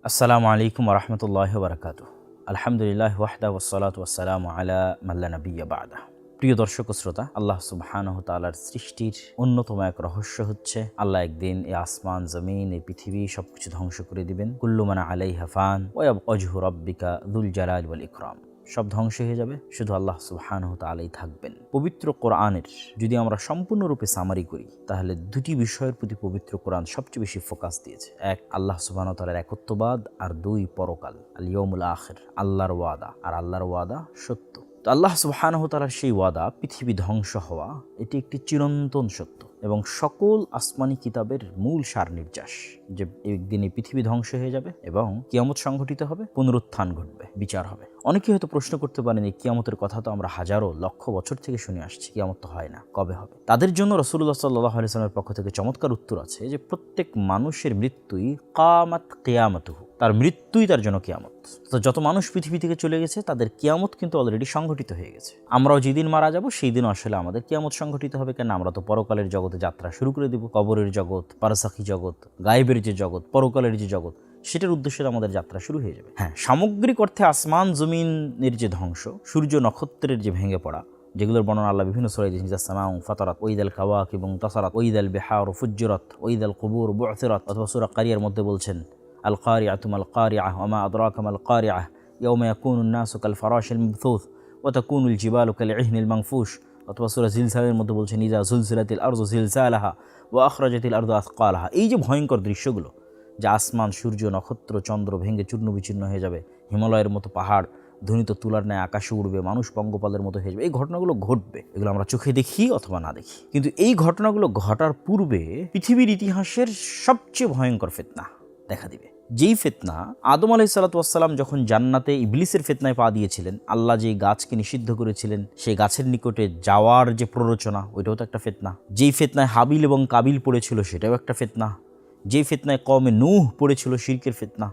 আসসালামু আলাইকুম রহমতুল্লাহ বারকাত। আলহামদুলিল্লাহ ওয়াহদা ওয়াসসালাতু ওয়াসসালামু আলা মাল্লা নবিয়্যা বা'দা। প্রিয় দর্শক ও শ্রোতা, আল্লাহ সুবহানাহু তাআলার সৃষ্টির অন্যতম এক রহস্য হচ্ছে আল্লাহ একদিন এই আসমান, জমিন, এই পৃথিবী সবকিছু ধ্বংস করে দিবেন। কুল্লু মান আলাইহা ফান ওয়া ইয়াবকা রাব্বিকা যুল জালালি ওয়াল ইকরাম। সব ধ্বংস হয়ে যাবে, শুধু আল্লাহ সুবহানাহু তাআলাই থাকবেন। পবিত্র কোরআনের যদি আমরা সম্পূর্ণরূপে সামারি করি, তাহলে দুটি বিষয়ের প্রতি পবিত্র কোরআন সবচেয়ে বেশি ফোকাস দিয়েছে। এক, আল্লাহ সুবহানাহু তাআলার একত্ববাদ, আর দুই, পরকাল, আল ইয়াউমুল আখির, আল্লাহর ওয়াদা। আর আল্লাহর ওয়াদা সত্য। তো আল্লাহ সুবহানাহু তাআলার সেই ওয়াদা, পৃথিবী ধ্বংস হওয়া, এটি একটি চিরন্তন সত্য এবং সকল আসমানি কিতাবের মূল সার নির্যাস যে একদিন এই পৃথিবী ধ্বংস হয়ে যাবে এবং কিয়ামত সংঘটিত হবে, পুনরুত্থান ঘটবে, বিচার হবে। অনেকে হয়তো প্রশ্ন করতে পারেন, এই কিয়ামতের কথা তো আমরা হাজারো লক্ষ বছর থেকে শুনে আসছি, কিয়ামত তো হয় না, কবে হবে? তাদের জন্য রাসূলুল্লাহ সাল্লাল্লাহু আলাইহি ওয়াসাল্লামের পক্ষ থেকে চমৎকার উত্তর আছে যে প্রত্যেক মানুষের মৃত্যুই কামাত কিয়ামতুহু, তার মৃত্যুই তার জন্য কিয়ামত। তো যত মানুষ পৃথিবী থেকে চলে গেছে তাদের কিয়ামত কিন্তু অলরেডি সংঘটিত হয়ে গেছে। আমরাও যেদিন মারা যাব সেই দিন আসলে আমাদের কিয়ামত সংঘটিত হবে। কেন? আমরা তো পরকালের জগতে যাত্রা শুরু করে দিব। কবরের জগৎ, বারজাখী জগৎ, গায়েবের যে জগৎ, পরকালের যে জগৎ, সেটার উদ্দেশ্যে আমাদের যাত্রা শুরু হয়ে যাবে। হ্যাঁ, সামগ্রিক অর্থে আসমান জমিনের যে ধ্বংস, সূর্য নক্ষত্রের যে ভেঙে পড়া, যেগুলোর বর্ণনা আল্লাহ বিভিন্ন সূরায় দিয়েছেন, সামাউ ফাতারাত, ওয়াইদাল কাওয়াকিব তাসারাত, ওয়াইদাল বিহার ফুজ্জিরাত, ওয়াইদাল কুবুর বু'থিরাত, অথবা সূরা কারিয়ার মধ্যে বলছেন আল কারিআতু মাল কারিআহ ওয়া মা আদরাকা মাল কারিআহ ইয়াওমা ইয়াকুনুন নাসু কাল ফারাশিল মাবথুথ ওয়া তাকুনুল জিবালু কাল ইহনিল মানফুশ, অথবা সূরা জিলজালের মধ্যে বলছেন ইযা যুলজিলাতিল আরযু জিলজালাহা ওয়া আখরাজাতিল আরযু আসকালাহা। এই যে ভয়ঙ্কর দৃশ্যগুলো, যে আসমান, সূর্য, নক্ষত্র, চন্দ্র ভেঙে চূর্ণ বিচূর্ণ হয়ে যাবে, হিমালয়ের মতো পাহাড় ধ্বনিত তুলার ন্যায় আকাশে উড়বে, মানুষ পঙ্গপালের মতো হয়ে যাবে, এই ঘটনাগুলো ঘটবে। এগুলো আমরা চোখে দেখি অথবা না দেখি, কিন্তু এই ঘটনাগুলো ঘটার পূর্বে পৃথিবীর ইতিহাসের সবচেয়ে ভয়ঙ্কর ফিতনা দেখা দিবে। যেই ফিতনা আদম আলাইহিসসালাতু ওয়াসসালাম যখন জান্নাতে ইবলিসের ফিতনায় পা দিয়েছিলেন, আল্লাহ যেই গাছকে নিষিদ্ধ করেছিলেন সেই গাছের নিকটে যাওয়ার যে প্ররোচনা, ওইটাও তো একটা ফিতনা। যেই ফিতনায় হাবিল এবং কাবিল পড়েছিল, সেটাও একটা ফিতনা। যেই ফিতনায় কওমে নূহ পড়েছিল, শিরকের ফিতনা।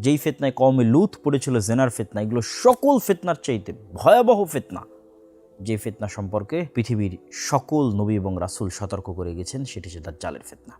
যেই ফিতনায় কওমে লূত পড়েছিল, জেনার ফিতনা। এগুলো সকল ফিতনার চাইতে ভয়াবহ ফিতনা, যে ফিতনা সম্পর্কে পৃথিবীর সকল নবী এবং রাসূল সতর্ক করে গেছেন, সেটি হচ্ছে দাজ্জালের ফিতনা।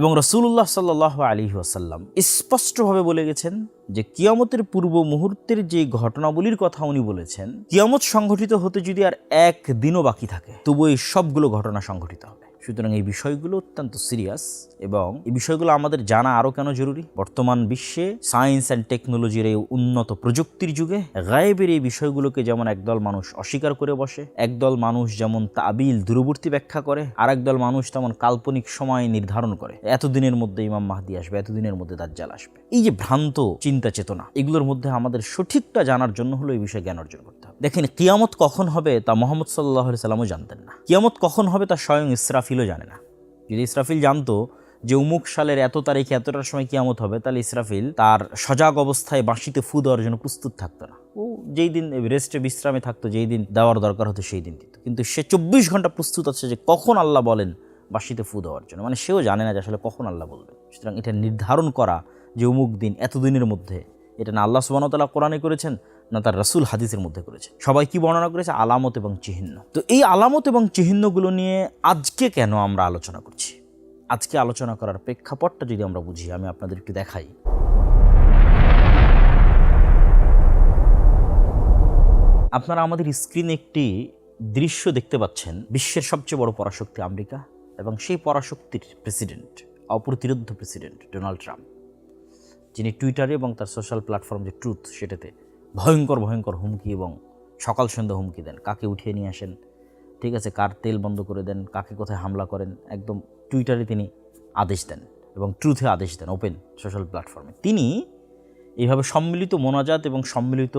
এবং রাসূলুল্লাহ সাল্লাল্লাহু আলাইহি ওয়াসাল্লাম স্পষ্টভাবে বলে গেছেন যে কিয়ামতের পূর্ব মুহূর্তের যে ঘটনাবলীর কথা উনি বলেছেন, কিয়ামত সংঘটিত হতে যদি আর একদিনও বাকি থাকে, তবু এই সবগুলো ঘটনা সংঘটিত হবে। সুতরাং এই বিষয়গুলো অত্যন্ত সিরিয়াস এবং এই বিষয়গুলো আমাদের জানা আরও কেন জরুরি? বর্তমান বিশ্বে সায়েন্স অ্যান্ড টেকনোলজির এই উন্নত প্রযুক্তির যুগে গায়েবের এই বিষয়গুলোকে যেমন একদল মানুষ অস্বীকার করে বসে, একদল মানুষ যেমন তাবিল দূরবর্তী ব্যাখ্যা করে, আর একদল মানুষ তেমন কাল্পনিক সময় নির্ধারণ করে, এতদিনের মধ্যে ইমাম মাহদি আসবে, এতদিনের মধ্যে দাজ্জাল আসবে। এই যে ভ্রান্ত চিন্তা চেতনা, এগুলোর মধ্যে আমাদের সঠিকটা জানার জন্য হলো এই বিষয়ে জ্ঞান অর্জন করতে হবে। দেখেন, কিয়ামত কখন হবে তা মুহাম্মদ সাল্লাল্লাহু আলাইহি সাল্লামও জানতেন না। কিয়ামত কখন হবে তা স্বয়ং ইসরাফিলও জানে না। যদি ইসরাফিল জানতো যে অমুক সালের এত তারিখে এতটার সময় কিয়ামত হবে, তাহলে ইসরাফিল তার সজাগ অবস্থায় বাঁশিতে ফু দেওয়ার জন্য প্রস্তুত থাকতো না। ও যেই দিন রেস্টে বিশ্রামে থাকতো, যেই দিন দেওয়ার দরকার হতো সেই দিন দিত। কিন্তু সে 24 ঘন্টা প্রস্তুত আছে যে কখন আল্লাহ বলেন বাঁশিতে ফু দেওয়ার জন্য। মানে সেও জানে না যে আসলে কখন আল্লাহ বলবেন। সুতরাং এটা নির্ধারণ করা যে অমুক দিন এতদিনের মধ্যে, এটা না আল্লাহ সুবহানাহু ওয়া তাআলা কোরআনে করেছেন, না তার রাসূল হাদিসের মধ্যে করেছে। সবাই কি বর্ণনা করেছে? আলামত এবং চিহ্ন। তো এই আলামত এবং চিহ্নগুলো নিয়ে আজকে কেন আমরা আলোচনা করছি? আজকে আলোচনা করার প্রেক্ষাপটটা যদি আমরা বুঝি, আমি আপনাদের একটু দেখাই। আপনারা আমাদের স্ক্রিনে একটি দৃশ্য দেখতে পাচ্ছেন। বিশ্বের সবচেয়ে বড় পরাশক্তি আমেরিকা এবং সেই পরাশক্তির প্রেসিডেন্ট, অপ্রতিরোধ্য প্রেসিডেন্ট ডোনাল্ড ট্রাম্প, যিনি টুইটারে এবং তার সোশ্যাল প্ল্যাটফর্ম যে ট্রুথ, সেটাতে ভয়ঙ্কর ভয়ঙ্কর হুমকি এবং সকাল সন্ধ্যা হুমকি দেন। কাকে উঠিয়ে নিয়ে আসেন, ঠিক আছে, কার তেল বন্ধ করে দেন, কাকে কোথায় হামলা করেন, একদম টুইটারে তিনি আদেশ দেন এবং ট্রুথে আদেশ দেন, ওপেন সোশ্যাল প্ল্যাটফর্মে। তিনি এইভাবে সম্মিলিত মোনাজাত এবং সম্মিলিত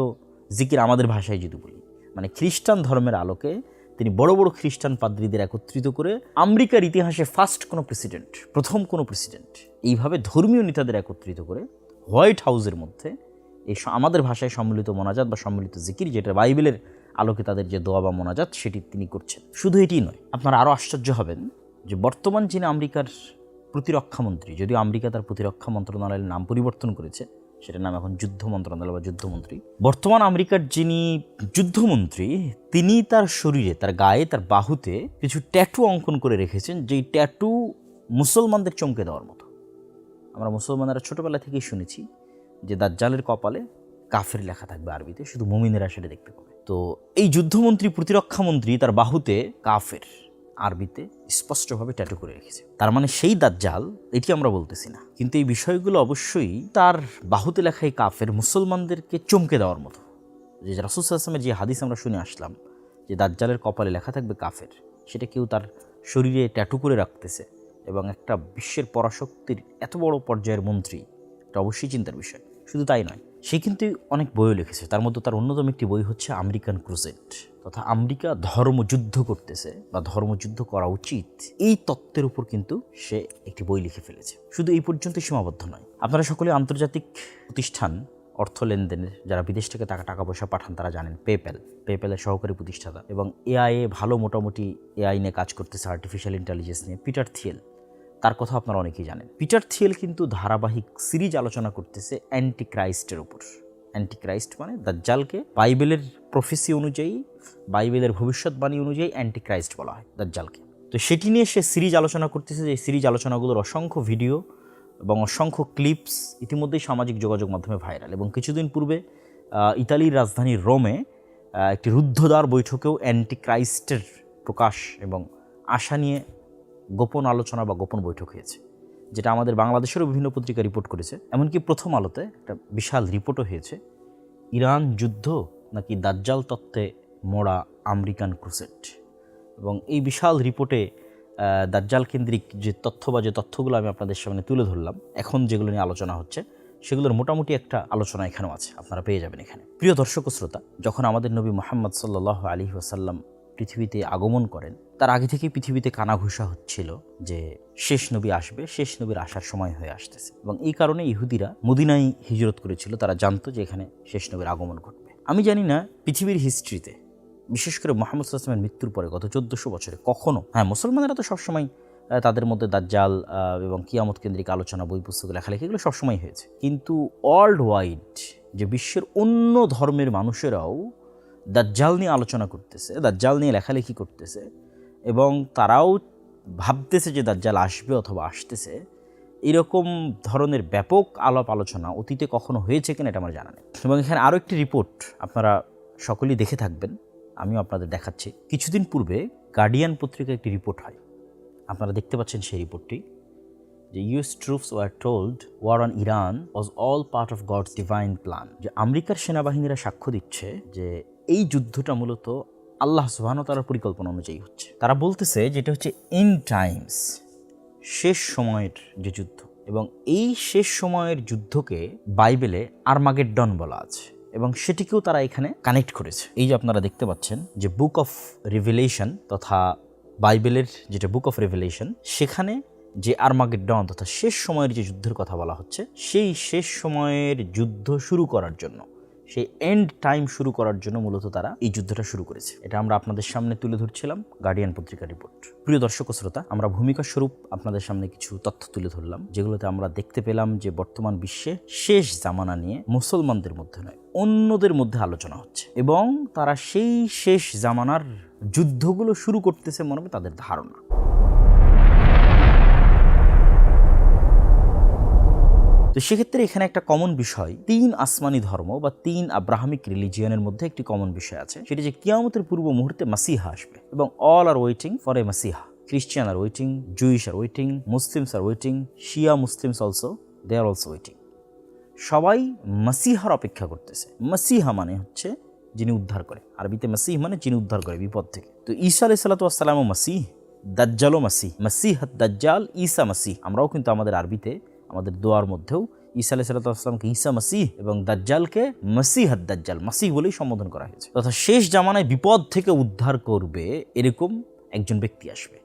জিকির, আমাদের ভাষায় যদি বলি, মানে খ্রিস্টান ধর্মের আলোকে তিনি বড় বড় খ্রিস্টান পাদ্রীদের একত্রিত করে, আমেরিকার ইতিহাসে ফার্স্ট কোনো প্রেসিডেন্ট, প্রথম কোনো প্রেসিডেন্ট, এইভাবে ধর্মীয় নেতাদের একত্রিত করে হোয়াইট হাউসের মধ্যে এই আমাদের ভাষায় সম্মিলিত মোনাজাত বা সম্মিলিত জিকির, যেটা বাইবেলের আলোকে তাদের যে দোয়া বা মোনাজাত, সেটি তিনি করছেন। শুধু এটিই নয়, আপনারা আরও আশ্চর্য হবেন যে বর্তমান যিনি আমেরিকার প্রতিরক্ষামন্ত্রী, যদিও আমেরিকা তার প্রতিরক্ষা মন্ত্রণালয়ের নাম পরিবর্তন করেছে, সেটার নাম এখন যুদ্ধ মন্ত্রণালয় বা যুদ্ধমন্ত্রী, বর্তমান আমেরিকার যিনি যুদ্ধমন্ত্রী, তিনি তার শরীরে, তার গায়ে, তার বাহুতে কিছু ট্যাটু অঙ্কন করে রেখেছেন, যেই ট্যাটু মুসলমানদের চমকে দেওয়ার মতো। আমরা মুসলমানেরা ছোটোবেলা থেকেই শুনেছি যে দাজ্জালের কপালে কাফের লেখা থাকবে আরবিতে, শুধু মুমিনেরা সেটা দেখতে পাবে। তো এই যুদ্ধমন্ত্রী, প্রতিরক্ষামন্ত্রী তার বাহুতে কাফের আরবিতে স্পষ্টভাবে ট্যাটু করে রেখেছে। তার মানে সেই দাজ্জাল, এটি আমরা বলতেছি না, কিন্তু এই বিষয়গুলো অবশ্যই তার বাহুতে লেখা এই কাফের মুসলমানদেরকে চমকে দেওয়ার মতো। যে রাসূল সাল্লাল্লাহু আলাইহি ওয়াসাল্লামের যে হাদিস আমরা শুনে আসলাম যে দাজ্জালের কপালে লেখা থাকবে কাফের, সেটা কেউ তার শরীরে ট্যাটু করে রাখতেছে এবং একটা বিশ্বের পরাশক্তির এত বড় পর্যায়ের মন্ত্রী, এটা অবশ্যই চিন্তার বিষয়। শুধু তাই নয়, সে কিন্তু অনেক বইও লিখেছে। তার মধ্যে তার অন্যতম একটি বই হচ্ছে আমেরিকান ক্রুসেড, তথা আমেরিকা ধর্মযুদ্ধ করতেছে বা ধর্মযুদ্ধ করা উচিত, এই তত্ত্বের উপর কিন্তু সে একটি বই লিখে ফেলেছে। শুধু এই পর্যন্ত সীমাবদ্ধ নয়, আপনারা সকলে আন্তর্জাতিক প্রতিষ্ঠান অর্থ লেনদেনের, যারা বিদেশ থেকে টাকা পয়সা পাঠান তারা জানেন, পেপ্যালের সহকারী প্রতিষ্ঠাতা এবং এআই ভালো মোটামুটি এআই নিয়ে কাজ করতেছে, আর্টিফিশিয়াল ইন্টেলিজেন্স নিয়ে, পিটার থিয়েল, তার কথা আপনারা অনেকেই জানেন। পিটার থিয়েল কিন্তু ধারাবাহিক সিরিজ আলোচনা করতেছে অ্যান্টি ক্রাইস্টের উপর। অ্যান্টি ক্রাইস্ট মানে দাজ্জালকে বাইবেলের প্রফেসি অনুযায়ী, বাইবেলের ভবিষ্যৎবাণী অনুযায়ী অ্যান্টি ক্রাইস্ট বলা হয় দাজ্জালকে। তো সেটি নিয়ে সে সিরিজ আলোচনা করতেছে, যে সিরিজ আলোচনাগুলোর অসংখ্য ভিডিও এবং অসংখ্য ক্লিপস ইতিমধ্যেই সামাজিক যোগাযোগ মাধ্যমে ভাইরাল। এবং কিছুদিন পূর্বে ইতালির রাজধানী রোমে একটি রুদ্ধদ্বার বৈঠকেও অ্যান্টি ক্রাইস্টের প্রকাশ এবং আশা নিয়ে গোপন আলোচনা বা গোপন বৈঠক হয়েছে, যেটা আমাদের বাংলাদেশেরও বিভিন্ন পত্রিকা রিপোর্ট করেছে। এমনকি প্রথম আলোতে একটা বিশাল রিপোর্টও হয়েছে, ইরান যুদ্ধ নাকি দাজ্জাল তত্ত্বে মোড়া আমেরিকান ক্রুসেড। এবং এই বিশাল রিপোর্টে দাজ্জাল কেন্দ্রিক যে তথ্য বা যে তথ্যগুলো আমি আপনাদের সামনে তুলে ধরলাম, এখন যেগুলো নিয়ে আলোচনা হচ্ছে সেগুলোর মোটামুটি একটা আলোচনা এখানেও আছে, আপনারা পেয়ে যাবেন এখানে। প্রিয় দর্শক ও শ্রোতা, যখন আমাদের নবী মুহাম্মদ সাল্লাল্লাহু আলাইহি ওয়াসাল্লাম পৃথিবীতে আগমন করেন, তার আগে থেকেই পৃথিবীতে কানাঘুষা হচ্ছিল যে শেষ নবী আসবে, শেষ নবীর আসার সময় হয়ে আসতেছে। এবং এই কারণে ইহুদিরা মদিনায় হিজরত করেছিল, তারা জানতো যে এখানে শেষ নবীর আগমন ঘটবে। আমি জানি না পৃথিবীর হিস্ট্রিতে, বিশেষ করে মুহাম্মদ সাল্লাল্লাহু আলাইহি ওয়াসাল্লামের মৃত্যুর পরে গত 1400 বছরে কখনো, মুসলমানেরা তো সবসময় তাদের মধ্যে দাজ্জাল এবং কিয়ামত কেন্দ্রিক আলোচনা, বই পুস্তক, লেখালেখি এগুলো সবসময় হয়েছে, কিন্তু ওয়ার্ল্ড ওয়াইড যে বিশ্বের অন্য ধর্মের মানুষেরাও দাজ্জাল নিয়ে আলোচনা করতেছে, দাজ্জাল নিয়ে লেখালেখি করতেছে এবং তারাও ভাবতেছে যে দাজ্জাল আসবে অথবা আসতেছে, এরকম ধরনের ব্যাপক আলাপ আলোচনা অতীতে কখনো হয়েছে কিনা এটা আমার জানা নেই। এবং এখানে আরও একটি রিপোর্ট আপনারা সকলেই দেখে থাকবেন, আমিও আপনাদের দেখাচ্ছি। কিছুদিন পূর্বে গার্ডিয়ান পত্রিকায় একটি রিপোর্ট হয়, আপনারা দেখতে পাচ্ছেন সেই রিপোর্টটি, যে US troops were told war on Iran was all part of God's divine plan. যে আমেরিকার সেনাবাহিনীরা সাক্ষ্য দিচ্ছে যে এই যুদ্ধটা মূলত আল্লাহ সুবহানাহু ওয়া তাআলার পরিকল্পনা অনুযায়ী হচ্ছে। তারা বলতেছে যে এটা হচ্ছে এন্ড টাইমস, শেষ সময়ের যে যুদ্ধ, এবং এই শেষ সময়ের যুদ্ধকে বাইবেলে আর্মাগেড্ডন বলা আছে এবং সেটিকেও তারা এখানে কানেক্ট করেছে। এই যে আপনারা দেখতে পাচ্ছেন যে বুক অফ রিভেলেশন তথা বাইবেলের যেটা বুক অফ রিভেলেশন, সেখানে যে আর্মাগেড্ডন তথা শেষ সময়ের যে যুদ্ধের কথা বলা হচ্ছে, সেই শেষ সময়ের যুদ্ধ শুরু করার জন্য, সেই এন্ড টাইম শুরু করার জন্য মূলত তারা এই যুদ্ধটা শুরু করেছে। এটা আমরা আপনাদের সামনে তুলে ধরছিলাম গার্ডিয়ান পত্রিকার রিপোর্ট। প্রিয় দর্শক ও শ্রোতা, আমরা ভূমিকা স্বরূপ আপনাদের সামনে কিছু তথ্য তুলে ধরলাম, যেগুলোতে আমরা দেখতে পেলাম যে বর্তমান বিশ্বে শেষ জামানা নিয়ে মুসলমানদের মধ্যে নয়, অন্যদের মধ্যে আলোচনা হচ্ছে এবং তারা সেই শেষ জামানার যুদ্ধগুলো শুরু করতেছে মনে হবে তাদের ধারণা। তো সেক্ষেত্রে এখানে একটা কমন বিষয়, 3 আসমানি ধর্ম বা 3 আব্রাহামিক রিলিজিয়নের মধ্যে একটি কমন বিষয় আছে, সেটি যে কিয়ামতের পূর্ব মুহূর্তে মাসিহা আসবে এবং all are waiting for a messiah. Christian are waiting, Jewish are waiting, Muslims are waiting, Shia Muslims also, they are also waiting. সবাই মাসিহার অপেক্ষা করতেছে। মাসিহা মানে হচ্ছে যিনি উদ্ধার করে, আরবিতে মাসিহ মানে যিনি উদ্ধার করে বিপদ থেকে। তো ঈসা আলাইহিস সালাতু ওয়াস সালামও মাসিহ, দাজ্জালও মাসিহ, মাসিহ দাজ্জাল, ঈসা মাসিহ। আমরাও কিন্তু আমাদের আরবিতে আমাদের দোয়ার মধ্যেও ঈসা আলাইহিস সালাতু ওয়াস সালামকে ঈসা মাসিহ এবং দাজ্জালকে মাসিহ দাজ্জাল, মাসিহ বলেই সম্বোধন করা হয়েছে। তথা শেষ জামানায় বিপদ থেকে উদ্ধার করবে এরকম একজন ব্যক্তি আসবে,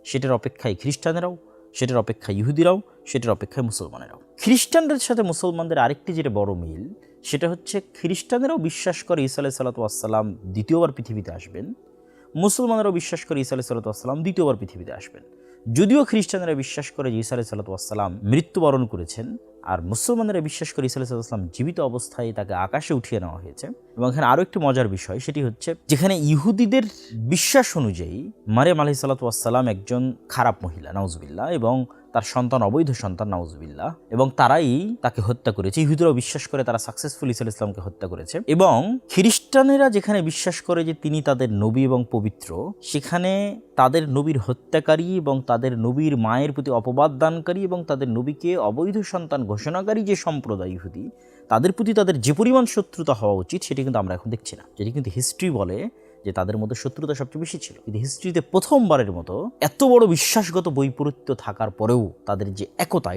সেটার অপেক্ষায় খ্রিস্টানেরাও, সেটার অপেক্ষায় ইহুদিরাও, সেটার অপেক্ষায় মুসলমানেরাও। খ্রিস্টানদের সাথে মুসলমানদের আরেকটি যেটা বড় মিল, সেটা হচ্ছে খ্রিস্টানেরাও বিশ্বাস করে ঈসা আলাইহিস সালাতু ওয়াস সালাম দ্বিতীয়বার পৃথিবীতে আসবেন, মুসলমানেরাও বিশ্বাস করে ঈসা আলাইহিস সালাতু ওয়াস সালাম দ্বিতীয়বার পৃথিবীতে আসবেন। যদিও খ্রিস্টানেরা বিশ্বাস করে যে ঈসা আলাইহিস সালাতু ওয়াস সালাম মৃত্যুবরণ করেছেন, আর মুসলমানেরা বিশ্বাস করে ঈসা আলাইহিস সালাতু ওয়াস সালাম জীবিত অবস্থায় তাকে আকাশে উঠিয়ে নেওয়া হয়েছে। এবং এখানে আরও একটি মজার বিষয়, সেটি হচ্ছে যেখানে ইহুদিদের বিশ্বাস অনুযায়ী মারিয়াম আলাইহিস সালাতু ওয়াস সালাম একজন খারাপ মহিলা, নাউজুবিল্লাহ, এবং তার সন্তান অবৈধ সন্তান, নাউজুবিল্লাহ, এবং তারাই তাকে হত্যা করেছে। ইহুদিরাও বিশ্বাস করে তারা সাকসেসফুল ঈসা আলাইহিস সালামকে হত্যা করেছে। এবং খ্রিস্টানেরা যেখানে বিশ্বাস করে যে তিনি তাদের নবী এবং পবিত্র, সেখানে তাদের নবীর হত্যাকারী এবং তাদের নবীর মায়ের প্রতি অপবাদ দানকারী এবং তাদের নবীকে অবৈধ সন্তান ঘোষণাকারী যে সম্প্রদায় ইহুদি, তাদের প্রতি তাদের যে পরিমাণ শত্রুতা হওয়া উচিত সেটি কিন্তু আমরা এখন দেখছি না। যেটি কিন্তু হিস্ট্রি বলে যে তাদের মধ্যে শত্রুতা সবচেয়ে বেশি ছিল। কিন্তু হিস্ট্রিতে প্রথমবারের মতো এত বড় বিশ্বাসগত বৈপরীত্য থাকার পরেও তাদের যে একতা,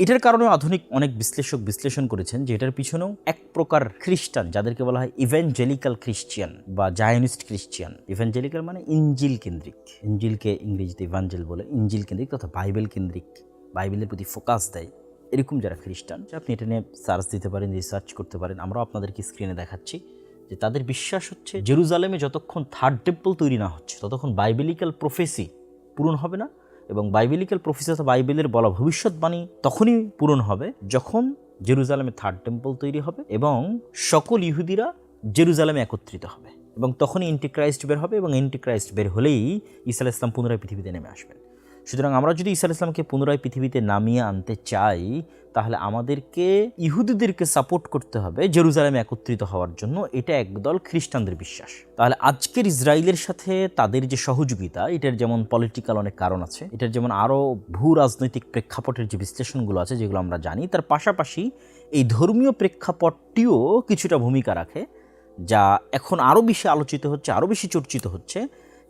এটার কারণে আধুনিক অনেক বিশ্লেষক বিশ্লেষণ করেছেন যে এটার পিছনেও এক প্রকার খ্রিস্টান, যাদেরকে বলা হয় ইভ্যাঞ্জেলিক্যাল খ্রিস্টিয়ান বা জায়নিস্ট খ্রিস্টিয়ান। ইভ্যাঞ্জেলিক্যাল মানে ইঞ্জিল কেন্দ্রিক, ইঞ্জিলকে ইংরেজিতে ইভাঞ্জেল বলে, ইঞ্জিল কেন্দ্রিক তথা বাইবেল কেন্দ্রিক, বাইবেলের প্রতি ফোকাস দেয়, এরকম যারা খ্রিস্টান, আপনি এটা নিয়ে সার্চ দিতে পারেন, রিসার্চ করতে পারেন। আমরাও আপনাদেরকে স্ক্রিনে দেখাচ্ছি যে তাদের বিশ্বাস হচ্ছে জেরুজালেমে যতক্ষণ থার্ড টেম্পল তৈরি না হচ্ছে ততক্ষণ বাইবেলিক্যাল প্রফেসি পূরণ হবে না। এবং বাইবেলিক্যাল প্রফেসি অর্থাৎ বাইবেলের বলা ভবিষ্যৎবাণী তখনই পূরণ হবে যখন জেরুজালেমে থার্ড টেম্পল তৈরি হবে এবং সকল ইহুদিরা জেরুজালেমে একত্রিত হবে, এবং তখনই এন্টিক্রাইস্ট বের হবে, এবং এন্টিক্রাইস্ট বের হলেই ঈসা আলাইহিস সালাম পুনরায় পৃথিবীতে নেমে আসবেন। সুতরাং আমরা যদি ঈসা আলাইহিস সালামকে পুনরায় পৃথিবীতে নামিয়ে আনতে চাই, তাহলে আমাদেরকে ইহুদিদেরকে সাপোর্ট করতে হবে জেরুজালেমে একত্রিত হওয়ার জন্য। এটা একদল খ্রিস্টানদের বিশ্বাস। তাহলে আজকের ইসরায়েলের সাথে তাদের যে সহযোগিতা, এটার যেমন পলিটিক্যাল অনেক কারণ আছে, এটার যেমন আরও ভূ রাজনৈতিক প্রেক্ষাপটের যে বিশ্লেষণগুলো আছে যেগুলো আমরা জানি, তার পাশাপাশি এই ধর্মীয় প্রেক্ষাপটটিও কিছুটা ভূমিকা রাখে, যা এখন আরও বেশি আলোচিত হচ্ছে, আরও বেশি চর্চিত হচ্ছে,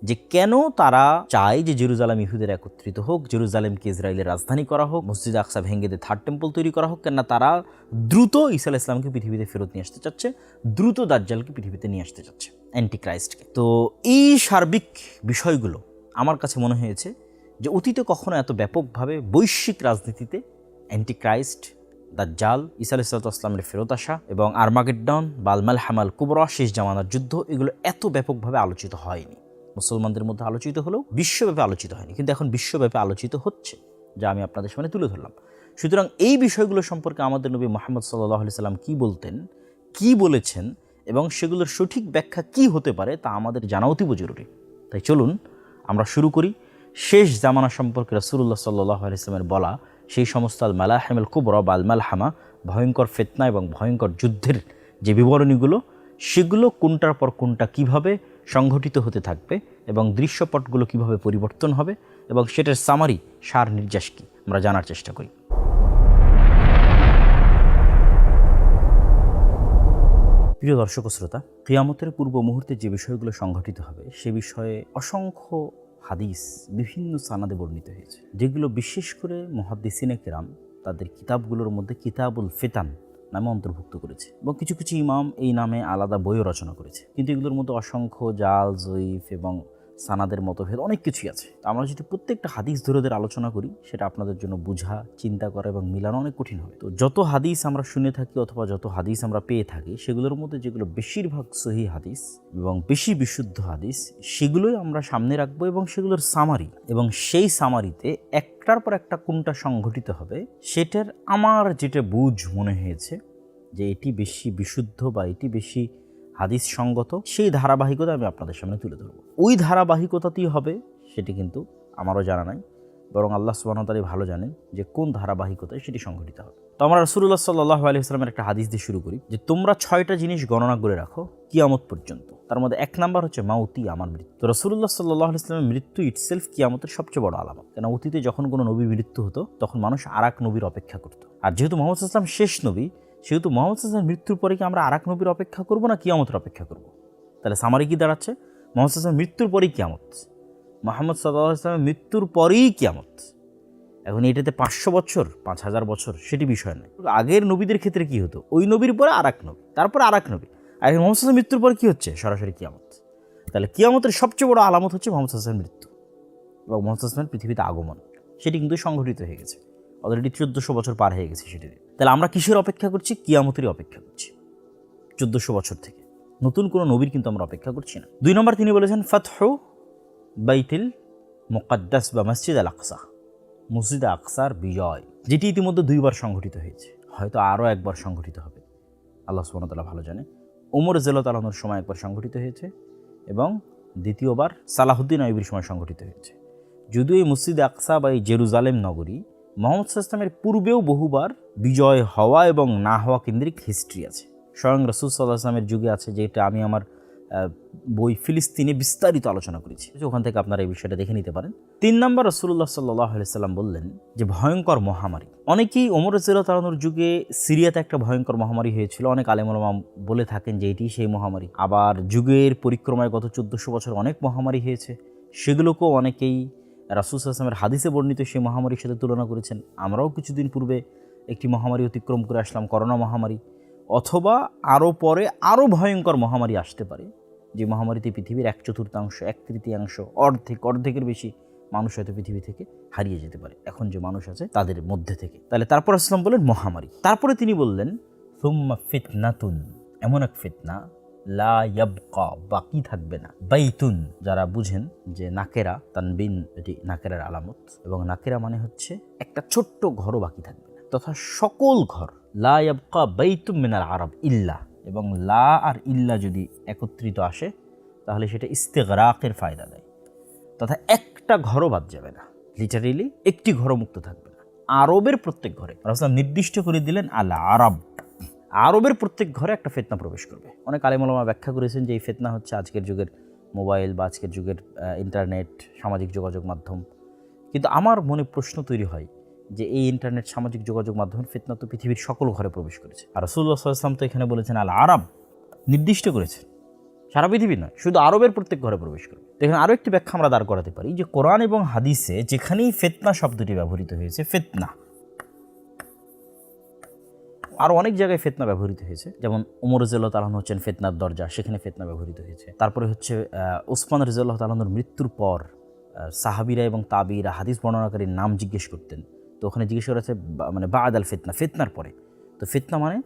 যে কেন তারা চায় যে জেরুজালেম ইহুদের একত্রিত হোক, জেরুজালেমকে ইসরায়েলের রাজধানী করা হোক, মসজিদ আকসা ভেঙে দিয়ে থার্ড টেম্পল তৈরি করা হোক। কেননা তারা দ্রুত ঈসা আলাইহিস সালামকে পৃথিবীতে ফেরত নিয়ে আসতে চাচ্ছে, দ্রুত দাজ্জালকে পৃথিবীতে নিয়ে আসতে চাচ্ছে, অ্যান্টিক্রাইস্টকে। তো এই সার্বিক বিষয়গুলো আমার কাছে মনে হয়েছে যে অতীতে কখনো এত ব্যাপকভাবে বৈশ্বিক রাজনীতিতে অ্যান্টিক্রাইস্ট, দাজ্জাল, ঈসা আলাইহিস সালামের ফেরত আসা এবং আরমাগেড্ডন, বালমাল হামাল কুবরা, শেষ জামানার যুদ্ধ, এগুলো এত ব্যাপকভাবে আলোচিত হয়নি। মুসলমানদের মধ্যে আলোচিত হলেও বিশ্বব্যাপী আলোচিত হয়নি, কিন্তু এখন বিশ্বব্যাপী আলোচিত হচ্ছে, যা আমি আপনাদের সামনে তুলে ধরলাম। সুতরাং এই বিষয়গুলো সম্পর্কে আমাদের নবী মুহাম্মদ সাল্লাল্লাহু আলাইহি সাল্লাম কী বলতেন, কী বলেছেন এবং সেগুলোর সঠিক ব্যাখ্যা কী হতে পারে তা আমাদের জানা অতীব জরুরি। তাই চলুন আমরা শুরু করি শেষ জামানা সম্পর্কে রাসূলুল্লাহ সাল্লাল্লাহু আলাইহি সাল্লামের বলা সেই সমস্ত আল মালাহিমুল কুবরা বা আল মালহামা, ভয়ঙ্কর ফিতনা এবং ভয়ঙ্কর যুদ্ধের যে বিবরণীগুলো, সেগুলো কোনটার পর কোনটা কিভাবে সংঘটিত হতে থাকবে এবং দৃশ্যপটগুলো কিভাবে পরিবর্তন হবে এবং সেটার সামারি, সার নির্যাস কি, আমরা জানার চেষ্টা করি। প্রিয় দর্শক ও শ্রোতা, কিয়ামতের পূর্ব মুহূর্তে যে বিষয়গুলো সংঘটিত হবে সে বিষয়ে অসংখ্য হাদিস বিভিন্ন সানাদে বর্ণিত হয়েছে, যেগুলো বিশেষ করে মুহাদ্দিসিনে কেরাম তাদের কিতাবগুলোর মধ্যে কিতাবুল ফিতান নামে অন্তর্ভুক্ত করেছে, এবং কিছু কিছু ইমাম এই নামে আলাদা বইও রচনা করেছে। কিন্তু এগুলোর মধ্যে অসংখ্য জাল, জয়ীফ এবং সানাদের মতভেদ অনেক কিছুই আছে। আমরা যদি প্রত্যেকটা হাদিস ধরে আলোচনা করি, সেটা আপনাদের জন্য বোঝা, চিন্তা করা এবং মিলানো অনেক কঠিন হবে। তো যত হাদিস আমরা শুনে থাকি অথবা যত হাদিস আমরা পেয়ে থাকি, সেগুলোর মধ্যে যেগুলো বেশিরভাগ সহিহ হাদিস এবং বেশি বিশুদ্ধ হাদিস, সেগুলোই আমরা সামনে রাখবো এবং সেগুলোর সামারি, এবং সেই সামারিতে একটার পর একটা কোনটা সংঘটিত হবে সেটার আমার যেটা বুঝ মনে হয়েছে যে এটি বেশি বিশুদ্ধ বা এটি বেশি হাদিস সঙ্গত, সেই ধারাবাহিকতা আমি আপনাদের সামনে তুলে ধরবো। ওই ধারাবাহিকতাতেই হবে সেটি কিন্তু আমারও জানা নাই, বরং আল্লাহ সুবহানাহু ওয়া তাআলা ভালো জানেন যে কোন ধারাবাহিকতায় সেটি সংঘটিত হবে। তো আমরা রাসূলুল্লাহ সাল্লাল্লাহু আলাইহি ওয়াসাল্লামের একটা হাদিস দিয়ে শুরু করি যে তোমরা 6টা জিনিস গণনা করে রাখো কিয়ামত পর্যন্ত। তার মধ্যে 1 নাম্বার হচ্ছে মাউতি, আমার মৃত্যু। তো রাসূলুল্লাহ সাল্লাল্লাহু আলাইহি ওয়াসাল্লামের মৃত্যু ইটসেলফ কিয়ামতের সবচেয়ে বড় আলামত। কেন অতীতে যখন কোনো নবীর মৃত্যু হতো তখন মানুষ আরেক নবীর অপেক্ষা করত, আর যেহেতু মুহাম্মদ সাল্লাল্লাহু আলাইহি ওয়াসাল্লাম শেষ নবী, সেহেতু মুহাম্মদ সাল্লাল্লাহু আলাইহি ওয়াসাল্লামের মৃত্যুর পরে কি আমরা আরেক নবীর অপেক্ষা করব না কিয়ামতের অপেক্ষা করব? তাহলে সামারি কি দাঁড়াচ্ছে? মুহাম্মদ সাল্লাল্লাহু আলাইহি ওয়াসাল্লামের মৃত্যুর পরেই কিয়ামত, মুহাম্মদ সাল্লাল্লাহু আলাইহি ওয়াসাল্লামের মৃত্যুর পরেই কিয়ামত। এখন এটাতে 500 বছর 5000 বছর সেটি বিষয় নয়। আগের নবীদের ক্ষেত্রে কি হতো, ওই নবীর পরে আরেক নবী, তারপর আরেক নবী, আর মুহাম্মদ সাল্লাল্লাহু আলাইহি ওয়াসাল্লামের মৃত্যুর পরে কি হচ্ছে? সরাসরি কিয়ামত। তাহলে কিয়ামতের সবচেয়ে বড় আলামত হচ্ছে মুহাম্মদ সাল্লাল্লাহু আলাইহি ওয়াসাল্লামের মৃত্যু এবং মুহাম্মদ সাল্লাল্লাহু আলাইহি ওয়াসাল্লামের পৃথিবীতে আগমন। সেটি কিন্তু সংঘটিত হয়ে গেছে, অলরেডি 1400 বছর পার হয়ে গেছে সেটি। তাহলে আমরা কিসের অপেক্ষা করছি? কিয়ামতেরই অপেক্ষা করছি 1400 বছর থেকে। নতুন কোনো নবীর কিন্তু আমরা অপেক্ষা করছি না। 2 নম্বর তিনি বলেছেন ফাতহু বাইতুল মুকাদ্দাস বা মসজিদ আল আকসা, মসজিদ আকসার বিজয়, যেটি ইতিমধ্যে 2বার সংঘটিত হয়েছে, হয়তো আরও একবার সংঘটিত হবে, আল্লাহ সুবহানাহু ওয়া তাআলা ভালো জানে। ওমর রাদিয়াল্লাহু আনহুর সময় একবার সংঘটিত হয়েছে এবং দ্বিতীয়বার সালাহুদ্দিন আইয়ুবীর সময় সংঘটিত হয়েছে। যদিও এই মসজিদে আকসা বা এই জেরুজালেম নগরী মুহাম্মদ সাল্লাল্লাহু আলাইহি ওয়াসাল্লামের পূর্বেও বহুবার বিজয় হওয়া এবং না হওয়া কেন্দ্রিক হিস্ট্রি আছে। স্বয়ং রাসূল সাল্লাল্লাহু আলাইহি ওয়াসাল্লামের যুগে আছে, যেটা আমি আমার বই ফিলিস্তিনে বিস্তারিত আলোচনা করেছি, ওখান থেকে আপনারা এই বিষয়টা দেখে নিতে পারেন। 3 নম্বর, রাসূলুল্লাহ সাল্লাল্লাহু আলাইহি ওয়াসাল্লাম বললেন যে ভয়ঙ্কর মহামারী। অনেকেই ওমর রাদিয়াল্লাহু তাআলার যুগে সিরিয়াতে একটা ভয়ঙ্কর মহামারী হয়েছিল, অনেক আলেম ওলামা বলে থাকেন যে এটি সেই মহামারী। আবার যুগের পরিক্রমায় গত 1400 বছর অনেক মহামারী হয়েছে, সেগুলোকেও অনেকেই রাসূল সাল্লাল্লাহু আলাইহি ওয়াসাল্লামের হাদিসে বর্ণিত সেই মহামারীর সাথে তুলনা করেছেন। আমরাও কিছুদিন পূর্বে একটি মহামারী অতিক্রম করে আসলাম, করোনা মহামারী, অথবা আরও পরে আরও ভয়ঙ্কর মহামারী আসতে পারে, যে মহামারীতে পৃথিবীর 1/4, 1/3, অর্ধেকের বেশি মানুষ হয়তো পৃথিবী থেকে হারিয়ে যেতে পারে, এখন যে মানুষ আছে তাদের মধ্যে থেকে। তাহলে তারপর আসলাম বললেন মহামারী। তারপরে তিনি বললেন সুম্মা ফিতনাতুন, এমন এক ফিতনা লা ইয়াবকা, বাকি থাকবে না। বাইতুন, যারা বুঝেন যে নাকেরা, তানবিন এটি নাকেরার আলামত, এবং নাকেরা মানে হচ্ছে একটা ছোট্ট ঘরও বাকি থাকবে না, তথা সকল ঘর। লা ইয়াবকা বাইতুম মিনাল আরব ইল্লা, এবং লা আর ইল্লা যদি একত্রিত আসে তাহলে সেটা ইস্তেগরাকের ফায়দা দেয়, তথা একটা ঘরও বাদ যাবে না, লিটারেলি একটি ঘরও মুক্ত থাকবে না। আরবের প্রত্যেক ঘরে, রাসূল নির্দিষ্ট করে দিলেন আল আরব, আরবের প্রত্যেক ঘরে একটা ফিতনা প্রবেশ করবে। অনেক আলেম ওলামা ব্যাখ্যা করেছেন যে এই ফিতনা হচ্ছে আজকের যুগের মোবাইল বা আজকের যুগের ইন্টারনেট, সামাজিক যোগাযোগ মাধ্যম। কিন্তু আমার মনে প্রশ্ন তৈরি হয় যে এই ইন্টারনেট, সামাজিক যোগাযোগ মাধ্যমের ফিতনা তো পৃথিবীর সকল ঘরে প্রবেশ করেছে, আর রাসূলুল্লাহ সাল্লাল্লাহু আলাইহি ওয়াসাল্লাম তো এখানে বলেছেন আল আরব, নির্দিষ্ট করেছেন সারা পৃথিবী নয়, শুধু আরবের প্রত্যেক ঘরে প্রবেশ করবে। তো এখানে আরও একটি ব্যাখ্যা আমরা দাঁড় করাতে পারি যে কোরআন এবং হাদিসে যেখানেই ফিতনা শব্দটি ব্যবহৃত হয়েছে, ফিতনা, আরও অনেক জায়গায় ফিতনা ব্যবহৃত হয়েছে, যেমন ওমর রাদিয়াল্লাহু তাআলা হচ্ছেন ফিতনার দরজা, সেখানে ফিতনা ব্যবহৃত হয়েছে। তারপরে হচ্ছে ওসমান রাদিয়াল্লাহু তাআলার মৃত্যুর পর সাহাবীরা এবং তাবিরা হাদিস বর্ণনাকারীর নাম জিজ্ঞেস করতেন, তো ওখানে জিজ্ঞেস করা হচ্ছে মানে বাদ আল ফিতনা, ফিতনার পরে। তো ফিতনা মানে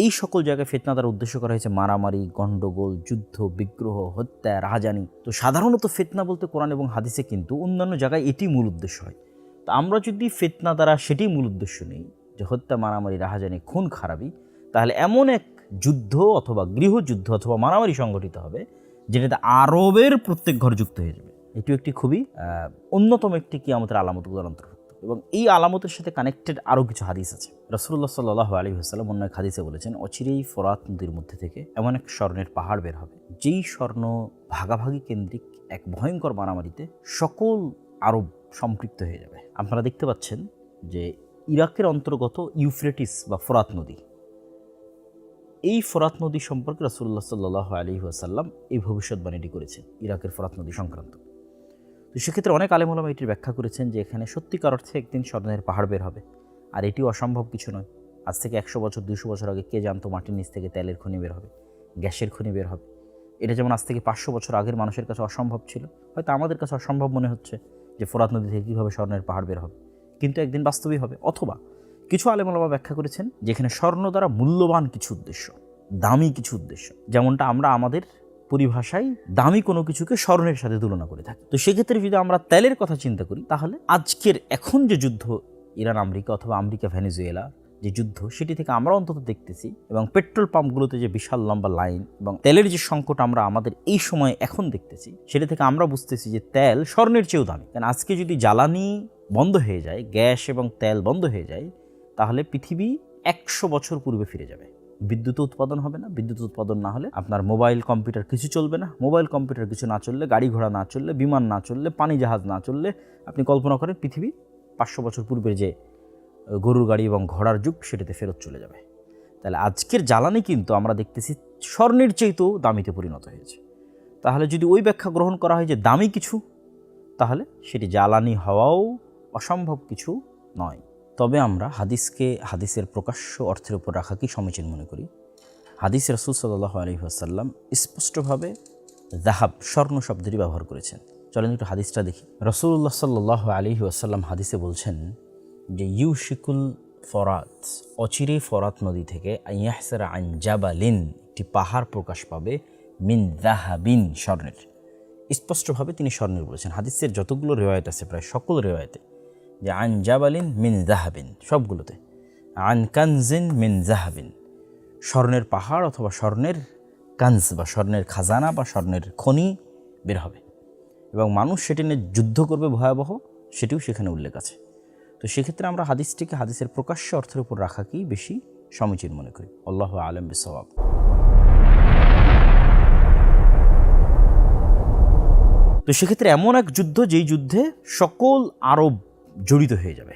এই সকল জায়গায় ফিতনা দ্বারা উদ্দেশ্য করা হয়েছে মারামারি, গণ্ডগোল, যুদ্ধ, বিগ্রহ, হত্যা, রাহাজানি। তো সাধারণত ফিতনা বলতে কোরআন এবং হাদিসে কিন্তু অন্যান্য জায়গায় এটি মূল উদ্দেশ্য হয়। তো আমরা যদি ফিতনা দ্বারা সেটি মূল উদ্দেশ্য নেই, যে হত্যা, মারামারি, রাহাজানি, খুন খারাপি, তাহলে এমন এক যুদ্ধ অথবা গৃহযুদ্ধ অথবা মারামারি সংগঠিত হবে যেটাতে আরবের প্রত্যেক ঘর যুক্ত হয়ে যাবে। এটিও একটি খুবই অন্যতম একটি কিয়ামতের আলামতগুলোর অন্তর্ভুক্ত, এবং এই আলামতের সাথে কানেক্টেড আরও কিছু হাদিস আছে। রাসূলুল্লাহ সাল্লাল্লাহু আলাইহি ওয়াসাল্লাম অন্য এক হাদিসে বলেছেন, অচিরেই ফোরাত নদীর মধ্যে থেকে এমন এক স্বর্ণের পাহাড় বের হবে, যেই স্বর্ণ ভাগাভাগি কেন্দ্রিক এক ভয়ঙ্কর মারামারিতে সকল আরব সম্পৃক্ত হয়ে যাবে। আপনারা দেখতে পাচ্ছেন যে ইরাকের অন্তর্গত ইউফ্রেটিস বা ফোরাত নদী, এই ফোরাত নদী সম্পর্কে রাসূলুল্লাহ সাল্লাল্লাহু আলাইহি ওয়াসাল্লাম এই ভবিষ্যৎবাণীটি করেছেন ইরাকের ফোরাত নদী সংক্রান্ত। তো সেক্ষেত্রে অনেক আলেম ওলামা এটির ব্যাখ্যা করেছেন যে এখানে সত্যিকার অর্থে একদিন স্বর্ণের পাহাড় বের হবে, আর এটি অসম্ভব কিছু নয়। আজ থেকে 100 বছর 200 বছর আগে কে জানতো মাটির নিচ থেকে তেলের খনি বের হবে, গ্যাসের খনি বের হবে? এটা যেমন আজ থেকে 500 বছর আগের মানুষের কাছে অসম্ভব ছিল, হয়তো আমাদের কাছে অসম্ভব মনে হচ্ছে যে ফোরাত নদী থেকে কীভাবে স্বর্ণের পাহাড় বের হবে, কিন্তু একদিন বাস্তবিক হবে। অথবা কিছু আলেম ওলামা ব্যাখ্যা করেছেন যেখানে স্বর্ণ দ্বারা মূল্যবান কিছু উদ্দেশ্য, দামি কিছু উদ্দেশ্য, যেমনটা আমরা আমাদের পরিভাষায় দামি কোনো কিছুকে স্বর্ণের সাথে তুলনা করে থাকি। তো সেক্ষেত্রে যদি আমরা তেলের কথা চিন্তা করি, তাহলে আজকের এখন যে যুদ্ধ ইরান আমেরিকা অথবা আমেরিকা ভেনেজুয়েলা যে যুদ্ধ, সেটি থেকে আমরা অন্তত দেখতেছি, এবং পেট্রোল পাম্পগুলোতে যে বিশাল লম্বা লাইন এবং তেলের যে সংকট আমরা আমাদের এই সময়ে এখন দেখতেছি, সেটা থেকে আমরা বুঝতেছি যে তেল স্বর্ণের চেয়েও দামি। কারণ আজকে যদি জ্বালানি বন্ধ হয়ে যায়, গ্যাস এবং তেল বন্ধ হয়ে যায়, তাহলে পৃথিবী 100 বছর পূর্বে ফিরে যাবে। বিদ্যুৎ উৎপাদন হবে না, বিদ্যুৎ উৎপাদন না হলে আপনার মোবাইল কম্পিউটার কিছু চলবে না, মোবাইল কম্পিউটার কিছু না চললে, গাড়ি ঘোড়া না চললে, বিমান না চললে, পানি জাহাজ না চললে, আপনি কল্পনা করেন পৃথিবী 500 বছর পূর্বের যে গরুর গাড়ি এবং ঘোড়ার যুগ, সেটাতে ফেরত চলে যাবে। তাহলে আজকের জ্বালানি কিন্তু আমরা দেখতেছি স্বর্ণের চেয়েও দামিতে পরিণত হয়েছে। তাহলে যদি ওই ব্যাখ্যা গ্রহণ করা হয় যে দামি কিছু, তাহলে সেটি জ্বালানি হওয়াও অসম্ভব কিছু নয়। তবে আমরা হাদিসকে হাদিসের প্রকাশ্য অর্থের উপর রাখাকেই সমীচীন মনে করি। হাদিস রাসূল সাল্লাল্লাহু আলাইহি ওয়াসাল্লাম স্পষ্টভাবে যাহাব, স্বর্ণ শব্দটি ব্যবহার করেছেন। চলেন একটু হাদিসটা দেখি। রাসূলুল্লাহ সাল্লাল্লাহু আলাইহি ওয়াসাল্লাম হাদিসে বলছেন যে ইউশিকুল ফরাত, অচিরে ফরাত নদী থেকে আইয়াহসারা আন জাবালিন, একটি পাহাড় প্রকাশ পাবে, মিন যাহাবিন, স্বর্ণের। স্পষ্টভাবে তিনি স্বর্ণের বলেছেন। হাদিসের যতগুলো রিওয়ায়াত আছে, প্রায় সকল রিওয়ায়াতে যে আন জাবালিন মিন যাহাবিন, সবগুলোতে আন কানজিন মিন যাহাবিন, স্বর্ণের পাহাড় অথবা স্বর্ণের কানজ বা স্বর্ণের খাজানা বা স্বর্ণের খনি বের হবে। এবং মানুষ সেটি নিয়ে যুদ্ধ করবে ভয়াবহ, সেটিও সেখানে উল্লেখ আছে। তো সেক্ষেত্রে আমরা হাদিসটিকে হাদিসের প্রকাশ্য অর্থের উপর রাখাকেই বেশি সমীচীন মনে করি। আল্লাহু আ'লাম বিসওয়াব। তো সেক্ষেত্রে এমন এক যুদ্ধ, যেই যুদ্ধে সকল আরব জড়িত হয়ে যাবে,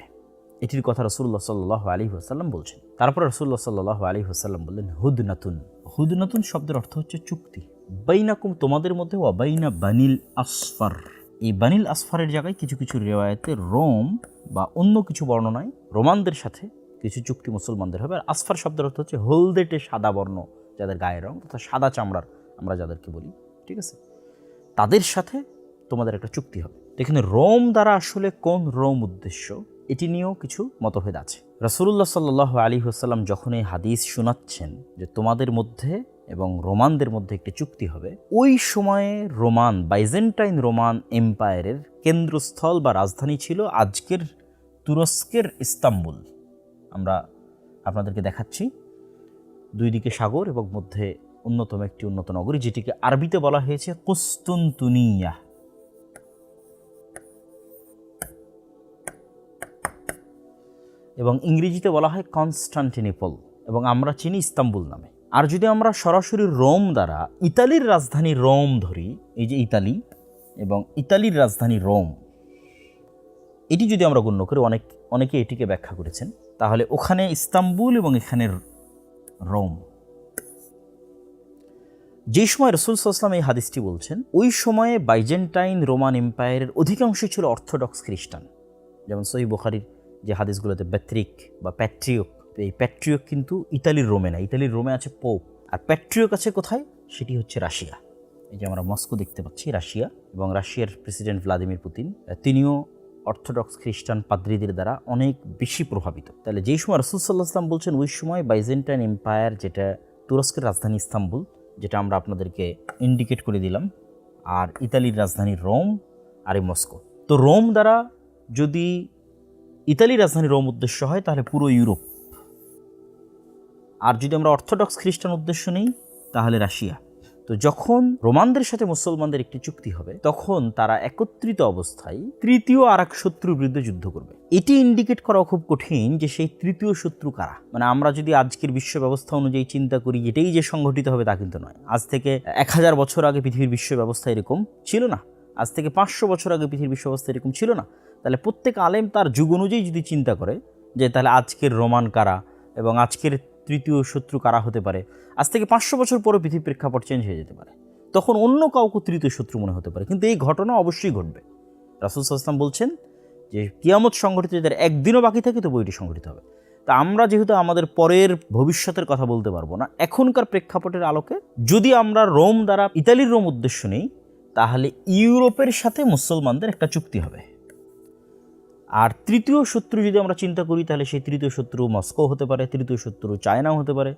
এটির কথা রাসূলুল্লাহ সাল্লাল্লাহু আলাইহি ওয়াসাল্লাম বলছেন। তারপর রাসূলুল্লাহ সাল্লাল্লাহু আলাইহি ওয়াসাল্লাম বললেন, হুদনাতুন। হুদনাতুন শব্দের অর্থ হচ্ছে চুক্তি। বাইনাকুম, তোমাদের মধ্যে, ওয়া বাইনা বানিল আসফার। এই বানিল আসফারের জায়গায় কিছু কিছু রিওয়ায়াতে রোম বা অন্য কিছু বর্ণনায় রোমানদের সাথে কিছু চুক্তি মুসলমানদের হবে। আর আসফার শব্দের অর্থ হচ্ছে হলদেটে সাদা বর্ণ, যাদের গায়ের রং তথা সাদা চামড়ার আমরা যাদেরকে বলি, ঠিক আছে, তাদের সাথে তোমাদের একটা চুক্তি হবে। এখানে রোম দ্বারা আসলে কোন রোম উদ্দেশ্য, এটি নিয়েও কিছু মতভেদ আছে। রাসূলুল্লাহ সাল্লাল্লাহু আলাইহি ওয়াসাল্লাম যখন এই হাদিস শোনাচ্ছেন যে তোমাদের মধ্যে এবং রোমানদের মধ্যে একটি চুক্তি হবে, ওই সময়ে রোমান, বাইজেন্টাইন রোমান এম্পায়ারের কেন্দ্রস্থল বা রাজধানী ছিল আজকের তুরস্কের ইস্তাম্বুল। আমরা আপনাদেরকে দেখাচ্ছি, দুই দিকে সাগর এবং মধ্যে অন্যতম একটি উন্নত নগরী, যেটিকে আরবিতে বলা হয়েছে কুস্তুনতুনিয়া এবং ইংরেজিতে বলা হয় কনস্টান্টিনোপল, এবং আমরা চিনি ইস্তাম্বুল নামে। আর যদি আমরা সরাসরি রোম দ্বারা ইতালির রাজধানী রোম ধরি, এই যে ইতালি এবং ইতালির রাজধানী রোম, এটি যদি আমরা গণ্য করি, অনেকে এটিকে ব্যাখ্যা করেছেন, তাহলে ওখানে ইস্তাম্বুল এবং এখানে রোম। যে সময় রাসূল সাল্লাল্লাহু আলাইহি ওয়াসাল্লাম এই হাদিসটি বলছেন, ওই সময়ে বাইজেন্টাইন রোমান এম্পায়ারের অধিকাংশই ছিল অর্থোডক্স খ্রিস্টান। যেমন সহিহ বুখারীর যে হাদিসগুলোতে প্যাট্রিক বা প্যাট্রিয়ক, এই প্যাট্রিয়ক কিন্তু ইতালির রোমে না, ইতালির রোমে আছে পোপ, আর প্যাট্রিয়ক আছে কোথায়, সেটি হচ্ছে রাশিয়া। এই যে আমরা মস্কো দেখতে পাচ্ছি, রাশিয়া, এবং রাশিয়ার প্রেসিডেন্ট ভ্লাদিমির পুতিন, তিনিও অর্থোডক্স খ্রিস্টান পাদ্রীদের দ্বারা অনেক বেশি প্রভাবিত। তাহলে যেই সময় রাসূল সাল্লাল্লাহু আলাইহি ওয়াসাল্লাম বলছেন, ওই সময় বাইজেন্টাইন এম্পায়ার, যেটা তুরস্কের রাজধানী ইস্তাম্বুল, যেটা আমরা আপনাদেরকে ইন্ডিকেট করে দিলাম, আর ইতালির রাজধানী রোম আর এই মস্কো। তো রোম দ্বারা যদি ইতালির রাজধানী রোম উদ্দেশ্য হয়, তাহলে পুরো ইউরোপ। আর যদি আমরা অর্থোডক্স খ্রিস্টান উদ্দেশ্য নেই, তাহলে রাশিয়া। তো যখন রোমানদের সাথে মুসলমানদের একটি চুক্তি হবে, তখন তারা একত্রিত অবস্থায় তৃতীয় আর এক শত্রুর বিরুদ্ধে যুদ্ধ করবে। এটি ইন্ডিকেট করা খুব কঠিন যে সেই তৃতীয় শত্রু কারা। মানে আমরা যদি আজকের বিশ্ব ব্যবস্থা অনুযায়ী চিন্তা করি, এটাই যে সংঘটিত হবে তা কিন্তু নয়। আজ থেকে 1000 বছর আগে পৃথিবীর বিশ্ব ব্যবস্থা এরকম ছিল না, আজ থেকে 500 বছর আগে পৃথিবীর বিশ্ব ব্যবস্থা এরকম ছিল না। তাহলে প্রত্যেক আলেম তার যুগ অনুযায়ী যদি চিন্তা করে যে তাহলে আজকের রোমান কারা এবং আজকের তৃতীয় শত্রু কারা হতে পারে, আজ থেকে 500 বছর পরে পৃথিবীর প্রেক্ষাপট চেঞ্জ হয়ে যেতে পারে, তখন অন্য কাউকে তৃতীয় শত্রু মনে হতে পারে। কিন্তু এই ঘটনা অবশ্যই ঘটবে। রাসূল সাল্লাল্লাহু আলাইহি ওয়াসাল্লাম বলছেন যে কিয়ামত সংঘটিত যদি একদিনও বাকি থাকে, তো বইটি সংঘটিত হবে। তা আমরা যেহেতু আমাদের পরের ভবিষ্যতের কথা বলতে পারবো না, এখনকার প্রেক্ষাপটের আলোকে যদি আমরা রোম দ্বারা ইতালির রোম উদ্দেশ্য নেই, তাহলে ইউরোপের সাথে মুসলমানদের একটা চুক্তি হবে। আর তৃতীয় শত্রু যদি আমরা চিন্তা করি, তাহলে সেই তৃতীয় শত্রু মস্কো হতে পারে, তৃতীয় শত্রু চায়নাও হতে পারে,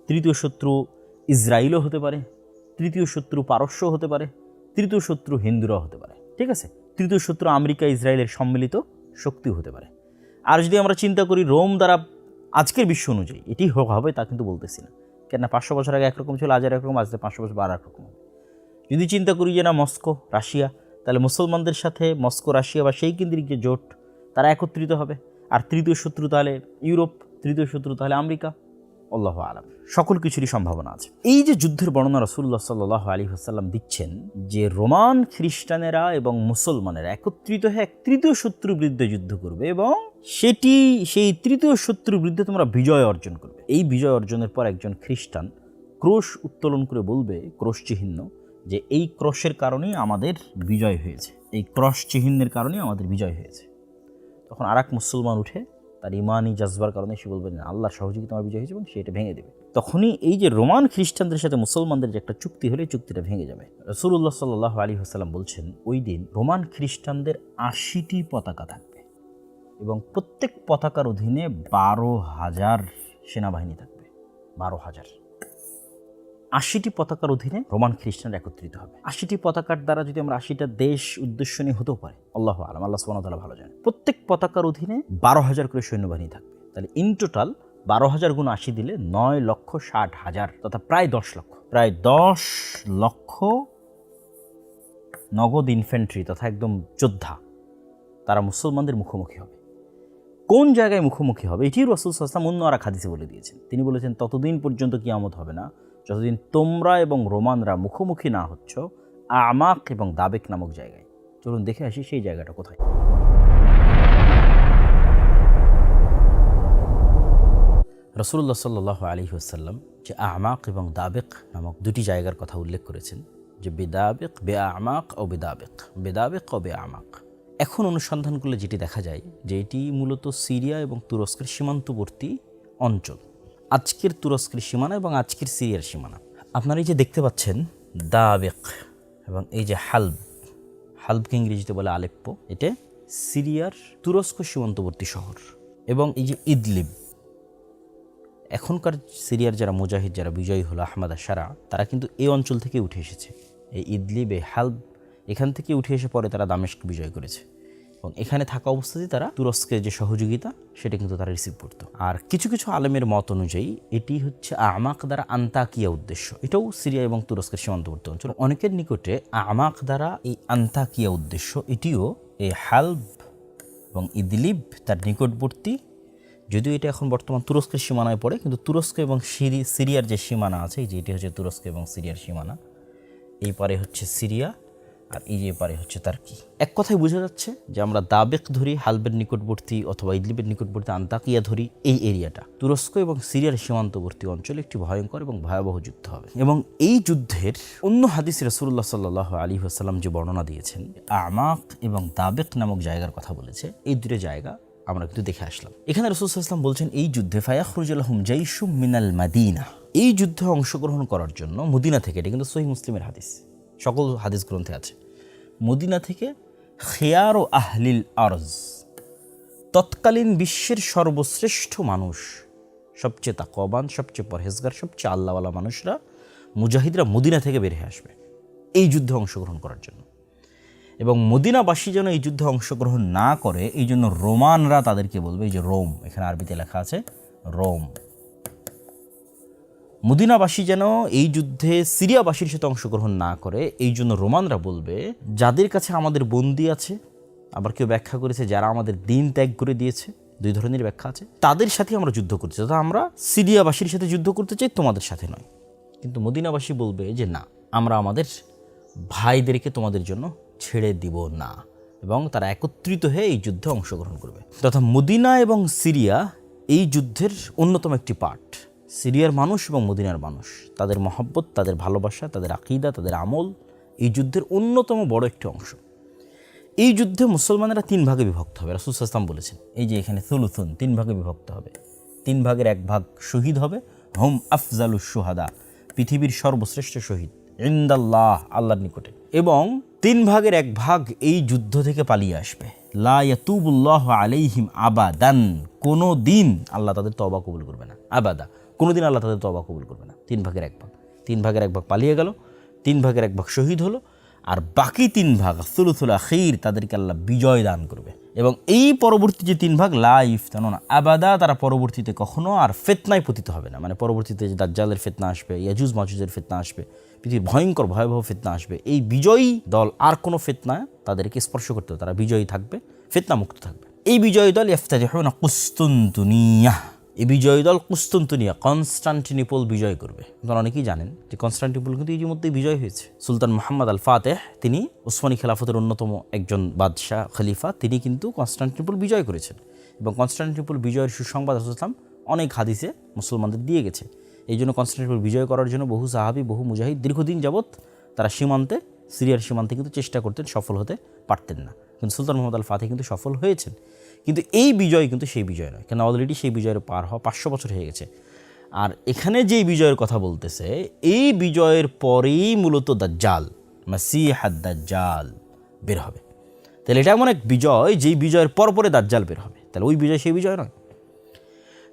তৃতীয় শত্রু ইসরায়েলও হতে পারে, তৃতীয় শত্রু পারস্য হতে পারে, তৃতীয় শত্রু হিন্দুরাও হতে পারে, ঠিক আছে। তৃতীয় শত্রু আমেরিকা ইসরায়েলের সম্মিলিত শক্তিও হতে পারে। আর যদি আমরা চিন্তা করি রোম দ্বারা আজকের বিশ্ব অনুযায়ী এটি হবে, তা কিন্তু বলতেছি না, কেননা 500 বছর আগে একরকম ছিল, আজ আর একরকম, আজ 500 বছর আর একরকম হবে। যদি চিন্তা করি যে না মস্কো রাশিয়া, তাহলে মুসলমানদের সাথে মস্কো রাশিয়া বা সেই কেন্দ্রিক যে জোট, তারা একত্রিত হবে। আর তৃতীয় শত্রু তাহলে ইউরোপ, তৃতীয় শত্রু তাহলে আমেরিকা। আল্লাহু আ'লাম, সকল কিছুরই সম্ভাবনা আছে। এই যে যুদ্ধের বর্ণনা রাসূলুল্লাহ সাল্লাল্লাহু আলাইহি ওয়াসাল্লাম দিচ্ছেন, যে রোমান খ্রিস্টানেরা এবং মুসলমানেরা একত্রিত হয়ে এক তৃতীয় শত্রুর বিরুদ্ধে যুদ্ধ করবে এবং সেই তৃতীয় শত্রুর বিরুদ্ধে তোমরা বিজয় অর্জন করবে। এই বিজয় অর্জনের পর একজন খ্রিস্টান ক্রোশ উত্তোলন করে বলবে, ক্রোশ চিহ্ন, যে এই ক্রোশের কারণেই আমাদের বিজয় হয়েছে, এই ক্রস চিহ্নের কারণেই আমাদের বিজয় হয়েছে। তখন আর এক মুসলমান উঠে তার ইমানি জাজবার কারণে সে বলবে না, আল্লাহর সহযোগিতা আমার বিজয় হয়েছে, এবং সেটা ভেঙে দেবে। তখনই এই যে রোমান খ্রিস্টানদের সাথে মুসলমানদের যে একটা চুক্তি হলে, চুক্তিটা ভেঙে যাবে। রাসূলুল্লাহ সাল্লাল্লাহু আলাইহি ওয়াসাল্লাম বলছেন, ওই দিন রোমান খ্রিস্টানদের 80টি পতাকা থাকবে এবং প্রত্যেক পতাকার অধীনে 12,000 সেনাবাহিনী থাকবে। 12,000, 80টি পতাকার অধীনে রোমান খ্রিস্টানরা একত্রিত হবে। 80টি পতাকার দ্বারা যদি আমরা 80টা দেশ উদ্দেশ্য নিয়ে হতেও পারে, আল্লাহু আ'লাম, আল্লাহ সুবহানাহু ওয়া তাআলা ভালো জানেন। প্রত্যেক পতাকার অধীনে 12,000 করে সৈন্যবাহিনী থাকবে। তাহলে ইন টোটাল 12,000 গুণ 80 দিলে 9,60,000, তথা প্রায় 10 লক্ষ, প্রায় 10 লক্ষ নগদ ইনফ্যান্ট্রি তথা একদম যোদ্ধা, তারা মুসলমানদের মুখোমুখি হবে। কোন জায়গায় মুখোমুখি হবে এটি রাসূল সাল্লাল্লাহু আলাইহি ওয়াসাল্লাম অন্য আর এক হাদিসে বলে দিয়েছেন। তিনি বলেছেন, ততদিন পর্যন্ত কিয়ামত হবে না যতদিন তোমরা এবং রোমানরা মুখোমুখি না হচ্ছ আমাক এবং দাবেক নামক জায়গায়। চলুন দেখে আসি সেই জায়গাটা কোথায়। রাসূলুল্লাহ সাল্লাল্লাহু আলাইহি ওয়াসাল্লাম যে আমাক এবং দাবেক নামক দুটি জায়গার কথা উল্লেখ করেছেন, যে বেদাবেক বে আমাক ও বেদাবেক, বেদাবেক ও বে আমাক। এখন অনুসন্ধান করলে যেটি দেখা যায় যে এটি মূলত সিরিয়া এবং তুরস্কের সীমান্তবর্তী অঞ্চল। আজকের তুরস্কের সীমানা এবং আজকের সিরিয়ার সীমানা আপনারা এই যে দেখতে পাচ্ছেন দাবেক, এবং এই যে হালবকে ইংরেজিতে বলে আলেপ্পো, এটা সিরিয়ার তুরস্ক সীমান্তবর্তী শহর। এবং এই যে ইদলিব, এখনকার সিরিয়ার যারা মুজাহিদ, যারা বিজয়ী হলো আহমদ আশারা, তারা কিন্তু এই অঞ্চল থেকে উঠে এসেছে। এই ইদলিব, এই হালব, এখান থেকে উঠে এসে পরে তারা দামেস্ক বিজয় করেছে, এবং এখানে থাকা অবস্থাতেই তারা তুরস্কের যে সহযোগিতা সেটা কিন্তু তারা রিসিভ করতো। আর কিছু কিছু আলেমের মত অনুযায়ী এটি হচ্ছে আমাক দ্বারা আন্তাকিয়া উদ্দেশ্য, এটাও সিরিয়া এবং তুরস্কের সীমান্তবর্তী অঞ্চল। অনেকের নিকটে আমাক দ্বারা এই আন্তাকিয়া উদ্দেশ্য, এটিও এই হালব এবং ইদলিব তার নিকটবর্তী, যদিও এটা এখন বর্তমান তুরস্কের সীমানায় পড়ে, কিন্তু তুরস্ক এবং সিরিয়ার যে সীমানা আছে, যেটি হচ্ছে তুরস্ক এবং সিরিয়ার সীমানা, এই পারে হচ্ছে সিরিয়া আর এই যে পারে হচ্ছে তার্কি। এক কথায় বোঝা যাচ্ছে যে আমরা দাবেক ধরি, হালবের নিকটবর্তী অথবা ইদলিবের নিকটবর্তী আন্তাকিয়া ধরি, এই এরিয়াটা তুরস্ক এবং সিরিয়ার সীমান্তবর্তী অঞ্চলে একটি ভয়ঙ্কর এবং ভয়াবহ যুদ্ধ হবে। এবং এই যুদ্ধের অন্য হাদিস রাসূলুল্লাহ সাল্লাল্লাহু আলাইহি ওয়াসাল্লাম যে বর্ণনা দিয়েছেন, আমাক এবং দাবেক নামক জায়গার কথা বলেছে, এই দুটো জায়গা আমরা কিন্তু দেখে আসলাম। এখানে রাসূল সাল্লাল্লাহু আলাইহি ওয়াসাল্লাম বলছেন, এই যুদ্ধে ফায়াখরুজু লাহুম জাইশুম মিনাল মাদিনা, এই যুদ্ধে অংশগ্রহণ করার জন্য মদিনা থেকে, এটা কিন্তু সহিহ মুসলিমের হাদিস, সকল হাদিস গ্রন্থে আছে, মদিনা থেকে খিয়ারু আহলিল আরজ, তৎকালীন বিশ্বের সর্বশ্রেষ্ঠ মানুষ, সবচেয়ে তাকওয়াবান, সবচেয়ে পরহেজগার, সবচেয়ে আল্লাহওয়ালা মানুষরা, মুজাহিদরা মদিনা থেকে বের হয়ে আসবে এই যুদ্ধে অংশগ্রহণ করার জন্য। এবং মদিনাবাসী যেন এই যুদ্ধে অংশগ্রহণ না করে, এই জন্য রোমানরা তাদেরকে বলবে, এই যে রোম, এখানে আরবিতে লেখা আছে রোম, মদিনাবাসী যেন এই যুদ্ধে সিরিয়াবাসীর সাথে অংশগ্রহণ না করে, এই জন্য রোমানরা বলবে, যাদের কাছে আমাদের বন্দী আছে, আবার কেউ ব্যাখ্যা করেছে যারা আমাদের দিন ত্যাগ করে দিয়েছে, দুই ধরনের ব্যাখ্যা আছে, তাদের সাথে আমরা যুদ্ধ করতে চাই, আমরা সিরিয়াবাসীর সাথে যুদ্ধ করতে চাই, তোমাদের সাথে নয়। কিন্তু মদিনাবাসী বলবে যে না, আমরা আমাদের ভাইদেরকে তোমাদের জন্য ছেড়ে দিব না, এবং তারা একত্রিত হয়ে এই যুদ্ধে অংশগ্রহণ করবে। তথা মদিনা এবং সিরিয়া এই যুদ্ধের অন্যতম একটি পার্ট। সিরিয়ার মানুষ এবং মদিনার মানুষ, তাদের মহব্বত, তাদের ভালোবাসা, তাদের আকীদা, তাদের আমল এই যুদ্ধের অন্যতম বড় একটি অংশ। এই যুদ্ধে মুসলমানেরা 3 ভাগে বিভক্ত হবে, রাসূল সাল্লাল্লাহু আলাইহি ওয়াসাল্লাম বলেছেন, এই যে এখানে সুলুসুন, 3 ভাগে বিভক্ত হবে। 3 ভাগের 1 ভাগ শহীদ হবে, হুম আফজালুশ শুহাদা, পৃথিবীর সর্বশ্রেষ্ঠ শহীদ, ইনদাল্লাহ, আল্লাহর নিকটে। এবং 3 ভাগের 1 ভাগ এই যুদ্ধ থেকে পালিয়ে আসবে, লা ইয়াতুবুল্লাহু আলাইহিম আবাদান, কোনো দিন আল্লাহ তাদের তওবা কবুল করবে না, আবাদা, কোনোদিন আল্লাহ তাদের তওবা কবুল করবে না। 3 ভাগের 1 ভাগ, 3 ভাগের 1 ভাগ পালিয়ে গেল, 3 ভাগের 1 ভাগ শহীদ হলো, আর বাকি 3 ভাগ সুলুসুল আখির, তাদেরকে আল্লাহ বিজয় দান করবে। এবং এই পরবর্তী যে 3 ভাগ, লা ইফতানুনা আবাদা, তারা পরবর্তীতে কখনো আর ফিতনায় পতিত হবে না। মানে পরবর্তীতে যে দাজ্জালের ফিতনা আসবে, ইয়াজুজ মাজুজের ফিতনা আসবে, পৃথিবীর ভয়ঙ্কর ভয়াবহ ফিতনা আসবে, এই বিজয়ী দল আর কোনো ফিতনা তাদেরকে স্পর্শ করতে হবে, তারা বিজয়ী থাকবে, ফিতনা মুক্ত থাকবে। এই বিজয়ী দল ইফতাতিহুনা কুসতুনতুনিয়া, এই বিজয়ী দল কুসতুনতুনিয়া, কনস্টান্টিনোপল বিজয় করবে। আপনারা অনেকেই জানেন যে কনস্টান্টিনোপল কিন্তু ইতিমধ্যেই বিজয় হয়েছে। সুলতান মুহাম্মদ আল ফাতেহ, তিনি উসমানী খেলাফতের অন্যতম একজন বাদশাহ খলিফা, তিনি কিন্তু কনস্টান্টিনোপল বিজয় করেছেন। এবং কনস্টান্টিনোপল বিজয়ের সুসংবাদ রাসূল সাল্লাল্লাহু আলাইহি ওয়াসাল্লাম অনেক হাদিসে মুসলমানদের দিয়ে গেছে। এই জন্য কনস্টান্টিনোপল বিজয় করার জন্য বহু সাহাবী, বহু মুজাহিদ দীর্ঘদিন যাবৎ তারা সীমান্তে, সিরিয়ার সীমান্তে কিন্তু চেষ্টা করতেন, সফল হতে পারতেন না। কিন্তু সুলতান মুহাম্মদ আল ফাতেহ কিন্তু সফল হয়েছেন। কিন্তু এই বিজয় কিন্তু সেই বিজয় নয়, কেন অলরেডি সেই বিজয়ের পার হওয়া 500 বছর হয়ে গেছে। আর এখানে যেই বিজয়ের কথা বলতেছে, এই বিজয়ের পরেই মূলত দাজ্জাল, মাসিহ আদ-দাজ্জাল বের হবে। তাহলে এটা এমন এক বিজয়, যেই বিজয়ের পরে দাজ্জাল বের হবে, তাহলে ওই বিজয় সেই বিজয় নয়।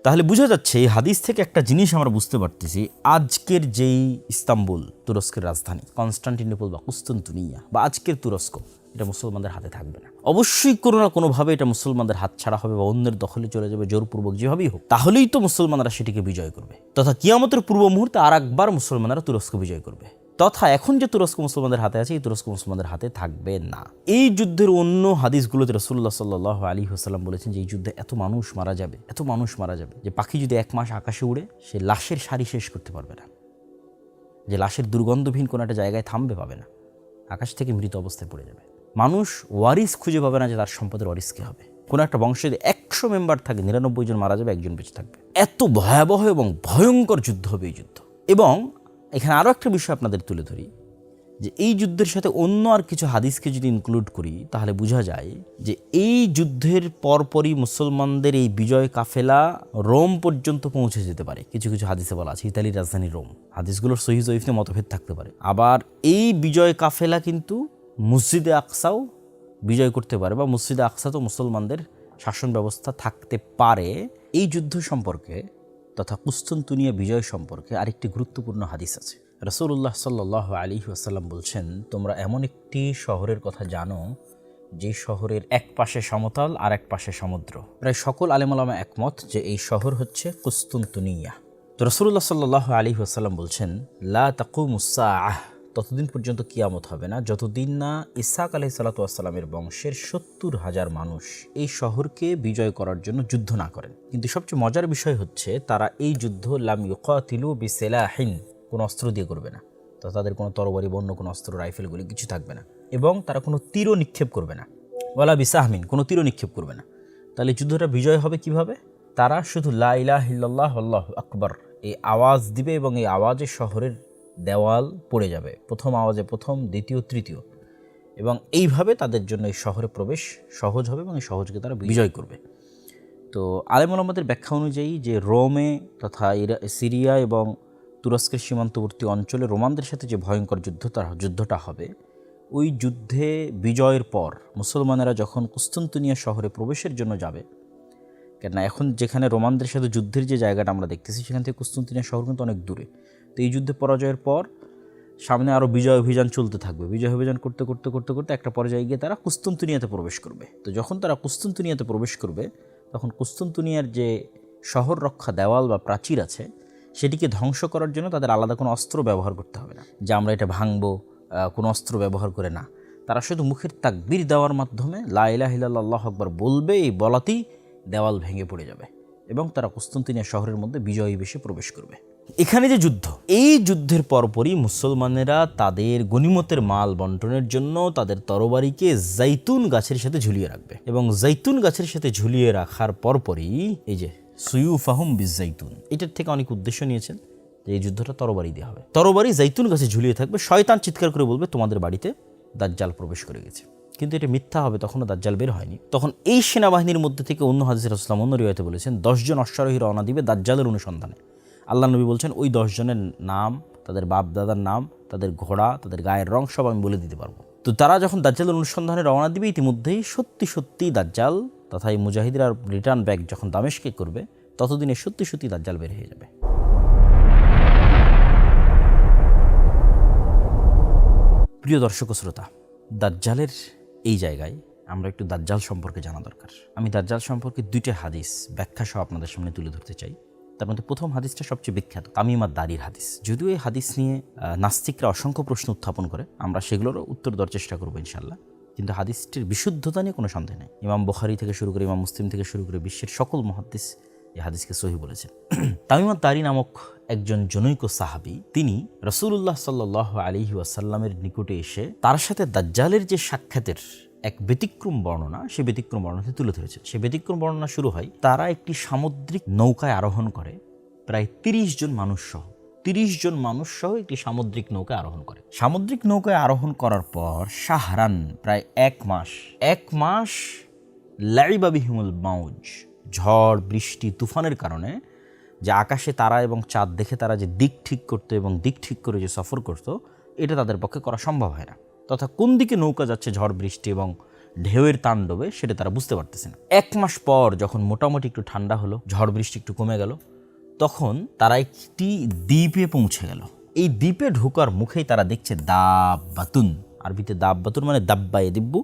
তাহলে বোঝা যাচ্ছে এই হাদিস থেকে একটা জিনিস আমরা বুঝতে পারতেছি, আজকের যেই ইস্তাম্বুল, তুরস্কের রাজধানী, কনস্টান্টিনোপল বা কুস্তুনতুনিয়া বা আজকের তুরস্ক, এটা মুসলমানদের হাতে থাকবে না। অবশ্যই কোনো না কোনোভাবে এটা মুসলমানদের হাত ছাড়া হবে বা অন্যের দখলে চলে যাবে, জোরপূর্বক যেভাবেই হোক। তাহলেই তো মুসলমানরা সেটিকে বিজয় করবে, তথা কিয়ামতের পূর্ব মুহূর্তে আর একবার মুসলমানরা তুরস্ক বিজয় করবে। তথা এখন যে তুরস্ক মুসলমানদের হাতে আছে এই তুরস্ক মুসলমানদের হাতে থাকবে না। এই যুদ্ধের অন্য হাদিসগুলোতে রাসূলুল্লাহ সাল্লাল্লাহু আলাইহি ওয়াসাল্লাম বলেছেন যে এই যুদ্ধে এত মানুষ মারা যাবে যে পাখি যদি 1 মাস আকাশে উড়ে সে লাশের সারি শেষ করতে পারবে না, যে লাশের দুর্গন্ধহীন কোনো একটা জায়গায় থামবে পাবে না, আকাশ থেকে মৃত অবস্থায় পড়ে যাবে। মানুষ ওয়ারিস খুঁজে পাবে না যে তার সম্পদের ওয়ারিস কে হবে। কোনো একটা বংশে যদি 100 মেম্বার থাকে 99 জন মারা যাবে, 1 জন বেঁচে থাকবে। এত ভয়াবহ এবং ভয়ঙ্কর যুদ্ধ হবে এই যুদ্ধ। এবং এখানে আরও একটা বিষয় আপনাদের তুলে ধরি যে এই যুদ্ধের সাথে অন্য আর কিছু হাদিসকে যদি ইনক্লুড করি তাহলে বোঝা যায় যে এই যুদ্ধের পরপরই মুসলমানদের এই বিজয় কাফেলা রোম পর্যন্ত পৌঁছে যেতে পারে। কিছু কিছু হাদিসে বলা আছে ইতালির রাজধানী রোম। হাদিসগুলোর সহিহ জয়ীফ নিয়ে মতভেদ থাকতে পারে। আবার এই বিজয় কাফেলা কিন্তু মসজিদে আকসাও বিজয় করতে পারে বা মসজিদে আকসাতেও মুসলমানদের শাসন ব্যবস্থা থাকতে পারে। এই যুদ্ধ সম্পর্কে তথা কুস্তুনতুনিয়া বিজয় সম্পর্কে আরেকটি গুরুত্বপূর্ণ হাদিস আছে। রাসূলুল্লাহ সাল্লাল্লাহু আলাইহি ওয়াসাল্লাম বলছেন, তোমরা এমন একটি শহরের কথা জানো যে শহরের এক পাশে সমতল আর এক পাশে সমুদ্র। প্রায় সকল আলেম ওলামা একমত যে এই শহর হচ্ছে কুস্তুনতুনিয়া। তো রাসূলুল্লাহ সাল্লাল্লাহু আলাইহি ওয়াসাল্লাম বলছেন, লা তাকুমুস সাআহ, ততদিন পর্যন্ত কিয়ামত হবে না যতদিন না ইসহাক আলাইহিস সালাতু ওয়াস সালামের বংশের 70,000 মানুষ এই শহরকে বিজয় করার জন্য যুদ্ধ না করেন। কিন্তু সবচেয়ে মজার বিষয় হচ্ছে তারা এই যুদ্ধ লাম ইউকাতিলু বিসিলাহিন, কোনো অস্ত্র দিয়ে করবে না। তো তাদের কোনো তরবারি বা অন্য কোনো অস্ত্র রাইফেলগুলি কিছু থাকবে না, এবং তারা কোনো তীরও নিক্ষেপ করবে না। ওয়ালা বিসাহমিন, কোনো তীরও নিক্ষেপ করবে না। তাহলে যুদ্ধটা বিজয় হবে কিভাবে? তারা শুধু লা ইলাহা ইল্লাল্লাহ আল্লাহু আকবার এই আওয়াজ দিবে এবং এই আওয়াজে শহরের দেওয়াল পড়ে যাবে। প্রথম আওয়াজে প্রথম, দ্বিতীয়, তৃতীয়, এবং এইভাবে তাদের জন্য এই শহরে প্রবেশ সহজ হবে এবং এই সহজকে তারা বিজয় করবে। তো আলেম ওলামাদের ব্যাখ্যা অনুযায়ী যে রোমে তথা সিরিয়া এবং তুরস্কের সীমান্তবর্তী অঞ্চলে রোমানদের সাথে যে ভয়ঙ্কর যুদ্ধটা হবে, ওই যুদ্ধে বিজয়ের পর মুসলমানেরা যখন কুস্তুনতুনিয়া শহরে প্রবেশের জন্য যাবে, কেননা এখন যেখানে রোমানদের সাথে যুদ্ধের যে জায়গাটা আমরা দেখতেছি সেখান থেকে কুস্তুনতুনিয়া শহর কিন্তু অনেক দূরে। তো এই যুদ্ধে পরাজয়ের পর সামনে আরও বিজয় অভিযান চলতে থাকবে। বিজয় অভিযান করতে করতে করতে করতে একটা পর্যায়ে গিয়ে তারা কুস্তুনতুনিয়াতে প্রবেশ করবে। তো যখন তারা কুস্তুনতুনিয়াতে প্রবেশ করবে তখন কুস্তুনতুনিয়ার যে শহর রক্ষা দেওয়াল বা প্রাচীর আছে সেটিকে ধ্বংস করার জন্য তাদের আলাদা কোনো অস্ত্র ব্যবহার করতে হবে না, যে আমরা এটা ভাঙবো, কোনো অস্ত্র ব্যবহার করে না। তারা শুধু মুখের তাকবীর দেওয়ার মাধ্যমে লা ইলাহা ইল্লাল্লাহ আল্লাহু আকবার বলবে, এই বলাতেই দেওয়াল ভেঙে পড়ে যাবে এবং তারা কুস্তুনতুনিয়া শহরের মধ্যে বিজয়ী বেশে প্রবেশ করবে। এখানে যে যুদ্ধ, এই যুদ্ধের পরপরই মুসলমানেরা তাদের গনিমতের মাল বন্টনের জন্য তাদের তরবারিকে জাইতুন গাছের সাথে ঝুলিয়ে রাখবে, এবং জাইতুন গাছের সাথে ঝুলিয়ে রাখার পরপরই এই যে সুয়ুফাহুম বিজাইতুন, এটার থেকে অনেক উদ্দেশ্য নিয়েছেন যে এই যুদ্ধটা তরবারি দিয়ে হবে। তরবারি জাইতুন গাছে ঝুলিয়ে থাকবে, শয়তান চিৎকার করে বলবে তোমাদের বাড়িতে দাজ্জাল প্রবেশ করে গেছে। কিন্তু এটা মিথ্যা হবে, তখনও দাজ্জাল বের হয়নি। তখন এই সেনাবাহিনীর মধ্যে থেকে অন্য হাদিসে রাসূলুল্লাহ অন্য রিওয়ায়াতে বলেছেন 10 জন অশ্বারোহী রওনা দিবে দাজ্জালের অনুসন্ধানে। আল্লাহ নবী বলছেন ওই 10 জনের নাম, তাদের বাপ দাদার নাম, তাদের ঘোড়া, তাদের গায়ের রং সব আমি বলে দিতে পারবো। তো তারা যখন দাজ্জালের অনুসন্ধানে রওনা দিবে, ইতিমধ্যেই সত্যি সত্যি দাজ্জাল তথা এই মুজাহিদরা রিটার্ন ব্যাক যখন দামেস্কে করবে, ততদিনে সত্যি সত্যি দাজ্জাল বের হয়ে যাবে। প্রিয় দর্শক ও শ্রোতা, দাজ্জালের এই জায়গায় আমরা একটু দাজ্জাল সম্পর্কে জানা দরকার। আমি দাজ্জাল সম্পর্কে 2টা হাদিস ব্যাখ্যা সহ আপনাদের সামনে তুলে ধরতে চাই। তার মধ্যে প্রথম হাদিসটা সবচেয়ে বিখ্যাত, তামিম আদ-দারির হাদিস। যদিও এই হাদিস নিয়ে নাস্তিকরা অসংখ্য প্রশ্ন উত্থাপন করে, আমরা সেগুলোরও উত্তর দেওয়ার চেষ্টা করবো ইনশাআল্লাহ। কিন্তু হাদিসটির বিশুদ্ধতা নিয়ে কোনো সন্দেহ নেই। ইমাম বুখারী থেকে শুরু করে ইমাম মুসলিম থেকে শুরু করে বিশ্বের সকল মুহাদ্দিস এই হাদিসকে সহিহ বলেছেন। তামিম আদ-দারি নামক একজন জনৈক সাহাবী, তিনি রাসূলুল্লাহ সাল্লাল্লাহু আলাইহি ওয়াসাল্লামের নিকটে এসে তার সাথে দাজ্জালের যে সাক্ষাতের এক ব্যতিক্রম বর্ণনা, সে ব্যতিক্রম বর্ণনাতে তুলে ধরেছেন। সে ব্যতিক্রম বর্ণনা শুরু হয়, তারা একটি সামুদ্রিক নৌকায় আরোহণ করে, প্রায় 30 জন মানুষ সহ একটি সামুদ্রিক নৌকায় আরোহণ করে। সামুদ্রিক নৌকায় আরোহণ করার পর শাহরান, প্রায় 1 মাস লাইবা বিহিমুল মাউজ, ঝড় বৃষ্টি তুফানের কারণে যে আকাশে তারা এবং চাঁদ দেখে তারা যে দিক ঠিক করতো এবং দিক ঠিক করে যে সফর করতো, এটা তাদের পক্ষে করা সম্ভব হয় না। তথা কোন দিকে নৌকা যাচ্ছে ঝড় বৃষ্টি এবং ঢেউয়ের তাণ্ডবে সেটা তারা বুঝতে পারতেছে না। 1 মাস পর যখন মোটামুটি একটু ঠান্ডা হলো, ঝড় বৃষ্টি একটু কমে গেল, তখন তারা একটি দ্বীপে পৌঁছে গেল। এই দ্বীপে ঢোকার মুখেই তারা দেখছে দাব্বাতুন, আরবিতে দাব্বাতুন মানে দাব্বায়ে দিব্বু,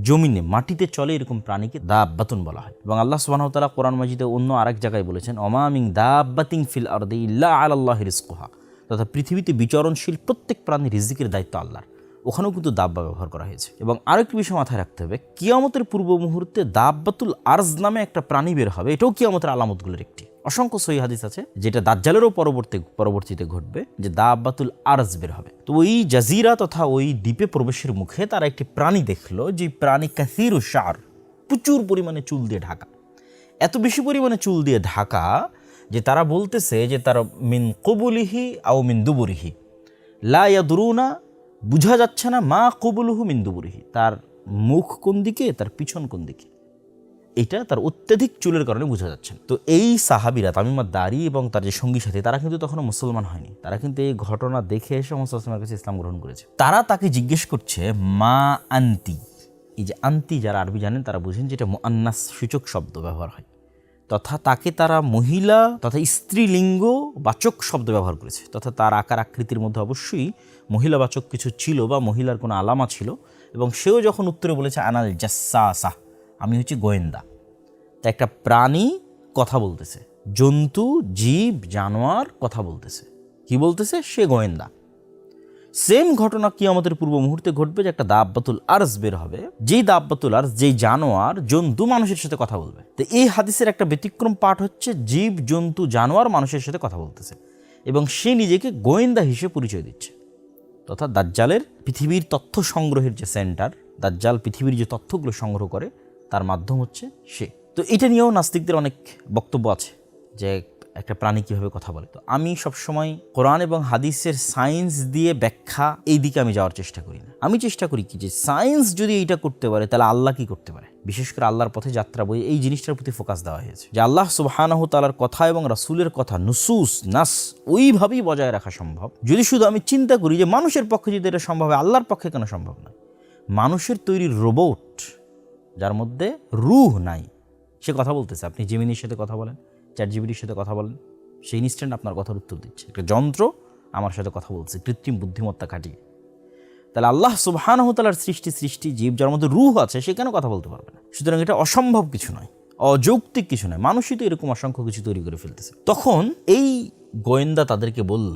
জমিনে মাটিতে চলে এরকম প্রাণীকে দাব্বাতুন বলা হয়। এবং আল্লাহ সুবহানাহু ওয়া তাআলা কোরআন মাজিদে অন্য আরেক জায়গায় বলেছেন, ওমা মিন দাব্বাতিন ফিল আরদি ইল্লা আলাল্লাহি রিজকুহা, তথা পৃথিবীতে বিচরণশীল প্রত্যেক প্রাণীর রিজিকের দায়িত্ব আল্লাহর। ওখানেও কিন্তু দাব্বা ব্যবহার করা হয়েছে। এবং আরেকটি বিষয় মাথায় রাখতে হবে, কিয়ামতের পূর্ব মুহূর্তে দাব্বাতুল আরজ নামে একটা প্রাণী বের হবে, এটাও কিয়ামতের আলামতগুলোর একটি। অসংখ্য সহিহ হাদিস আছে যেটা দাজ্জালেরও পরবর্তীতে ঘটবে, যে দাব্বাতুল আরজ বের হবে। তো ওই জাজিরা তথা ওই দ্বীপে প্রবেশের মুখে তারা একটি প্রাণী দেখলো, যে প্রাণী কাসীরু শার, প্রচুর পরিমাণে চুল দিয়ে ঢাকা। এত বেশি পরিমাণে চুল দিয়ে ঢাকা যে তারা বলতেছে যে তার মিন কবুলিহি আও মিন দুবুরিহি লা ইয়াদরুনা, বুঝা যাচ্ছে না মা কবুলুহু মিন দুবুরিহি, তার মুখ কোন দিকে, তার পিছন কোন দিকে, এটা তার অত্যাধিক চুলের কারণে বোঝা যাচ্ছে না। তো এই সাহাবীরা তামিম আদ-দারি এবং তার যে সঙ্গী সাথী, তারা কিন্তু তখনও মুসলমান হয়নি। তারা কিন্তু এই ঘটনা দেখে এসে মুহাম্মদ সাল্লাল্লাহু আলাইহি ওয়াসাল্লামের কাছে ইসলাম গ্রহণ করেছে। তারা তাকে জিজ্ঞেস করছে মা আন্তি। এই যে আন্তি, যারা আরবি জানেন তারা বুঝেন যেটা মুআন্নাস সূচক শব্দ ব্যবহার হয়, তথা তাকে তারা মহিলা তথা স্ত্রীলিঙ্গ বাচক শব্দ ব্যবহার করেছে। তথা তার আকার আকৃতির মধ্যে অবশ্যই মহিলাবাচক কিছু ছিল বা মহিলার কোনো আলামা ছিল। এবং সেও যখন উত্তরে বলেছে আনাল জাসসাসা, আমি হচ্ছি গোয়েন্দা। তা একটা প্রাণী কথা বলতেছে, জন্তু জীব জানোয়ার কথা বলতেছে, কি বলতেছে? সে গোয়েন্দা। সেম ঘটনা কিয়ামতের পূর্ব মুহূর্তে ঘটবে, যে একটা দাব্বাতুল আরজ বের হবে, যেই দাব্বাতুল আরজ, যেই জানোয়ার জন্তু মানুষের সাথে কথা বলবে। তো এই হাদিসের একটা ব্যতিক্রম পাঠ হচ্ছে, জীব জন্তু জানোয়ার মানুষের সাথে কথা বলতেছে এবং সে নিজেকে গোয়েন্দা হিসেবে পরিচয় দিচ্ছে। তথা দাজ্জালের পৃথিবীর তথ্য সংগ্রহের যে সেন্টার, দাজ্জাল পৃথিবীর যে তথ্যগুলো সংগ্রহ করে তার মাধ্যম হচ্ছে সে। তো এটা নিয়েও নাস্তিকদের অনেক বক্তব্য আছে যে একটা প্রাণী কীভাবে কথা বলে। তো আমি সবসময় কোরআন এবং হাদিসের সায়েন্স দিয়ে ব্যাখ্যা এই দিকে আমি যাওয়ার চেষ্টা করি না। আমি চেষ্টা করি কি, যে সায়েন্স যদি এইটা করতে পারে তাহলে আল্লাহ কি করতে পারে। বিশেষ করে আল্লাহর পথে যাত্রা বই এই জিনিসটার প্রতি ফোকাস দেওয়া হয়েছে, যে আল্লাহ সুবহানাহু তাআলার কথা এবং রাসূলের কথা নুসুস নাস ওইভাবেই বজায় রাখা সম্ভব যদি শুধু আমি চিন্তা করি যে মানুষের পক্ষে যদি এটা সম্ভব হয়, আল্লাহর পক্ষে কেন সম্ভব না। মানুষের তৈরি রোবট যার মধ্যে রূহ নাই, সে কথা বলতেছে। আপনি জেমিনির সাথে কথা বলেন, চ্যাটজিপিটির সাথে কথা বলেন, সেই ইনস্ট্যান্ট আপনার কথার উত্তর দিচ্ছে। একটা যন্ত্র আমার সাথে কথা বলছে কৃত্রিম বুদ্ধিমত্তা কাটিয়ে। তাহলে আল্লাহ সুবহানাহু তাআলার সৃষ্টি জীব যার মধ্যে রূহ আছে, সে কেন কথা বলতে পারবে না? সুতরাং এটা অসম্ভব কিছু নয়, অযৌক্তিক কিছু নয়। মানুষই তো এরকম অসংখ্য কিছু তৈরি করে ফেলতেছে। তখন এই গোয়েন্দা তাদেরকে বলল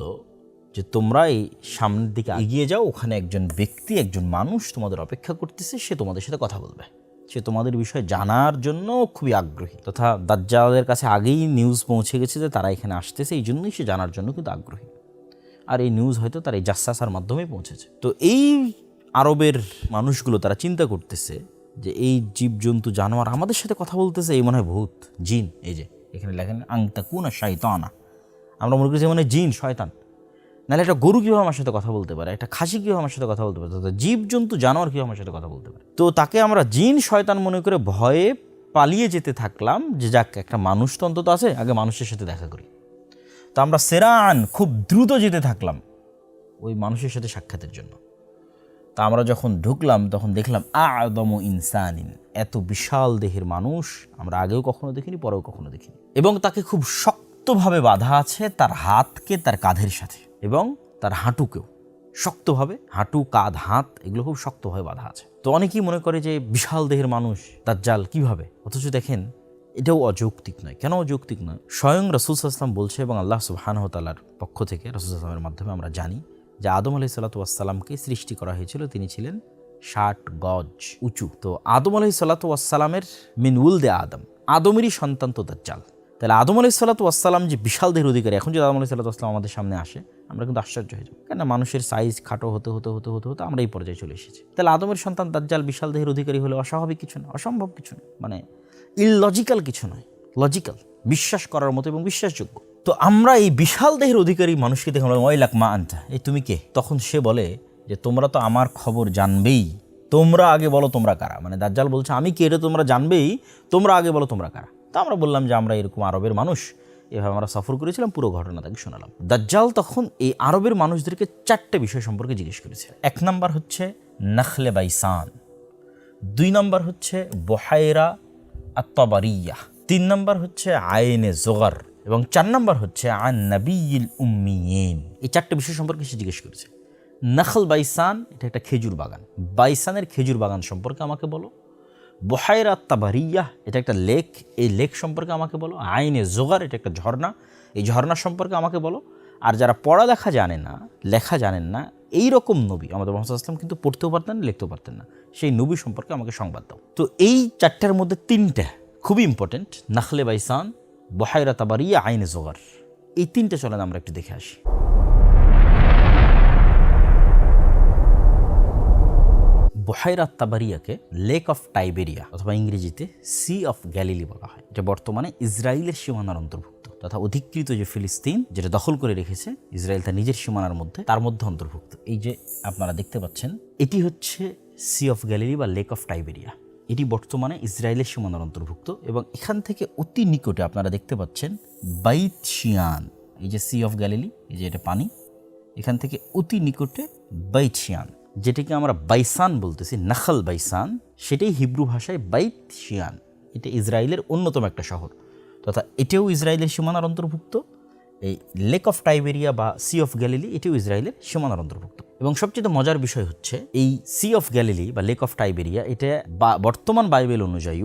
যে তোমরা এই সামনের দিকে এগিয়ে যাও, ওখানে একজন ব্যক্তি, একজন মানুষ তোমাদের অপেক্ষা করতেছে, সে তোমাদের সাথে কথা বলবে, সে তোমাদের বিষয়ে জানার জন্য খুবই আগ্রহী। তথা দাজ্জালের কাছে আগেই নিউজ পৌঁছে গেছে যে তারা এখানে আসতেছে, এই জন্যই সে জানার জন্য কিন্তু আগ্রহী। আর এই নিউজ হয়তো তার এই জাসসাসার মাধ্যমেই পৌঁছেছে। তো এই আরবের মানুষগুলো তারা চিন্তা করতেছে যে এই জীবজন্তু জানোয়ার আমাদের সাথে কথা বলতেছে, এই মনে হয় ভূত জিন। এই যে এখানে লেখেন আংতাকুনা শাইতানা, আমরা মনে করি যে মানে জিন শয়তান। নাহলে একটা গরু কীভাবে আমার সাথে কথা বলতে পারে, একটা খাসি কীভাবে আমার সাথে কথা বলতে পারে, জীবজন্তু জানোয়ার কীভাবে আমার সাথে কথা বলতে পারে। তো তাকে আমরা জিন শয়তান মনে করে ভয়ে পালিয়ে যেতে থাকলাম, যে যাক একটা মানুষ তো অন্তত আছে, আগে মানুষের সাথে দেখা করি। তো আমরা সেরান খুব দ্রুত যেতে থাকলাম ওই মানুষের সাথে সাক্ষাতের জন্য। তা আমরা যখন ঢুকলাম তখন দেখলাম আ'দমু ইনসানিন, এত বিশাল দেহের মানুষ আমরা আগেও কখনো দেখিনি, পরেও কখনো দেখিনি। এবং তাকে খুব শক্তভাবে বাঁধা আছে, তার হাতকে তার কাঁধের সাথে এবং তার হাঁটুকেও শক্তভাবে, হাঁটু কাঁধ হাত এগুলো খুব শক্তভাবে বাঁধা আছে। তো অনেকেই মনে করে যে বিশাল দেহের মানুষ দাজ্জাল কিভাবে, অথচ দেখেন এটাও অযৌক্তিক নয়। কেন অযৌক্তিক নয়? স্বয়ং রাসূল সাল্লাল্লাহু আলাইহি ওয়াসাল্লাম বলছে এবং আল্লাহ সুবহানাহু ওয়া তাআলার পক্ষ থেকে রাসূল সাল্লাল্লাহু আলাইহি ওয়াসাল্লামের মাধ্যমে আমরা জানি যে আদম আলাইহিসসালাতু ওয়াসসালামকে সৃষ্টি করা হয়েছিল, তিনি ছিলেন 60 গজ উঁচু। তো আদম আলাইহিসসালাতু ওয়াসসালামের মিন উলদে আদম, আদমেরই সন্তান তো দাজ্জাল। তাহলে আদম আলাইহিসসালাতু ওয়াসসালাম যে বিশাল দেহের অধিকারী, এখন যদি আদম আলাইহিসসালাতু ওয়াসসালাম আমাদের সামনে আসে আমরা কিন্তু আশ্চর্য হয়ে যাব, কেন মানুষের সাইজ খাটো হতে হতে হতে হতে হতে আমরা এই পর্যায়ে চলে এসেছি। তাহলে আদমের সন্তান দাজ্জাল বিশাল দেহের অধিকারী হলে অস্বাভাবিক কিছু না, অসম্ভব কিছু না, মানে ইললজিক্যাল কিছু নয়, লজিক্যাল, বিশ্বাস করার মতো এবং বিশ্বাসযোগ্য। তো আমরা এই বিশাল দেহের অধিকারী মানুষকে দেখে আমরা ওয়াইলাক মা আনতা, এই তুমি কে? তখন সে বলে যে তোমরা তো আমার খবর জানবেই, তোমরা আগে বলো তোমরা কারা। মানে দাজ্জাল বলছে আমি কে এটা তোমরা জানবেই, তোমরা আগে বলো তোমরা কারা। তো আমরা বললাম যে আমরা এরকম আরবের মানুষ, এভাবে আমরা সফর করেছিলাম, পুরো ঘটনা তাকে শোনালাম। দাজ্জাল তখন এই আরবের মানুষদেরকে 4টে বিষয় সম্পর্কে জিজ্ঞেস করেছে। 1 নম্বর হচ্ছে নাখলে বাইসান, 2 নম্বর হচ্ছে বহায়রা আত-তাবারিয়া, 3 নম্বর হচ্ছে আইনে জোগার এবং 4 নম্বর হচ্ছে আন নাবিয়িল উম্মিয়িন। এই 4টে বিষয় সম্পর্কে সে জিজ্ঞেস করেছে। নাখল বাইসান, এটা একটা খেজুর বাগান, বাইসানের খেজুর বাগান সম্পর্কে আমাকে বলো। বহায়রা আত-তাবারিয়া, এটা একটা লেক, এই লেক সম্পর্কে আমাকে বলো। আইনে জোগার, এটা একটা ঝর্ণা, এই ঝর্ণা সম্পর্কে আমাকে বলো। আর যারা পড়ালেখা জানে না, লেখা জানেন না, এই রকম নবী আমাদের মুহাম্মদ সাল্লাল্লাহু আলাইহি ওয়াসাল্লাম কিন্তু পড়তেও পারতেন না, লিখতেও পারতেন না, সেই নবী সম্পর্কে আমাকে সংবাদ দাও। তো এই চারটার মধ্যে তিনটা খুবই ইম্পর্টেন্ট, নাখলে বাইসান, বহাইরা তাবারিয়া, আইনে জোগার, এই তিনটে চলেন আমরা একটু দেখে আসি। বহাইরা তাবারিয়াকে লেক অফ টাইবেরিয়া অথবা ইংরেজিতে সি অফ গ্যালিলি বলা হয়। এটা বর্তমানে ইসরায়েলের সীমানার অন্তর্ভুক্ত তথা অধিকৃত যে ফিলিস্তিন যেটা দখল করে রেখেছে ইসরায়েল তার নিজের সীমানার মধ্যে, তার মধ্যে অন্তর্ভুক্ত। এই যে আপনারা দেখতে পাচ্ছেন, এটি হচ্ছে সি অফ গ্যালিলি বা লেক অফ টাইবেরিয়া। এটি বর্তমানে ইসরায়েলের সীমানার অন্তর্ভুক্ত এবং এখান থেকে অতি নিকটে আপনারা দেখতে পাচ্ছেন বাইত শিয়ান। এই যে সি অফ গ্যালিলি, এই যে এটা পানি, এখান থেকে অতি নিকটে বাইত শিয়ান, যেটাকে আমরা বাইসান বলতেছি, নাখাল বাইসান, সেটাই হিব্রু ভাষায় বাইত শিয়ান। এটা ইসরায়েলের অন্যতম একটা শহর তথা এটাও ইসরায়েলের সীমানার অন্তর্ভুক্ত। এই লেক অফ টাইবেরিয়া বা সি অফ গ্যালিলি এটিও ইসরায়েলের সীমানার অন্তর্ভুক্ত। এবং সবচেয়ে মজার বিষয় হচ্ছে এই সি অফ গ্যালিলি বা লেক অফ টাইবেরিয়া, এটা বর্তমান বাইবেল অনুযায়ী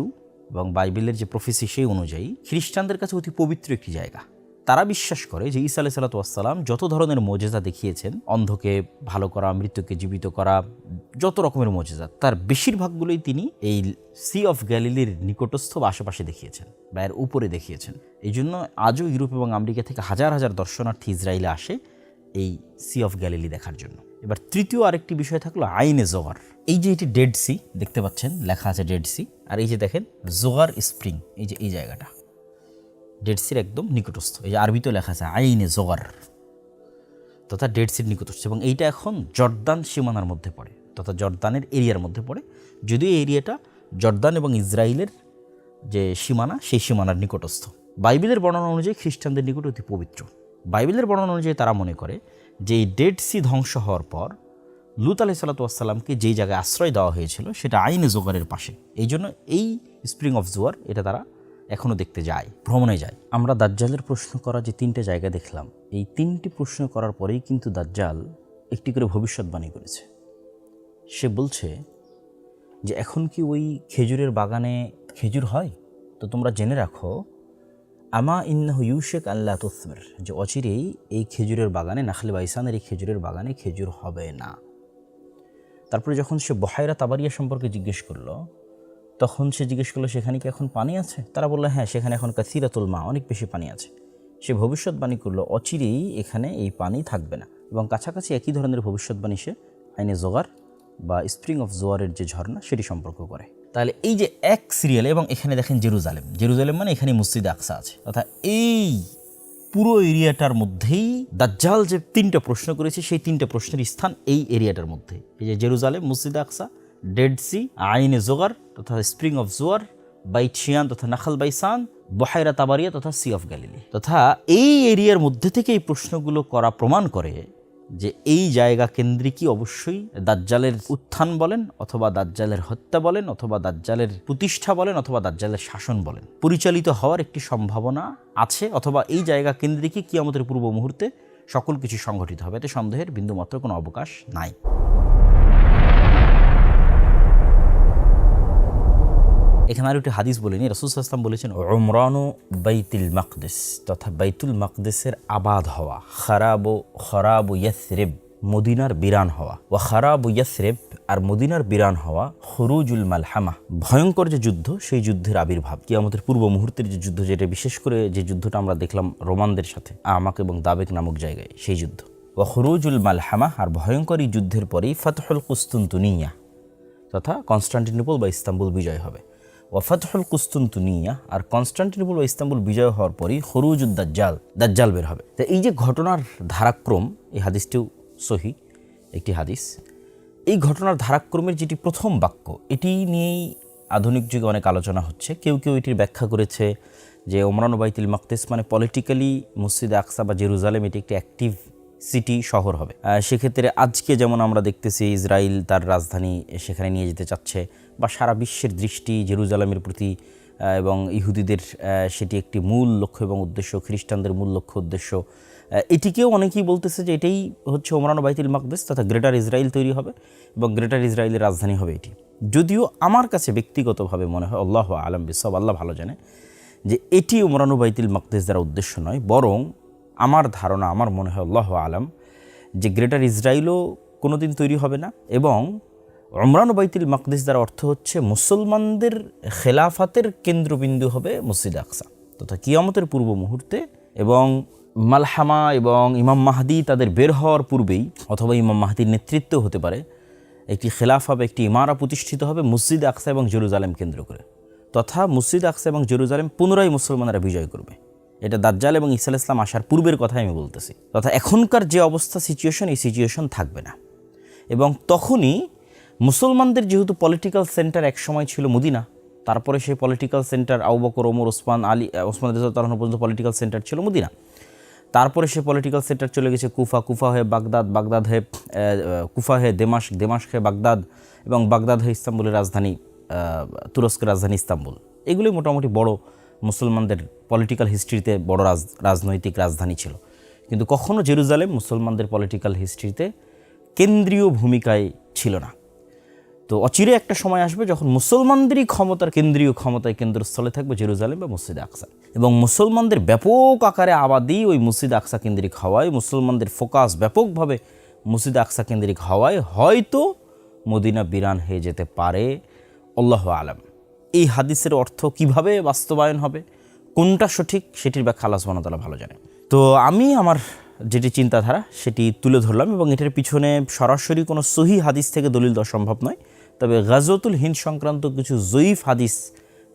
এবং বাইবেলের যে প্রফেসি সেই অনুযায়ী খ্রিস্টানদের কাছে অতি পবিত্র একটি জায়গা। তারা বিশ্বাস করে যে ঈসা আলাইহিস সালাতু ওয়াস সালাম যত ধরনের মুজিজা দেখিয়েছেন, অন্ধকে ভালো করা, মৃত্যুকে জীবিত করা, যত রকমের মুজিজা, তার বেশিরভাগগুলোই তিনি এই সি অফ গ্যালিলির নিকটস্থ বা আশেপাশে দেখিয়েছেন বা এর উপরে দেখিয়েছেন। এই জন্য আজও ইউরোপ এবং আমেরিকা থেকে হাজার হাজার দর্শনার্থী ইসরায়েলে আসে এই সি অফ গ্যালিলি দেখার জন্য। এবার তৃতীয় আরেকটি বিষয় থাকলো আইনে জোগার। এই যে এটি ডেড সি দেখতে পাচ্ছেন, লেখা আছে ডেড সি, আর এই যে দেখেন জোগার স্প্রিং, এই যে এই জায়গাটা ডেড সির একদম নিকটস্থ। এই যে আরবিতেও লেখা আছে আইনে জোগার তথা ডেড সির নিকটস্থ, এবং এইটা এখন জর্দান সীমানার মধ্যে পড়ে তথা জর্দানের এরিয়ার মধ্যে পড়ে, যদিও এই এরিয়াটা জর্দান এবং ইসরায়েলের যে সীমানা সেই সীমানার নিকটস্থ। বাইবেলের বর্ণনা অনুযায়ী খ্রিস্টানদের নিকট অতি পবিত্র। বাইবেলের বর্ণনা অনুযায়ী তারা মনে করে যে এই ডেড সি ধ্বংস হওয়ার পর লূত আলাইহিস সালাতু ওয়াস সালামকে যেই জায়গায় আশ্রয় দেওয়া হয়েছিল সেটা আইনে জোগারের পাশে। এই জন্য এই স্প্রিং অফ জোয়ার এটা তারা এখনও দেখতে যায়, ভ্রমণে যায়। আমরা দাজ্জালের প্রশ্ন করা যে তিনটে জায়গা দেখলাম, এই তিনটি প্রশ্ন করার পরেই কিন্তু দাজ্জাল একটি করে ভবিষ্যৎবাণী করেছে। সে বলছে যে এখন কি ওই খেজুরের বাগানে খেজুর হয়? তো তোমরা জেনে রাখো, আমা ইন্নাহু ইউশেক আল্লাহ তুসমির, যে অচিরেই এই খেজুরের বাগানে, নাখলে বাইসানের এই খেজুরের বাগানে খেজুর হবে না। তারপরে যখন সে বহাইরা তাবারিয়া সম্পর্কে জিজ্ঞেস করলো, তখন সে জিজ্ঞেস করলো সেখানে কি এখন পানি আছে? তারা বললো হ্যাঁ, সেখানে এখন কাসিরাতুল মা, অনেক বেশি পানি আছে। সে ভবিষ্যৎবাণী করলো অচিরেই এখানে এই পানি থাকবে না, এবং কাছাকাছি একই ধরনের ভবিষ্যৎবাণী সে আইনে জোগার বা স্প্রিং অফ জোয়ারের যে ঝর্ণা সেটি সম্পর্ক করে। তাহলে এই যে এক সিরিয়ালে, এবং এখানে দেখেন জেরুজালেম, জেরুজালেম মানে এখানে মসজিদে আকসা আছে, অর্থাৎ এই পুরো এরিয়াটার মধ্যেই দাজ্জাল যে তিনটা প্রশ্ন করেছে সেই তিনটা প্রশ্নের স্থান এই এরিয়াটার মধ্যে। এই যে জেরুজালেম, মসজিদে আকসা, ডেড সি, আইনে জোগার তথা স্প্রিং অফ জোয়ার, বাইত শিয়ান তথা নাখাল বাইসান, বহাইরা তাবারিয়া তথা সি অফ গ্যালিলি, তথা এই এরিয়ার মধ্যে থেকে এই প্রশ্নগুলো করা প্রমাণ করে যে এই জায়গা কেন্দ্রিকই অবশ্যই দাজ্জালের উত্থান বলেন অথবা দাজ্জালের হত্যা বলেন অথবা দাজ্জালের প্রতিষ্ঠা বলেন অথবা দাজ্জালের শাসন বলেন পরিচালিত হওয়ার একটি সম্ভাবনা আছে, অথবা এই জায়গা কেন্দ্রিকই কিয়ামতের পূর্ব মুহূর্তে সকল কিছু সংঘটিত হবে। এতে সন্দেহের বিন্দুমাত্র কোনো অবকাশ নাই। এখানে আর একটি হাদিস বলিনি, রাসূল সাল্লাল্লাহু আলাইহি ওয়াসাল্লাম বলেছেন উমরানু বাইতুল মাকদিস তথা বাইতুল মাকদিসের আবাদ হওয়া, খরাবু ইয়াসরিব মদিনার বিরান হওয়া, ওয়া খরাবু ইয়াসরিব আর মদিনার বিরান হওয়া, খুরুজুল মালহামা ভয়ঙ্কর যে যুদ্ধ সেই যুদ্ধের আবির্ভাব, কিয়ামতের পূর্ব মুহূর্তের যে যুদ্ধ, যেটা বিশেষ করে যে যুদ্ধটা আমরা দেখলাম রোমানদের সাথে আমাক এবং দাবেক নামক জায়গায়, সেই যুদ্ধ। ওয়া খুরুজুল মালহামা আর ভয়ঙ্কর এই যুদ্ধের পরেই ফাতহুল কুস্তুনতুনিয়া তথা কনস্টান্টিনোপল বা ইস্তাম্বুল বিজয় হবে। ওয়াফাতহুল কুস্তুনতুনিয়া আর কনস্টান্টিনোপল বা ইস্তাম্বুল বিজয় হওয়ার পরই খরুজুদ দাজ্জাল বের হবে। তো এই যে ঘটনার ধারাক্রম, এই হাদিসটিও সহি একটি হাদিস। এই ঘটনার ধারাক্রমের যেটি প্রথম বাক্য, এটি নিয়েই আধুনিক যুগে অনেক আলোচনা হচ্ছে। কেউ কেউ এটির ব্যাখ্যা করেছে যে ওমরান বাইতুল মাকদিস মানে পলিটিক্যালি মসজিদে আকসা বা জেরুজালেম এটি একটি অ্যাক্টিভ সিটি শহর হবে। সেক্ষেত্রে আজকে যেমন আমরা দেখতেছি ইসরায়েল তার রাজধানী সেখানে নিয়ে যেতে চাচ্ছে, বা সারা বিশ্বের দৃষ্টি জেরুজালেমের প্রতি এবং ইহুদিদের সেটি একটি মূল লক্ষ্য এবং উদ্দেশ্য, খ্রিস্টানদের মূল লক্ষ্য উদ্দেশ্য। এটিকেও অনেকেই বলতেছে যে এটাই হচ্ছে ওমরান বাইতুল মাকদিস তথা গ্রেটার ইসরায়েল তৈরি হবে এবং গ্রেটার ইসরায়েলের রাজধানী হবে এটি। যদিও আমার কাছে ব্যক্তিগতভাবে মনে হয়, আল্লাহু আ'লাম বিসওয়াব, আল্লাহ ভালো জানে, যে এটি ওমরান বাইতুল মাকদিস দ্বারা উদ্দেশ্য নয়, বরং আমার ধারণা, আমার মনে হয় আল্লাহু আলাম, যে গ্রেটার ইসরায়েলও কোনো দিন তৈরি হবে না, এবং উমরান বাইতুল মাকদিস দ্বারা অর্থ হচ্ছে মুসলমানদের খেলাফাতের কেন্দ্রবিন্দু হবে মসজিদে আকসা তথা কিয়ামতের পূর্ব মুহূর্তে, এবং মালহামা এবং ইমাম মাহদি তাদের বের হওয়ার পূর্বেই অথবা ইমাম মাহদির নেতৃত্ব হতে পারে একটি খেলাফা বা একটি ইমারা প্রতিষ্ঠিত হবে মসজিদে আকসা এবং জেরুজালেম কেন্দ্র করে, তথা মসজিদে আকসা এবং জেরুজালেম পুনরায় মুসলমানরা বিজয় করবে। এটা দাজ্জাল এবং ঈসা আলাইহিস সালাম আসার পূর্বের কথাই আমি বলতেছি। তথা এখনকার যে অবস্থা সিচুয়েশন, এই সিচুয়েশন থাকবে না। এবং তখনই মুসলমানদের যেহেতু পলিটিক্যাল সেন্টার এক সময় ছিল মদিনা, তারপরে সেই পলিটিক্যাল সেন্টার আবু বকর, ওমর, ওসমান, আলী, ওসমান রাদিয়াল্লাহু পর্যন্ত পলিটিক্যাল সেন্টার ছিল মদিনা, তারপরে সে পলিটিক্যাল সেন্টার চলে গেছে কুফা, কুফা হয়ে বাগদাদ, বাগদাদ হয়ে কুফা হয়ে দেমাশক, দেমাশক হয়ে বাগদাদ, এবং বাগদাদ হয়ে ইস্তাম্বুলের রাজধানী, তুরস্কের রাজধানী ইস্তাম্বুল। এগুলি মোটামুটি বড় মুসলমানদের পলিটিক্যাল হিস্ট্রিতে বড় রাজনৈতিক রাজধানী ছিল। কিন্তু কখনো জেরুজালেম মুসলমানদের পলিটিক্যাল হিস্ট্রিতে কেন্দ্রীয় ভূমিকায় ছিল না। তো অচিরে একটা সময় আসবে যখন মুসলমানদেরই ক্ষমতার কেন্দ্রীয় ক্ষমতায় কেন্দ্রস্থলে থাকবে জেরুজালেম বা মসজিদে আকসা, এবং মুসলমানদের ব্যাপক আকারে আবাদি ওই মসজিদে আকসা কেন্দ্রিক হওয়ায়, মুসলমানদের ফোকাস ব্যাপকভাবে মসজিদে আকসা কেন্দ্রিক হওয়ায় হয়তো মদিনা বিরান হয়ে যেতে পারে, আল্লাহু আলাম। এই হাদিসের অর্থ কিভাবে বাস্তবায়ন হবে, কোনটা সঠিক, সেটির ব্যাখ্যা আল্লাহ সুবহানাহু ওয়া তাআলা ভালো জানেন। তো আমি আমার যেটি চিন্তাধারা সেটি তুলে ধরলাম, এবং এটার পিছনে সরাসরি কোনো সহিহ হাদিস থেকে দলিল দেওয়া সম্ভব নয়, তবে গাজওয়াতুল হিন্দ সংক্রান্ত কিছু জয়ীফ হাদিস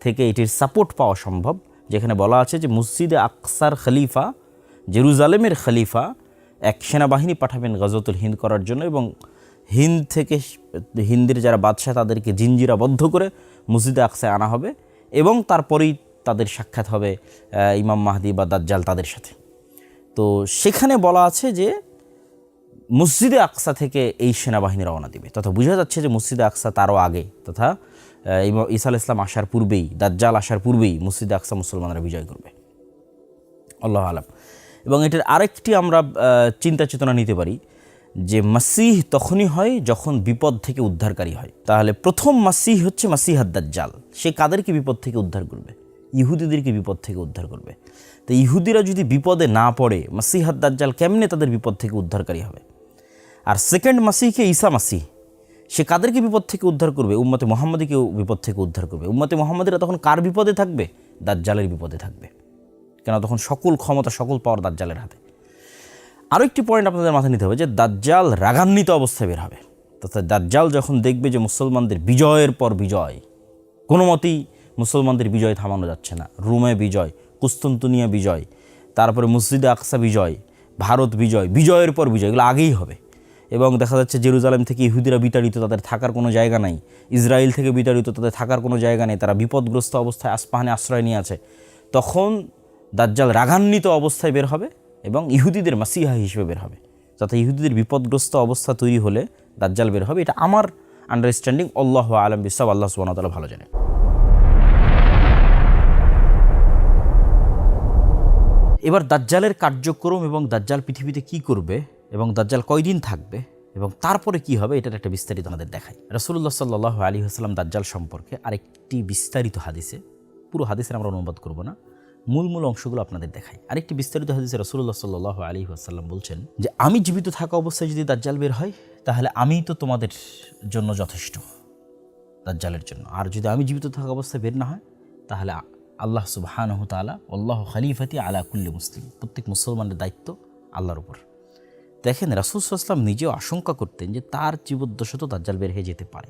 থেকে এটির সাপোর্ট পাওয়া সম্ভব, যেখানে বলা আছে যে মসজিদে আকসার খলিফা, জেরুজালেমের খলিফা এক সেনাবাহিনী পাঠাবেন গাজওয়াতুল হিন্দ করার জন্য, এবং হিন্দ থেকে হিন্দের যারা বাদশাহ তাদেরকে জিঞ্জিরাবদ্ধ করে মসজিদে আকসায় আনা হবে, এবং তারপরেই তাদের সাক্ষাৎ হবে ইমাম মাহদি বা দাজ্জাল তাদের সাথে। তো সেখানে বলা আছে যে মসজিদে আকসা থেকে এই সেনাবাহিনী রওনা দিবে, তথা বোঝা যাচ্ছে যে মসজিদে আকসা তারও আগে, তথা ঈসা আলাইহিস সালাম আসার পূর্বেই, দাজ্জাল আসার পূর্বেই মসজিদে আকসা মুসলমানরা বিজয় করবে, আল্লাহু আলাম। এবং এটার আরেকটি আমরা চিন্তা চেতনা নিতে পারি যে মাসিহ তখনই হয় যখন বিপদ থেকে উদ্ধারকারী হয়। তাহলে প্রথম মাসিহ হচ্ছে মাসিহাদ দাজ্জাল। সে কাদেরকে বিপদ থেকে উদ্ধার করবে? ইহুদিদেরকে বিপদ থেকে উদ্ধার করবে। তো ইহুদিরা যদি বিপদে না পড়ে, মাসিহাদ দাজ্জাল কেমনে তাদের বিপদ থেকে উদ্ধারকারী হবে? আর সেকেন্ড মাসিহকে ঈসা মাসিহ, সে কাদেরকে বিপদ থেকে উদ্ধার করবে? উম্মতে মুহাম্মাদীকেও বিপদ থেকে উদ্ধার করবে। উম্মতে মুহাম্মাদীরা তখন কার বিপদে থাকবে? দাজ্জালের বিপদে থাকবে, কেন তখন সকল ক্ষমতা, সকল পাওয়ার দাজ্জালের হাতে। আরও একটি পয়েন্ট আপনাদের মাথায় নিতে হবে যে দাজ্জাল রাগান্বিত অবস্থায় বের হবে, তথা দাজ্জাল যখন দেখবে যে মুসলমানদের বিজয়ের পর বিজয়, কোনো মতেই মুসলমানদের বিজয় থামানো যাচ্ছে না, রোমে বিজয়, কুস্তুনতুনিয়া বিজয়, তারপরে মসজিদে আকসা বিজয়, ভারত বিজয়, বিজয়ের পর বিজয়, এগুলো আগেই হবে। এবং দেখা যাচ্ছে জেরুজালেম থেকে ইহুদিরা বিতাড়িত, তাদের থাকার কোনো জায়গা নাই, ইসরায়েল থেকে বিতাড়িত, তাদের থাকার কোনো জায়গা নেই, তারা বিপদগ্রস্ত অবস্থায় আসপাহানে আশ্রয় নিয়ে আছে। তখন দাজ্জাল রাগান্বিত অবস্থায় বের হবে এবং ইহুদিদের মাসিহা হিসেবে বের হবে, যাতে ইহুদিদের বিপদগ্রস্ত অবস্থা তৈরি হলে দাজ্জাল বের হবে। এটা আমার আন্ডারস্ট্যান্ডিং, আল্লাহু আলাম বিসসাওয়াব, আল্লাহ সুবহানাহু ওয়া তাআলা ভালো জানেন। এবার দাজ্জালের কার্যক্রম এবং দাজ্জাল পৃথিবীতে কি করবে এবং দাজ্জাল কয়দিন থাকবে এবং তারপরে কি হবে, এটার একটা বিস্তারিত আমাদের দেখাই। রাসূলুল্লাহ সাল্লাল্লাহু আলাইহি ওয়াসাল্লাম দাজ্জাল সম্পর্কে আরেকটি বিস্তারিত হাদিসে, পুরো হাদিসের আমরা অনুবাদ করব না, মূল অংশগুলো আপনাদের দেখাই। আরেকটি বিস্তারিত হাদিসে রাসূলুল্লাহ সাল্লাল্লাহু আলাইহি ওয়াসাল্লাম বলছেন যে আমি জীবিত থাকা অবস্থায় যদি দাজ্জাল বের হয় তাহলে আমিই তো তোমাদের জন্য যথেষ্ট দাজ্জালের জন্য, আর যদি আমি জীবিত থাকা অবস্থায় বের না হয় তাহলে আল্লাহ সুবহানাহু ওয়া তাআলা আল্লাহু খলিফাতি আলা কুল্লি মুসলিম, প্রত্যেক মুসলমানের দায়িত্ব আল্লাহর উপর। দেখেন রাসূল সাল্লাল্লাহু আলাইহি ওয়াসাল্লাম নিজেও আশঙ্কা করতেন যে তার জীবদ্দশাতে দাজ্জাল বের হয়ে যেতে পারে।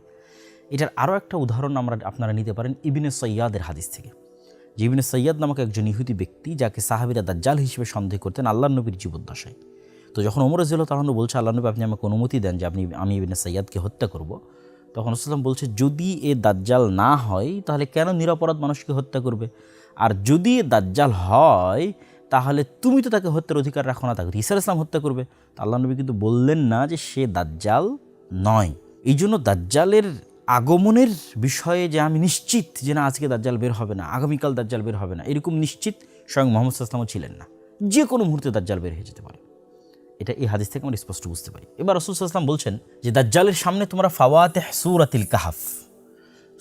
এটার আরও একটা উদাহরণ আপনারা নিতে পারেন ইবনে সৈয়াদের হাদিস থেকে। যে ইবনে সৈয়াদ নামক একজন ইহুদি ব্যক্তি, যাকে সাহাবীরা দাজ্জাল হিসেবে সন্দেহ করতেন আল্লাহর নবীর জীবদ্দশায়। তো যখন ওমর রাদিয়াল্লাহু তাআলা বলছে আল্লাহ নবী আপনি আমাকে অনুমতি দেন যে আমি ইবনে সৈয়াদকে হত্যা করব, তখন রাসূল সাল্লাল্লাহু আলাইহি ওয়াসাল্লাম বলছে যদি এ দাজ্জাল না হয় তাহলে কেন নিরপরাধ মানুষকে হত্যা করবে, আর যদি এ দাজ্জাল হয় তাহলে তুমি তো তাকে হত্যার অধিকার রাখো না, তাকে ঈসা আলাইহিস সালাম হত্যা করবে। তা আল্লাহ নবী কিন্তু বললেন না যে সে দাজ্জাল নয়। এই জন্য দাজ্জালের আগমনের বিষয়ে যে আমি নিশ্চিত যে না আজকে দাজ্জাল বের হবে না, আগামীকাল দাজ্জাল বের হবে না, এরকম নিশ্চিত স্বয়ং মুহাম্মদ সাল্লাল্লাহু আলাইহি ওয়াসাল্লামও ছিলেন না। যে কোনো মুহূর্তে দাজ্জাল বের হয়ে যেতে পারে, এটা এই হাদিস থেকে আমরা স্পষ্ট বুঝতে পারি। এবার রাসূল সাল্লাল্লাহু আলাইহি ওয়াসাল্লাম বলছেন যে দাজ্জালের সামনে তোমরা ফাওয়াতিহ সূরাতিল কাহাফ,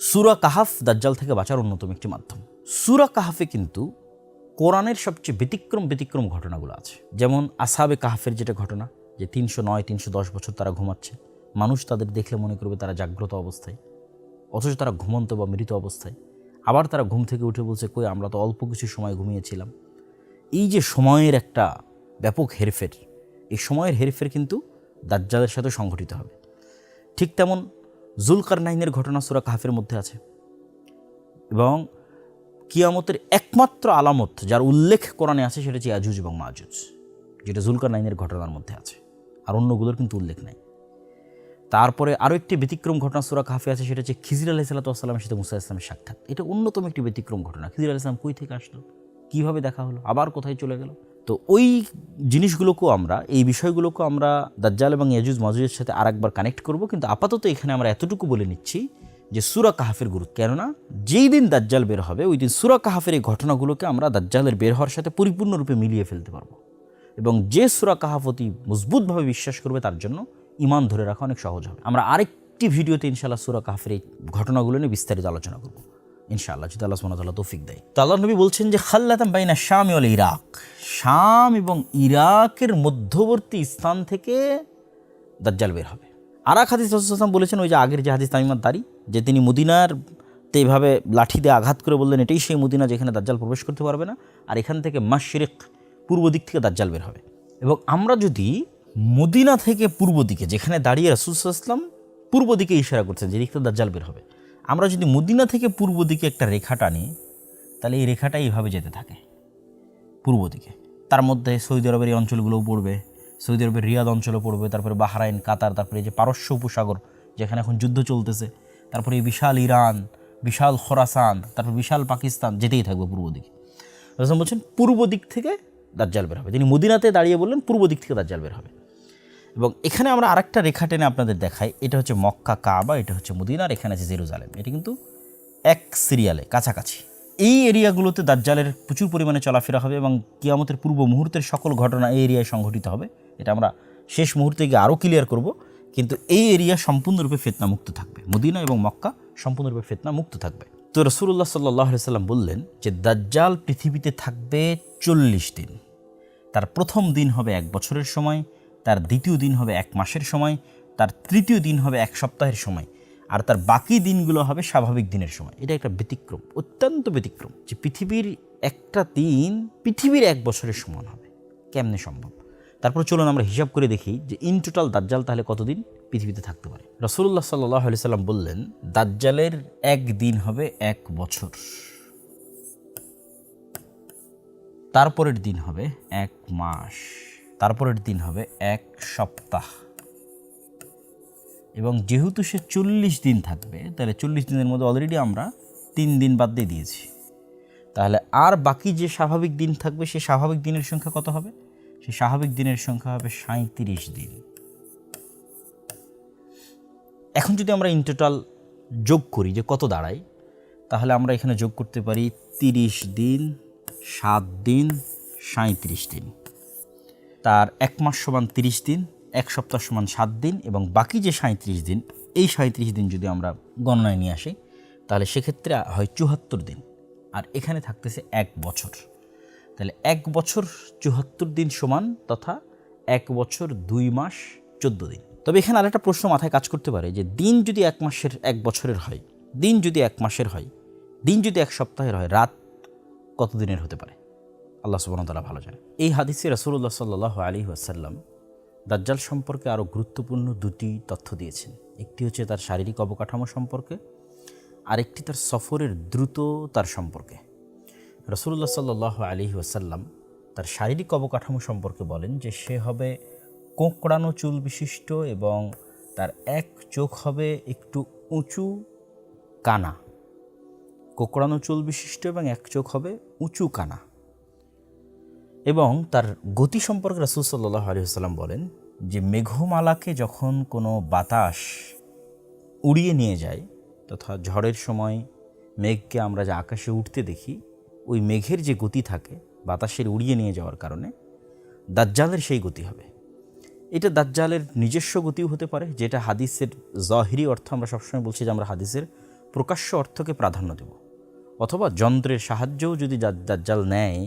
সূরা কাহাফ দাজ্জাল থেকে বাঁচার অন্যতম একটি মাধ্যম। সূরা কাহাফে কিন্তু কোরআনের সবচেয়ে ব্যতিক্রম ঘটনাগুলো আছে। যেমন আসহাবে কাহফের যেটা ঘটনা, যে 309-310 বছর তারা ঘুমাচ্ছে, মানুষ তাদের দেখলে মনে করবে তারা জাগ্রত অবস্থায়, অথচ তারা ঘুমন্ত বা মৃত অবস্থায়। আবার তারা ঘুম থেকে উঠে বলছে, কই আমরা তো অল্প কিছু সময় ঘুমিয়েছিলাম। এই যে সময়ের একটা ব্যাপক হেরফের, এই সময়ের হেরফের কিন্তু দাজ্জালের সাথে সংঘটিত হবে। ঠিক তেমন যুলকারনাইনের ঘটনা সূরা কাহফের মধ্যে আছে, এবং কিয়ামতের একমাত্র আলামত যার উল্লেখ কোরআনে আছে সেটা হচ্ছে ইয়াজুজ এবং মাজুজ, যেটা যুলকারনাইনের ঘটনার মধ্যে আছে, আর অন্যগুলোর কিন্তু উল্লেখ নাই। তারপরে আরও একটি ব্যতিক্রম ঘটনা সূরা কাহফে আছে, সেটা হচ্ছে খিজির আলাইহিস সালামের সাথে মুসা ইসলামের সাক্ষাৎ। এটা অন্যতম একটি ব্যতিক্রম ঘটনা। খিজির আলাইহিস সালাম কই থেকে আসলো, কীভাবে দেখা হলো, আবার কোথায় চলে গেল। তো ওই জিনিসগুলোকেও আমরা, এই বিষয়গুলোকেও আমরা দাজ্জাল এবং ইয়াজুজ মাজুজের সাথে আরেকবার কানেক্ট করব। কিন্তু আপাতত এখানে আমরা এতটুকু বলে নিচ্ছি যে সূরা কাহফের গুরুত্ব, কেননা যেই দিন দাজ্জাল বের হবে ওই দিন সূরা কাহফের এই ঘটনাগুলোকে আমরা দাজ্জালের বের হওয়ার সাথে পরিপূর্ণরূপে মিলিয়ে ফেলতে পারবো। এবং যে সূরা কাহফ অতি মজবুতভাবে বিশ্বাস করবে তার জন্য ঈমান ধরে রাখা অনেক সহজ হবে। আমরা আরেকটি ভিডিওতে ইনশাআল্লাহ সূরা কাহফের এই ঘটনাগুলো নিয়ে বিস্তারিত আলোচনা করব ইনশাআল্লাহ, যদি আল্লাহ সুবহানাহু ওয়া তাআলা তৌফিক দেয়। তো আল্লাহর নবী বলছেন যে খাল্লাতাম বাইনা শাম ওয়াল ইরাক, শাম এবং ইরাকের মধ্যবর্তী স্থান থেকে দাজ্জাল বের হবে। আর এক হাদিস রাসূল সাল্লাল্লাহু আলাইহি ওয়াসাল্লাম বলেছেন, ওই যে আগের যে হাদিস তামিমাত দারি, যে তিনি মদিনার এইভাবে লাঠি দিয়ে আঘাত করে বললেন এটাই সেই মদিনা যেখানে দাজ্জাল প্রবেশ করতে পারবে না, আর এখান থেকে মাশরিক পূর্ব দিক থেকে দাজ্জাল বের হবে। এবং আমরা যদি মদিনা থেকে পূর্ব দিকে, যেখানে দাঁড়িয়ে রাসূল সাল্লাল্লাহু আলাইহি ওয়াসাল্লাম পূর্ব দিকে ইশারা করছেন যে দিক থেকে দাজ্জাল বের হবে, আমরা যদি মদিনা থেকে পূর্ব দিকে একটা রেখা টানি, তাহলে এই রেখাটা এইভাবে যেতে থাকে পূর্ব দিকে। তার মধ্যে সৌদি আরবের এই অঞ্চলগুলোও পড়বে, সৌদি আরবের রিয়াদ অঞ্চলও পড়বে, তারপরে বাহরাইন, কাতার, তারপরে এই যে পারস্য উপসাগর যেখানে এখন যুদ্ধ চলতেছে, তারপরে এই বিশাল ইরান, বিশাল খোরাসান, তারপর বিশাল পাকিস্তান, যেতেই থাকবে পূর্ব দিকে। রাসূল বলছেন পূর্ব দিক থেকে দাজ্জাল বের হবে। তিনি মদিনাতে দাঁড়িয়ে বললেন পূর্ব দিক থেকে দাজ্জাল বের হবে। এবং এখানে আমরা আরেকটা রেখা টেনে আপনাদের দেখাই, এটা হচ্ছে মক্কা কাবা, এটা হচ্ছে মদিনার, এখানে আছে জেরুজালেম। এটা কিন্তু এক সিরিয়ালে কাছাকাছি। এই এরিয়াগুলোতে দাজ্জালের প্রচুর পরিমাণে চলাফেরা হবে এবং কিয়ামতের পূর্ব মুহূর্তের সকল ঘটনা এই এরিয়ায় সংঘটিত হবে। এটা আমরা শেষ মুহূর্তে গিয়ে আরও ক্লিয়ার করব, কিন্তু এই এরিয়া সম্পূর্ণরূপে ফিতনামুক্ত থাকবে। মদিনা এবং মক্কা সম্পূর্ণরূপে ফিতনামুক্ত থাকবে। তো রাসূলুল্লাহ সাল্লাল্লাহু আলাইহি ওয়াসাল্লাম বললেন যে দাজ্জাল পৃথিবীতে থাকবে 40 দিন। তার প্রথম দিন হবে 1 বছরের সময়, তার দ্বিতীয় দিন হবে 1 মাসের সময়, তার তৃতীয় দিন হবে 1 সপ্তাহের সময়, আর তার বাকি দিনগুলো হবে স্বাভাবিক দিনের সময়। এটা একটা ব্যতিক্রম, অত্যন্ত ব্যতিক্রম, যে পৃথিবীর একটা দিন পৃথিবীর 1 বছরের সমান হবে। কেমনে সম্ভব? তারপর চলুন আমরা হিসাব করে দেখি যে ইন টোটাল দাজ্জাল তাহলে কতদিন পৃথিবীতে থাকতে পারে। রাসূলুল্লাহ সাল্লাল্লাহু আলাইহি সাল্লাম বললেন দাজ্জালের 1 দিন হবে 1 বছর, তারপরের দিন হবে 1 মাস, তারপরের দিন হবে 1 সপ্তাহ। এবং যেহেতু সে 40 দিন থাকবে, তাহলে 40 দিনের মধ্যে অলরেডি আমরা 3 দিন বাদ দিয়ে দিয়েছি। তাহলে আর বাকি যে স্বাভাবিক দিন থাকবে, সে স্বাভাবিক দিনের সংখ্যা কত হবে? সে স্বাভাবিক দিনের সংখ্যা হবে 37 দিন। এখন যদি আমরা ইন টোটাল যোগ করি যে কত দাঁড়ায়, তাহলে আমরা এখানে যোগ করতে পারি 30 দিন, 7 দিন, 37 দিন। তার 1 মাস সমান 30 দিন, 1 সপ্তাহ সমান 7 দিন, এবং বাকি যে 37 দিন, এই 37 দিন যদি আমরা গণনায় নিয়ে আসি, তাহলে সেক্ষেত্রে হয় 74 দিন, আর এখানে থাকতেছে 1 বছর। তাহলে 1 বছর 74 দিন সমান, তথা 1 বছর 2 মাস 14 দিন। তবে এখানে আরেকটা প্রশ্ন মাথায় কাজ করতে পারে যে দিন যদি 1 মাসের 1 বছরের হয়, দিন যদি 1 মাসের হয়, দিন যদি 1 সপ্তাহের হয়, রাত কত দিনের হতে পারে? আল্লাহ সুবহানাহু ওয়া তাআলা ভালো জানেন। এই হাদিসে রাসূলুল্লাহ সাল্লাল্লাহু আলাইহি ওয়াসাল্লাম দাজ্জাল সম্পর্কে আরও গুরুত্বপূর্ণ 2টি তথ্য দিয়েছেন। একটি হচ্ছে তার শারীরিক অবকাঠামো সম্পর্কে, আরেকটি তার সফরের দ্রুততার সম্পর্কে। রাসূলুল্লাহ সাল্লাল্লাহু আলাইহি ওয়াসাল্লাম তার শারীরিক অবকাঠামো সম্পর্কে বলেন যে সে হবে কোঁকড়ানো চুল বিশিষ্ট এবং তার 1 চোখ হবে একটু উঁচু কানা। কোঁকড়ানো চুল বিশিষ্ট এবং 1 চোখ হবে উঁচু কানা। এবং তার গতি সম্পর্কে রাসূল সাল্লাল্লাহু আলাইহি ওয়াসাল্লাম বলেন যে মেঘমালাকে যখন কোনো বাতাস উড়িয়ে নিয়ে যায়, তথা ঝড়ের সময় মেঘকে আমরা যে আকাশে উঠতে দেখি, ওই মেঘের যে গতি থাকে বাতাসের উড়িয়ে নিয়ে যাওয়ার কারণে, দাজ্জালের সেই গতি হবে। এটা দাজ্জালের নিজস্ব গতিও হতে পারে, যেটা হাদিসের জাহিরি অর্থ, আমরা সবসময় বলছি যে আমরা হাদিসের প্রকাশ্য অর্থকে প্রাধান্য দেব, অথবা যন্ত্রের সাহায্যও যদি দাজ্জাল নেয়,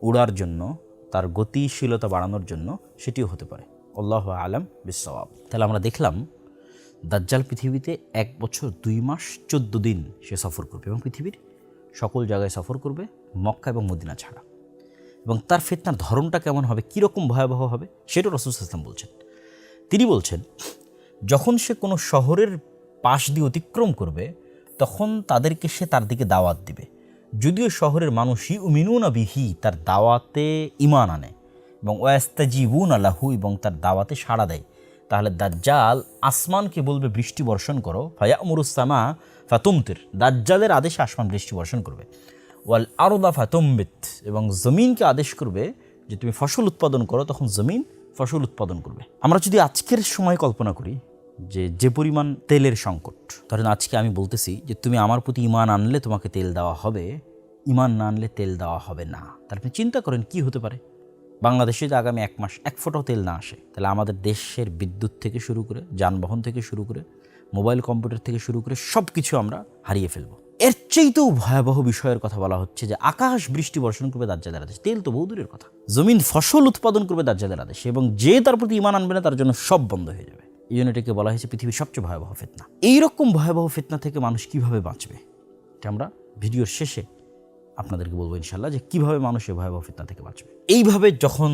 উড়ার জন্য, তার গতিশীলতা বাড়ানোর জন্য সেটিও হতে পারে। আল্লাহু আলাম বিসসাওয়াব। তাহলে আমরা দেখলাম দাজ্জাল পৃথিবীতে 1 বছর 2 মাস 14 দিন সে সফর করবে এবং পৃথিবীর সকল জায়গায় সফর করবে, মক্কা এবং মদিনা ছাড়া। এবং তার ফিতনার ধরনটা কেমন হবে, কীরকম ভয়াবহ হবে, সেটাও রাসূল সাল্লাল্লাহু আলাইহি ওয়াসাল্লাম বলছেন। তিনি বলছেন, যখন সে কোনো শহরের পাশ দিয়ে অতিক্রম করবে তখন তাদেরকে সে তার দিকে দাওয়াত দিবে, যদিও শহরের মানুষ ইউমিনুনা বিহি, তার দাওয়াতে ঈমান আনে, এবং ওয়াস্তাজিবুনা লাহু, এবং তার দাওয়াতে সাড়া দেয়। তাহলে দাজ্জাল আসমানকে বলবে বৃষ্টি বর্ষণ করো, ফায়ামুরুস সামা ফাতুমতির, দাজ্জালের আদেশে আসমান বৃষ্টি বর্ষণ করবে। ওয়াল আরদা ফাতুমবিত, এবং জমিনকে আদেশ করবে যে তুমি ফসল উৎপাদন করো, তখন জমিন ফসল উৎপাদন করবে। আমরা যদি আজকের সময় কল্পনা করি যে পরিমাণ তেলের সংকট, ধরেন আজকে আমি বলতেছি যে তুমি আমার প্রতি ঈমান আনলে তোমাকে তেল দেওয়া হবে, ঈমান না আনলে তেল দেওয়া হবে না। তাহলে আপনি চিন্তা করেন কি হতে পারে। বাংলাদেশে যদি আগামী 1 মাস 1 ফোঁটাও তেল না আসে, তাহলে আমাদের দেশের বিদ্যুৎ থেকে শুরু করে, যানবাহন থেকে শুরু করে, মোবাইল কম্পিউটার থেকে শুরু করে সব কিছু আমরা হারিয়ে ফেলবো। এর চেয়েতেও ভয়াবহ বিষয়ের কথা বলা হচ্ছে যে আকাশ বৃষ্টি বর্ষণ করবে দাজ্জালের আদেশ। তেল তো বহু দূরের কথা, জমিন ফসল উৎপাদন করবে দাজ্জালের আদেশ, এবং যে তার প্রতি ঈমান আনবে না তার জন্য সব বন্ধ হয়ে যাবে। এই জন্য এটাকে বলা হয়েছে পৃথিবীর সবচেয়ে ভয়াবহ ফিতনা। এইরকম ভয়াবহ ফিতনা থেকে মানুষ কিভাবে বাঁচবে, এটা আমরা ভিডিওর শেষে আপনাদেরকে বলবো ইনশাল্লাহ, যে কীভাবে মানুষ এই ভয়াবহ ফিতনা থেকে বাঁচবে। এইভাবে যখন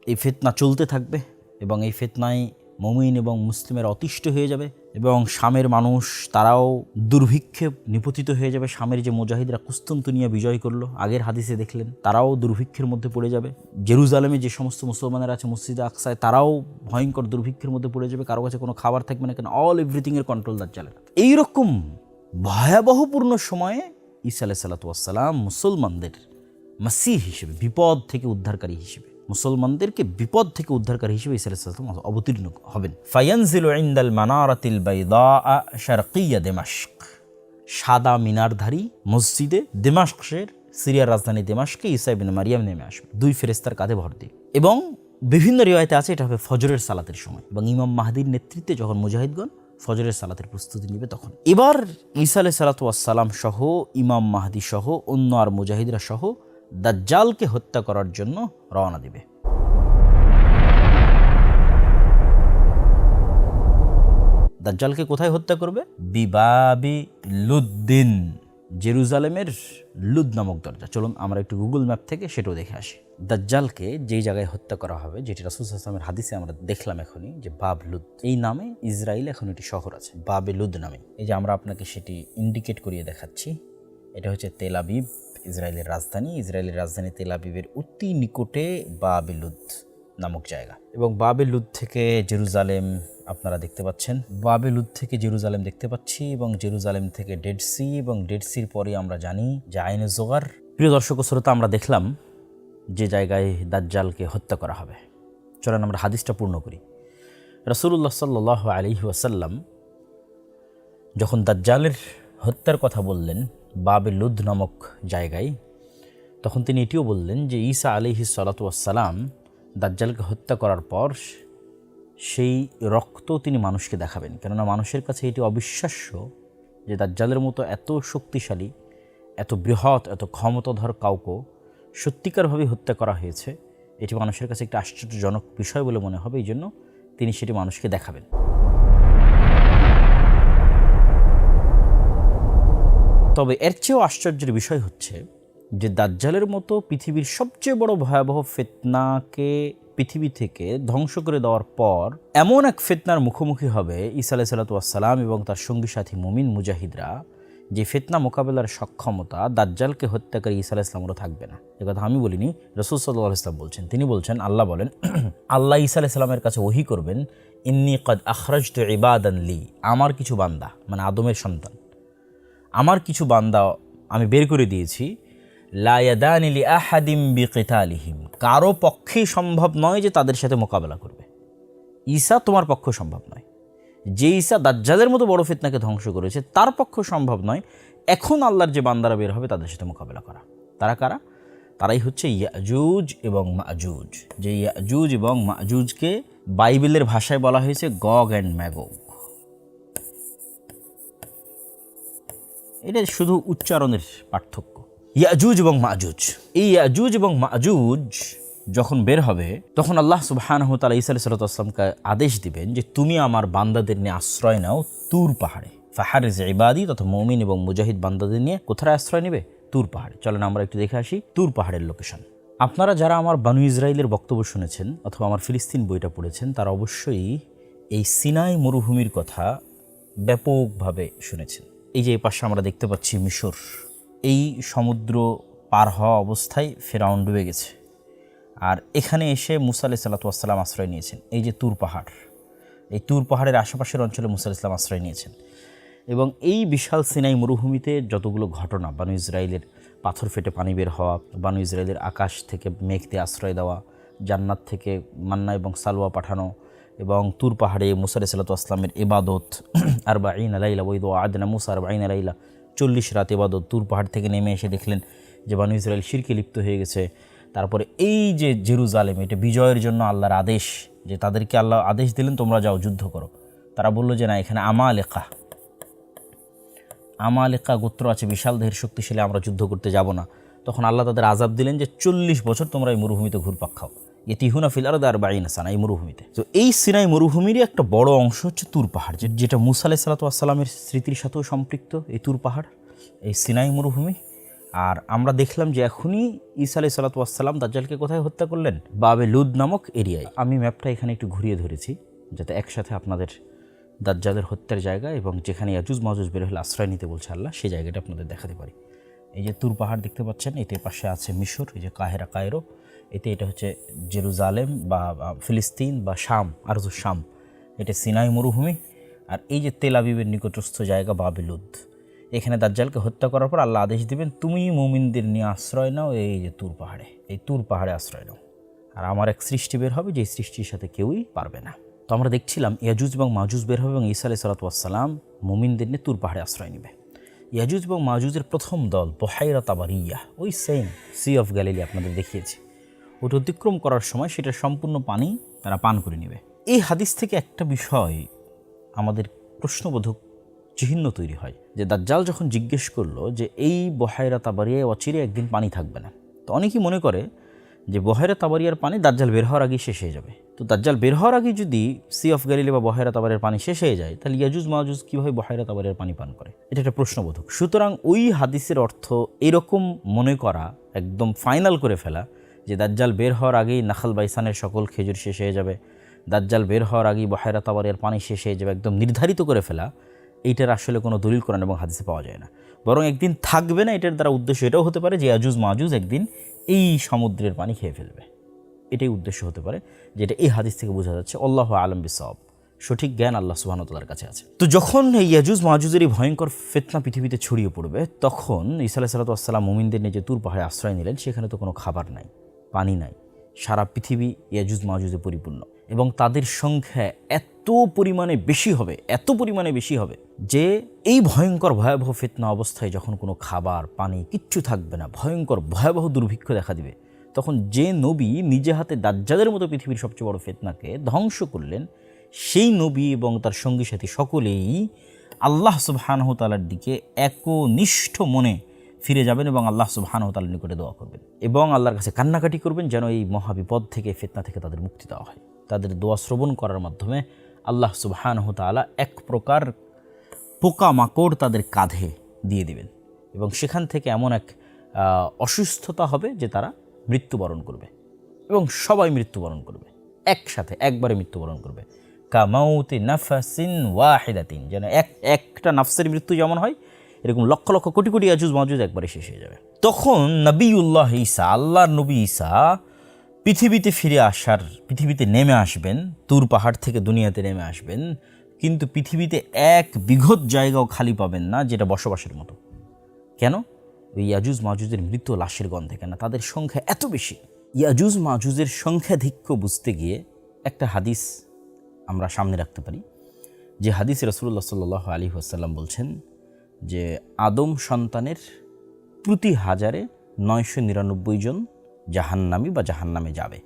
এই ফিতনা চলতে থাকবে এবং এই ফিতনায় মুমিন এবং মুসলিমের অতিষ্ঠ হয়ে যাবে, এবং শামের মানুষ তারাও দুর্ভিক্ষে নিপতিত হয়ে যাবে। শামের যে মুজাহিদরা কুস্তুনতুনিয়া বিজয় করলো, আগের হাদিসে দেখলেন, তারাও দুর্ভিক্ষের মধ্যে পড়ে যাবে। জেরুজালেমে যে সমস্ত মুসলমানেরা আছে মসজিদে আকসায়, তারাও ভয়ঙ্কর দুর্ভিক্ষের মধ্যে পড়ে যাবে, কারো কাছে কোনো খাবার থাকবে না, কেন অল এভরিথিংয়ের কন্ট্রোল দাজ্জালের হাতে। এইরকম ভয়াবহপূর্ণ সময়ে ঈসা আলাইহিস সালাতু ওয়াস সালাম মুসলমানদের মাসীহ হিসেবে, বিপদ থেকে উদ্ধারকারী হিসেবে, মুসলমানদেরকে বিপদ থেকে উদ্ধারকারী হিসেবে ঈসা আলাইহিস সালাম অবতীর্ণ হবেন। ফায়ানজিলু ইনদাল মানারাতিল বাইদা শারকিয়া দিমাশক, সাদা মিনারধারী মসজিদে দিমাশকের, সিরিয়ার রাজধানী দিমাশকে ঈসা ইবনে মারিয়াম নেমে আসবে 2 ফেরেশতার কাঁধে ভর দিয়ে। এবং বিভিন্ন রিওয়ায়াতে আছে এটা হবে ফজরের সালাতের সময়, এবং ইমাম মাহদির নেতৃত্বে যখন মুজাহিদগণ ফজরের সালাতের প্রস্তুতি নেবে তখন। এবার ঈসা আলাইহিস সালাতু ওয়াস সালাম সহ, ইমাম মাহদি সহ, অন্য আর মুজাহিদরা সহ দাজ্জালকে হত্যা করার জন্য রওনা দিবে। দাজ্জালকে কোথায় হত্যা করবে? বিবাবি লুদ্দিন, জেরুজালেমের লুদ নামক দরজা। চলুন আমরা একটু গুগল ম্যাপ থেকে সেটাও দেখে আসি। দাজ্জালকে যেই জায়গায় হত্যা করা হবে, যেটি রাসূল সাল্লাল্লাহু আলাইহি ওয়াসাল্লামের হাদিসে আমরা দেখলাম এখনই, যে বাব লুদ, এই নামে ইসরায়েল এখন একটি শহর আছে বাবে লুদ নামে। এই যে আমরা আপনাকে সেটি ইন্ডিকেট করিয়ে দেখাচ্ছি, এটা হচ্ছে তেল আবিব, ইসরায়েলের রাজধানী। ইসরায়েলের রাজধানী তেল আবিবের অতি নিকটে বাবে লুদ নামক জায়গা। এবং বাবে লুদ থেকে জেরুজালেম আপনারা দেখতে পাচ্ছেন, বাবে লুদ থেকে জেরুজালেম দেখতে পাচ্ছি, এবং জেরুজালেম থেকে ডেড সি, এবং ডেড সির পরে আমরা জানি যে আইনে জোগার। প্রিয় দর্শক ও শ্রোতা, আমরা দেখলাম যে জায়গায় দাজ্জালকে হত্যা করা হবে। চলেন আমরা হাদিসটা পূর্ণ করি। রাসূলুল্লাহ সাল্লাল্লাহু আলাইহি ওয়াসাল্লাম যখন দাজ্জালের হত্যার কথা বললেন বাবে লুদ নামক জায়গায়, তখন তিনি এটিও বললেন যে ঈসা আলাইহিস সালাতু ওয়াস সালাম দাজ্জালকে হত্যা করার পর সেই রক্ত তিনি মানুষকে দেখাবেন, কেননা মানুষের কাছে এটি অবিশ্বাস্য যে দাজ্জালের মতো এত শক্তিশালী, এত বৃহৎ, এত ক্ষমতাধর কাউকে সত্যিকারভাবে হত্যা করা হয়েছে। এটি মানুষের কাছে একটি আশ্চর্যজনক বিষয় বলে মনে হবে, এই জন্য তিনি সেটি মানুষকে দেখাবেন। তবে এর চেয়েও আশ্চর্যের বিষয় হচ্ছে যে দাজ্জালের মতো পৃথিবীর সবচেয়ে বড় ভয়াবহ ফিতনাকে পৃথিবী থেকে ধ্বংস করে দেওয়ার পর এমন এক ফিতনার মুখোমুখি হবে ঈসা আলাইহিস সালাতু ওয়াস সালাম এবং তার সঙ্গী সাথী মুমিন মুজাহিদরা, যে ফিতনা মোকাবেলার সক্ষমতা দাজ্জালকে হত্যাকারী ঈসা আলাইহিস সালামেরও থাকবে না। একথা আমি বলিনি, রাসূল সাল্লাল্লাহু আলাইহি ওয়াসাল্লাম বলছেন। তিনি বলছেন, আল্লাহ বলেন, আল্লাহ ঈসা আলাইহিস সালামের কাছে ওহী করবেন, ইন্নী কদ আখরাজতু ইবাদান লি, আমার কিছু বান্দা, মানে আদমের সন্তান, আমার কিছু বান্দা আমি বের করে দিয়েছি, লা ইয়াদানি লি আহাদিম বিকিতালিহিম, কারো পক্ষেই সম্ভব নয় যে তাদের সাথে মোকাবেলা করবে। ঈসা তোমার পক্ষে সম্ভব নয়। যে ঈসা দাজ্জালের মতো বড় ফিতনাকে ধ্বংস করেছে তার পক্ষে সম্ভব নয় এখন আল্লাহর যে বান্দারা বের হবে তাদের সাথে মোকাবেলা করা। তারা কারা? তারাই হচ্ছে ইয়াজুজ এবং মাজুজ। যে ইয়াজুজ এবং মাজুজকে বাইবেলের ভাষায় বলা হয়েছে গগ অ্যান্ড ম্যাগগ। এটা শুধু উচ্চারণের পার্থক্য। ইয়াজুজ এবং মাজুজ। এই ইয়াজুজ এবং মাজুজ যখন বের হবে তখন আল্লাহ সুবহানাহু ওয়া তাআলা ঈসা আলাইহিস সালামকে আদেশ দিবেন যে তুমি আমার বান্দাদের নিয়ে আশ্রয় নাও তুর পাহাড়ে। ফাহারিজ ইবাদি তথা মুমিন এবং মুজাহিদ বান্দাদের নিয়ে কোথায় আশ্রয় নেবে? তুর পাহাড়ে। চলেন আমরা একটু দেখে আসি তুর পাহাড়ের লোকেশন। আপনারা যারা আমার বানু ইসরাইলের বক্তব্য শুনেছেন অথবা আমার ফিলিস্তিন বইটা পড়েছেন তারা অবশ্যই এই সিনাই মরুভূমির কথা ব্যাপকভাবে শুনেছেন। এই যে এই পাশে আমরা দেখতে পাচ্ছি মিশর, এই সমুদ্র পার হওয়া অবস্থায় ফেরাউন ডুবে গেছে, আর এখানে এসে মুসা আলাইহিস সালাতু ওয়াস সালাম আশ্রয় নিয়েছেন। এই যে তুর পাহাড়, এই তুর পাহাড়ের আশেপাশের অঞ্চলে মুসা আলাইহিস সালাম আশ্রয় নিয়েছেন। এবং এই বিশাল সিনাই মরুভূমিতে যতগুলো ঘটনা, বানু ইসরাইলের পাথর ফেটে পানি বের হওয়া, বানু ইসরাইলের আকাশ থেকে মেঘ দিয়ে আশ্রয় দেওয়া, জান্নাত থেকে মান্না এবং সালওয়া পাঠানো, এবং তুর পাহাড়ে মুসা আলাইহিস সালাতু ওয়াস সালামের ইবাদত, আরবাঈনা লাইলা ওয়াইদ আদনা মুসা আরবাঈনা লাইলা, 40 রাত ইবাদত। তুর পাহাড় থেকে নেমে এসে দেখলেন যে বানু ইসরাইল শিরকে লিপ্ত হয়ে গেছে। তারপরে এই যে জেরুজালেম, এটা বিজয়ের জন্য আল্লাহর আদেশ, যে তাদেরকে আল্লাহ আদেশ দিলেন তোমরা যাও যুদ্ধ করো। তারা বলল যে না, এখানে আমালেকা গোত্র আছে, বিশাল দেহের শক্তিশালী, আমরা যুদ্ধ করতে যাব না। তখন আল্লাহ তাদের আযাব দিলেন যে 40 বছর তোমরা এই মরুভূমিতে ঘুরপাক খাও। ইতিহুনা ফিল আরদি 40 সানা, এই মরুভূমিতে। তো এই সিনাই মরুভূমিরই একটা বড় অংশ হচ্ছে তুর পাহাড়, যেটা মুসা আলাইহিস সালাতু ওয়াস সালামের স্মৃতির সাথেও সম্পৃক্ত। এই তুর পাহাড়, এই সিনাই মরুভূমি। আর আমরা দেখলাম যে এখনই ঈসা আলাইহিস সালাতু ওয়াস সালাম দাজ্জালকে কোথায় হত্যা করলেন? বাবে লুদ নামক এরিয়ায়। আমি ম্যাপটা এখানে একটু ঘুরিয়ে ধরেছি যাতে একসাথে আপনাদের দাজ্জালের হত্যার জায়গা এবং যেখানে ইয়াজুজ মাজুজ বের হলে আশ্রয় নিতে বলছে আল্লাহ, সেই জায়গাটা আপনাদের দেখাতে পারি। এই যে তুর পাহাড় দেখতে পাচ্ছেন, এতে পাশে আছে মিশর, এই যে কায়রো, এতে এটা হচ্ছে জেরুজালেম বা ফিলিস্তিন বা শাম, আরজু শাম, এটা সিনাই মরুভূমি। আর এই যে তেল আবিবের নিকটস্থ জায়গা বাবে লুদ। এখানে দাজ্জালকে হত্যা করার পর আল্লাহ আদেশ দিবেন তুমি মুমিনদের নিয়ে আশ্রয় নাও এই যে তুর পাহাড়ে, এই তুর পাহাড়ে আশ্রয় নাও। আর আমার এক সৃষ্টি বের হবে, যে সৃষ্টির সাথে কেউই পারবে না। তো আমরা দেখছিলাম ইয়াজুজ এবং মাজুজ বের হবে এবং ঈসা আলাইহিস সালাতু ওয়াস সালাম মুমিনদের নিয়ে তুর পাহাড়ে আশ্রয় নেবে। ইয়াজুজ এবং মাজুজের প্রথম দল বুহাইরা তাবারিয়া, ওই সেম সি অফ গ্যালিলি আপনাদের দেখিয়েছি, ওটা অতিক্রম করার সময় সেটা সম্পূর্ণ পানি তারা পান করে নেবে। এই হাদিস থেকে একটা বিষয় আমাদের প্রশ্নবোধক চিহ্ন তৈরি হয়, যে দাজ্জাল যখন জিজ্ঞেস করলো যে এই বুহাইরা তাবারিয়ায় অচিরে একদিন পানি থাকবে না, তো অনেকেই মনে করে যে বুহাইরা তাবারিয়ার পানি দাজ্জাল বের হওয়ার আগেই শেষ হয়ে যাবে। তো দাজ্জাল বের হওয়ার আগে যদি সি অফ গ্যালিলি বা বুহাইরা তাবারিয়ার পানি শেষ হয়ে যায়, তাহলে ইয়াজুজ মাজুজ কীভাবে বুহাইরা তাবারিয়ার পানি পান করে? এটা একটা প্রশ্নবোধক। সুতরাং ওই হাদিসের অর্থ এরকম মনে করা, একদম ফাইনাল করে ফেলা যে দাজ্জাল বের হওয়ার আগেই নাখাল বাইসানের সকল খেজুর শেষ হয়ে যাবে, দাজ্জাল বের হওয়ার আগেই বুহাইরা তাবারিয়ার পানি শেষ হয়ে যাবে, একদম নির্ধারিত করে ফেলা, এইটার আসলে কোনো দলিল কোরআন এবং হাদিসে পাওয়া যায় না। বরং একদিন থাকবে না, এটার দ্বারা উদ্দেশ্য এটাও হতে পারে যে ইয়াজুজ মাজুজ একদিন এই সমুদ্রের পানি খেয়ে ফেলবে, এটাই উদ্দেশ্য হতে পারে, যেটা এই হাদিস থেকে বোঝা যাচ্ছে। আল্লাহু আ'লাম বিসওয়াব, সঠিক জ্ঞান আল্লাহ সুবহানাহু ওয়া তাআলার কাছে আছে। তো যখন এই ইয়াজুজ মাজুজের এই ভয়ঙ্কর ফিতনা পৃথিবীতে ছড়িয়ে পড়বে, তখন ঈসা আলাইহিস সালাতু ওয়াস সালাম মুমিনদের নিয়ে যে তুর পাহাড়ে আশ্রয় নিলেন, সেখানে তো কোনো খাবার নাই, পানি নাই, সারা পৃথিবী ইয়াজুজ মাজুজে পরিপূর্ণ, এবং তাদের সংখ্যা এত পরিমাণে বেশি হবে যে এই ভয়ঙ্কর ভয়াবহ ফিতনা অবস্থায় যখন কোনো খাবার পানি কিচ্ছু থাকবে না, ভয়ঙ্কর ভয়াবহ দুর্ভিক্ষ দেখা দিবে, তখন যে নবী নিজে হাতে দাজ্জালের মতো পৃথিবীর সবচেয়ে বড় ফিতনাকে ধ্বংস করলেন, সেই নবী এবং তার সঙ্গী সাথী সকলেই আল্লাহ সুবহানাহু ওয়া তাআলার দিকে একনিষ্ঠ মনে ফিরে যাবেন এবং আল্লাহ সুবহানাহু ওয়া তাআলার নিকটে দোয়া করবেন এবং আল্লাহর কাছে কান্নাকাটি করবেন যেন এই মহাবিপদ থেকে, ফিতনা থেকে তাদের মুক্তি দেওয়া হয়। তাদের দোয়া শ্রবণ করার মাধ্যমে আল্লাহ সুবহানাহু ওয়া তাআলা এক প্রকার পোকামাকড় তাদের কাঁধে দিয়ে দিবেন এবং সেখান থেকে এমন এক অসুস্থতা হবে যে তারা মৃত্যুবরণ করবে এবং সবাই মৃত্যুবরণ করবে, একসাথে একবারে মৃত্যুবরণ করবে। কামাউতি নাফসিন ওয়াহিদাতিন, যেন একটা নাফসের মৃত্যু যেমন হয়, এরকম লক্ষ লক্ষ কোটি কোটি ইয়াজুজ মাজুজ একবারে শেষ হয়ে যাবে। তখন নবিউল্লাহ ঈসা, আল্লাহর নবী ঈসা পৃথিবীতে নেমে আসবেন, তুর পাহাড় থেকে দুনিয়াতে নেমে আসবেন, কিন্তু পৃথিবীতে এক বিঘত জায়গাও খালি পাবেন না যেটা বসবাসের মতো। কেন? ওই ইয়াজুজ মাজুজের মৃত লাশের গন্ধে। কেন? তাদের সংখ্যা এত বেশি। ইয়াজুজ মাজুজের সংখ্যাধিক্য বুঝতে গিয়ে একটা হাদিস আমরা সামনে রাখতে পারি, যে হাদিসে রাসূলুল্লাহ সাল্লাল্লাহু আলাইহি ওয়াসাল্লাম বলছেন যে আদম সন্তানের প্রতি 1000-এ 999 জন জাহান্নামী বা জাহান্নামে যাবে।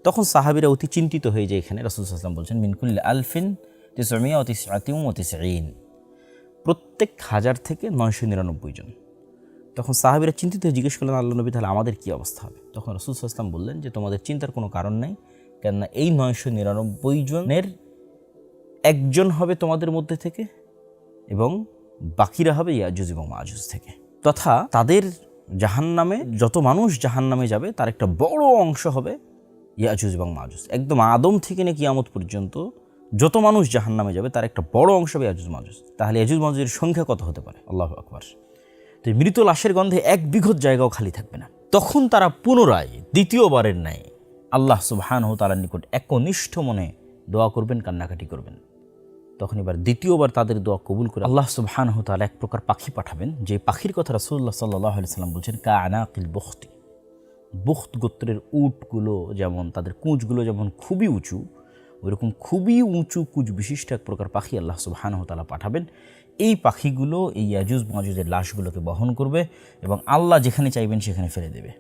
তখন সাহাবীরা অতি চিন্তিত হয়ে যায়। এখানে রাসূল সাল্লাল্লাহু আলাইহি ওয়াসাল্লাম বলছেন মিন কুল্লি আলফিন 999, প্রত্যেক 1000 থেকে 999 জন। তখন সাহাবীরা চিন্তিত হয়ে জিজ্ঞেস করলেন, আল্লাহ নবী, তাহলে আমাদের কী অবস্থা হবে? তখন রাসূল সাল্লাল্লাহু আলাইহি ওয়াসাল্লাম বললেন যে তোমাদের চিন্তার কোনো কারণ নেই, কেননা এই 999 জনের একজন হবে তোমাদের মধ্যে থেকে এবং বাকিরা হবে ইয়াজুজ এবং মাজুজ থেকে, তথা তাদের জাহান্নামে যত মানুষ জাহান্নামে যাবে তার একটা বড় অংশ হবে ইয়াজুজ এবং মাজুজ। একদম আদম থেকে নিয়ে কিয়ামত পর্যন্ত যত মানুষ জাহান্নামে যাবে তার একটা বড় অংশ হবে ইয়াজুজ মাজুজ। তাহলে ইয়াজুজ মাজুজের সংখ্যা কত হতে পারে? আল্লাহু আকবার। তো মৃত লাশের গন্ধে এক বিঘত জায়গাও খালি থাকবে না। তখন তারা পুনরায় দ্বিতীয়বারের ন্যায় আল্লাহ সুবহানাহু ওয়া তাআলার নিকট একনিষ্ঠ মনে দোয়া করবেন, কান্নাকাটি করবেন। তখন এবার দ্বিতীয়বার তাদের দোয়া কবুল করে আল্লাহ সুবহানাহু ওয়া তাআলা এক প্রকার পাখি পাঠাবেন, যে পাখির কথা রাসূলুল্লাহ সাল্লাল্লাহু আলাইহি সাল্লাম বলছেন, কাআনাকিল বুখতি। বুখত গোত্রের উটগুলো যেমন তাদের কুঁচগুলো যেমন খুবই উঁচু, ওইরকম খুবই উঁচু কুঁচ বিশিষ্ট এক প্রকার পাখি আল্লাহ সুবহানাহু ওয়া তাআলা পাঠাবেন। এই পাখিগুলো এই ইয়াজুজ মাজুজের লাশগুলোকে বহন করবে এবং আল্লাহ যেখানে চাইবেন সেখানে ফেলে দেবে।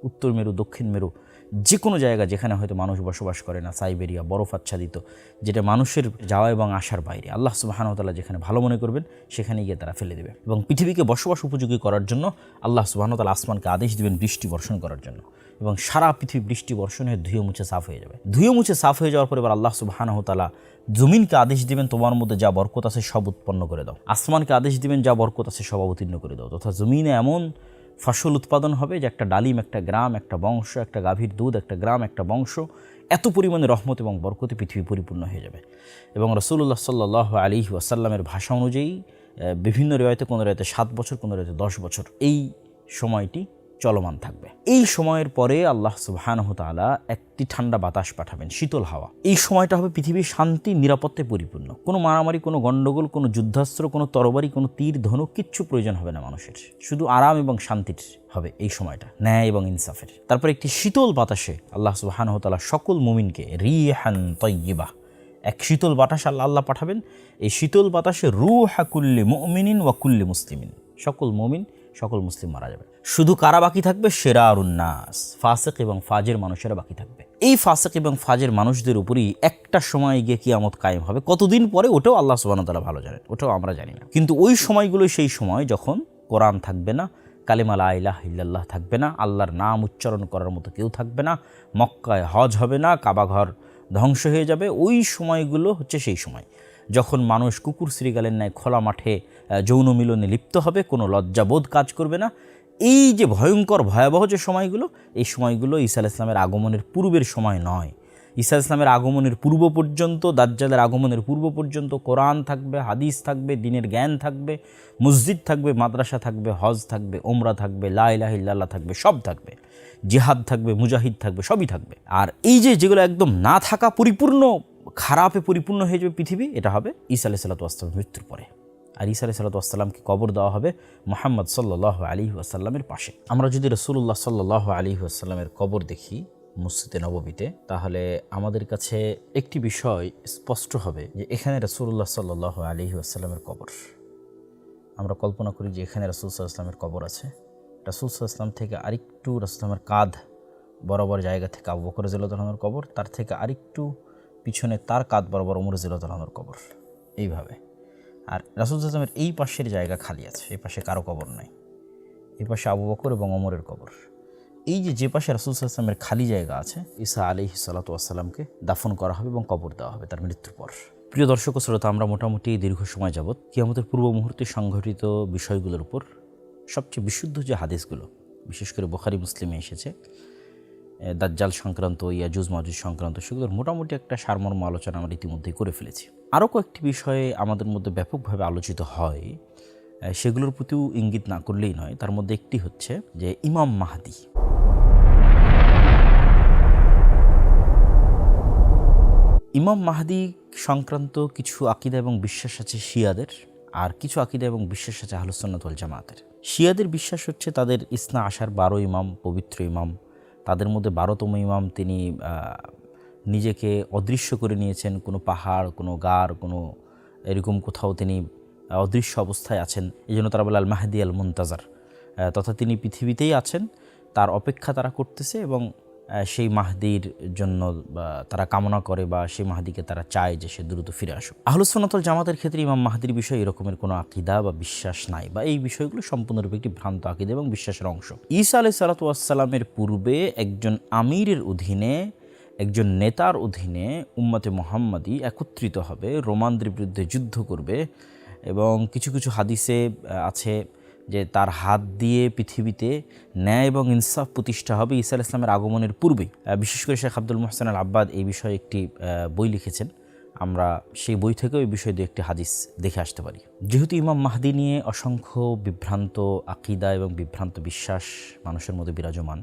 উত্তর মেরু, দক্ষিণ মেরু, যে কোনো জায়গা যেখানে হয়তো মানুষ বসবাস করে না, সাইবেরিয়া, বরফ আচ্ছাদিত, যেটা মানুষের যাওয়া এবং আসার বাইরে, আল্লাহ সুবহানাহু ওয়া তাআলা যেখানে ভালো মনে করবেন সেখানে গিয়ে তারা ফেলে দেবে। এবং পৃথিবীকে বসবাস উপযোগী করার জন্য আল্লাহ সুবহানাহু ওয়া তাআলা আসমানকে আদেশ দিবেন বৃষ্টি বর্ষণ করার জন্য, এবং সারা পৃথিবী বৃষ্টি বর্ষণ হয়ে ধুয়ে মুছে সাফ হয়ে যাবে। ধুয়ে মুছে সাফ হয়ে যাওয়ার পর এবার আল্লাহ সুবহানাহু ওয়া তাআলা জমিনকে আদেশ দিবেন, তোমার মধ্যে যা বরকত আছে সব উৎপন্ন করে দাও। আসমানকে আদেশ দিবেন, যা বরকত আছে সব অবতীর্ণ করে দাও। তথা জমিনে এমন ফসল উৎপাদন হবে যে একটা ডালিম, একটা গ্রাম, একটা বংশ, একটা গাভীর দুধ, একটা গ্রাম, একটা বংশ, এত পরিমাণে রহমত এবং বরকতে পৃথিবী পরিপূর্ণ হয়ে যাবে। এবং রাসূলুল্লাহ সাল্লাল্লাহু আলাইহি ওয়াসাল্লামের ভাষা অনুযায়ী বিভিন্ন রিওয়ায়েতে, কোনো রিওয়ায়েতে 7 বছর, কোনো রিওয়ায়েতে 10 বছর এই সময়টি চলমান থাকবে। এই সময়ের পরে আল্লাহ সুবহানাহু ওয়া তাআলা একটি ঠান্ডা বাতাস পাঠাবেন, শীতল হাওয়া। এই সময়টা হবে পৃথিবীর শান্তি নিরাপত্তায় পরিপূর্ণ। কোনো মারামারি, কোনো গণ্ডগোল, কোনো যুদ্ধাস্ত্র, কোনো তরবারি, কোনো তীর ধনুক কিচ্ছু প্রয়োজন হবে না মানুষের। শুধু আরাম এবং শান্তির হবে এই সময়টা, ন্যায় এবং ইনসাফের। তারপর একটি শীতল বাতাসে আল্লাহ সুবহানাহু ওয়া তাআলা সকল মুমিনকে রিহান তাইয়্যিবা, এক শীতল বাতাস আল্লাহ পাঠাবেন। এই শীতল বাতাসে রূহা কুল্লি মুমিনিন ওয়া কুল্লি মুসলিমিন, সকল মুমিন, সকল মুসলিম মারা যাবে। শুধু কারা বাকি থাকবে? শিরারুন নাস, ফাসিক এবং ফাজের মানুষেরা বাকি থাকবে। এই ফাসিক এবং ফাজের মানুষদের উপরই একটা সময় গিয়ে কিয়ামত কায়েম হবে। কতদিন পরে ওটাও আল্লাহ সুবহানাহু ওয়া তাআলা ভালো জানেন, ওটাও আমরা জানি না। কিন্তু ওই সময়গুলো সেই সময় যখন কোরআন থাকবে না, কালিমা লা ইলাহা ইল্লাল্লাহ থাকবে না, আল্লাহর নাম উচ্চারণ করার মতো কেউ থাকবে না, মক্কায় হজ হবে না, কাবা ঘর ধ্বংস হয়ে যাবে। ওই সময়গুলো হচ্ছে সেই সময় যখন মানুষ কুকুর শ্রীগালের ন্যায় খোলা মাঠে যৌন মিলনে লিপ্ত হবে, কোনো লজ্জাবোধ কাজ করবে না। এই যে ভয়ঙ্কর ভয়াবহ যে সময়গুলো, এই সময়গুলো ঈসা আলাইহিস সালামের আগমনের পূর্বের সময় নয়। ঈসা আলাইহিস সালামের আগমনের পূর্ব পর্যন্ত, দাজ্জালের আগমনের পূর্ব পর্যন্ত কোরআন থাকবে, হাদিস থাকবে, দ্বীনের জ্ঞান থাকবে, মসজিদ থাকবে, মাদ্রাসা থাকবে, হজ থাকবে, ওমরা থাকবে, লা ইলাহা ইল্লাল্লাহ থাকবে, সব থাকবে, জিহাদ থাকবে, মুজাহিদ থাকবে, সবই থাকবে। আর এই যে যেগুলো একদম না থাকা, পরিপূর্ণ খারাপে পরিপূর্ণ হয়ে যাবে পৃথিবী, এটা হবে ঈসা আলাইহিস সালামের মৃত্যুর পরে। আর ঈসা আলাইহিস সালামকে কবর দেওয়া হবে মুহাম্মদ সাল্লাল্লাহু আলাইহি ওয়াসাল্লামের পাশে। আমরা যদি রাসূলুল্লাহ সাল্লাল্লাহু আলাইহি ওয়াসাল্লামের কবর দেখি মসজিদে নববীতে, তাহলে আমাদের কাছে একটি বিষয় স্পষ্ট হবে যে এখানে রাসূলুল্লাহ সাল্লাল্লাহু আলাইহি ওয়াসাল্লামের কবর। আমরা কল্পনা করি যে এখানে রাসূল সাল্লাল্লাহু আলাইহি ওয়াসাল্লামের কবর আছে। রাসূল সাল্লাল্লাহু আলাইহি ওয়াসাল্লাম থেকে আরেকটু রাসূলের কাঁধ বরাবর জায়গা থেকে আবু বকর রাদিয়াল্লাহু আনহুর কবর, তার থেকে আরেকটু পিছনে তার কাঁধ বরাবর ওমর রাদিয়াল্লাহু আনহুর কবর, এইভাবে। আর রাসূল সাল্লাল্লাহু আলাইহি ওয়াসাল্লামের এই পাশের জায়গা খালি আছে, এই পাশে কারো কবর নাই, এই পাশে আবু বকর এবং ওমরের কবর। এই যে পাশে রাসূল সাল্লাল্লাহু আলাইহি ওয়াসাল্লামের খালি জায়গা আছে, ঈসা আলাইহিস সালাতু ওয়াসসালামকে দাফন করা হবে এবং কবর দেওয়া হবে তার মৃত্যুর পর। প্রিয় দর্শক ও শ্রোতা, আমরা মোটামুটি দীর্ঘ সময় যাবৎ কিয়ামতের পূর্ব মুহূর্তে সংঘটিত বিষয়গুলোর উপর সবচেয়ে বিশুদ্ধ যে হাদিসগুলো, বিশেষ করে বুখারী মুসলিমে এসেছে, দাজ্জাল সংক্রান্ত, ইয়াজুজ মাজুজ সংক্রান্ত, সেগুলোর মোটামুটি একটা সারমর্ম আলোচনা আমরা ইতিমধ্যেই করে ফেলেছি। আরও কয়েকটি বিষয়ে আমাদের মধ্যে ব্যাপকভাবে আলোচিত হয়, সেগুলোর প্রতিও ইঙ্গিত না করলেই নয়। তার মধ্যে একটি হচ্ছে যে ইমাম মাহদী। ইমাম মাহদী সংক্রান্ত কিছু আকীদা এবং বিশ্বাস আছে শিয়াদের, আর কিছু আকীদা এবং বিশ্বাস আছে আহলুস সুন্নাত ওয়াল জামাতের। শিয়াদের বিশ্বাস হচ্ছে তাদের ইসনা আশার 12 ইমাম, পবিত্র ইমাম, তাদের মধ্যে 12তম ইমাম তিনি নিজেকে অদৃশ্য করে নিয়েছেন, কোনো পাহাড়, কোনো গার, কোনো এরকম কোথাও তিনি অদৃশ্য অবস্থায় আছেন। এই জন্য তারা বলে আল মাহদি আল মুনতাজার, তথা তিনি পৃথিবীতেই আছেন, তার অপেক্ষা তারা করতেছে এবং সেই মাহদির জন্য তারা কামনা করে বা সেই মাহদিকে তারা চায় যে সে দ্রুত ফিরে আসুক। আহলুস সুন্নাত ওয়াল জামাতের ক্ষেত্রে ইমাম মাহদির বিষয়ে এরকমের কোনো আকীদা বা বিশ্বাস নাই, বা এই বিষয়গুলো সম্পূর্ণরূপে একটি ভ্রান্ত আকীদা এবং বিশ্বাসের অংশ। ঈসা আলাইহিস সালাতু ওয়াস সালামের পূর্বে একজন আমিরের অধীনে, একজন নেতার অধীনে উম্মতে মুহাম্মাদি একত্রিত হবে, রোমানদের বিরুদ্ধে যুদ্ধ করবে, এবং কিছু কিছু হাদিসে আছে যে তার হাত দিয়ে পৃথিবীতে ন্যায় এবং ইনসাফ প্রতিষ্ঠা হবে ঈসা আলাইহিস সালামের আগমনের পূর্বেই। বিশেষ করে শেখ আব্দুল মুহসিন আল আব্বাদ এই বিষয়ে একটি বই লিখেছেন। আমরা সেই বই থেকেও এই বিষয়ে একটি হাদিস দেখে আসতে পারি। যেহেতু ইমাম মাহদি নিয়ে অসংখ্য বিভ্রান্ত আকীদা এবং বিভ্রান্ত বিশ্বাস মানুষের মধ্যে বিরাজমান,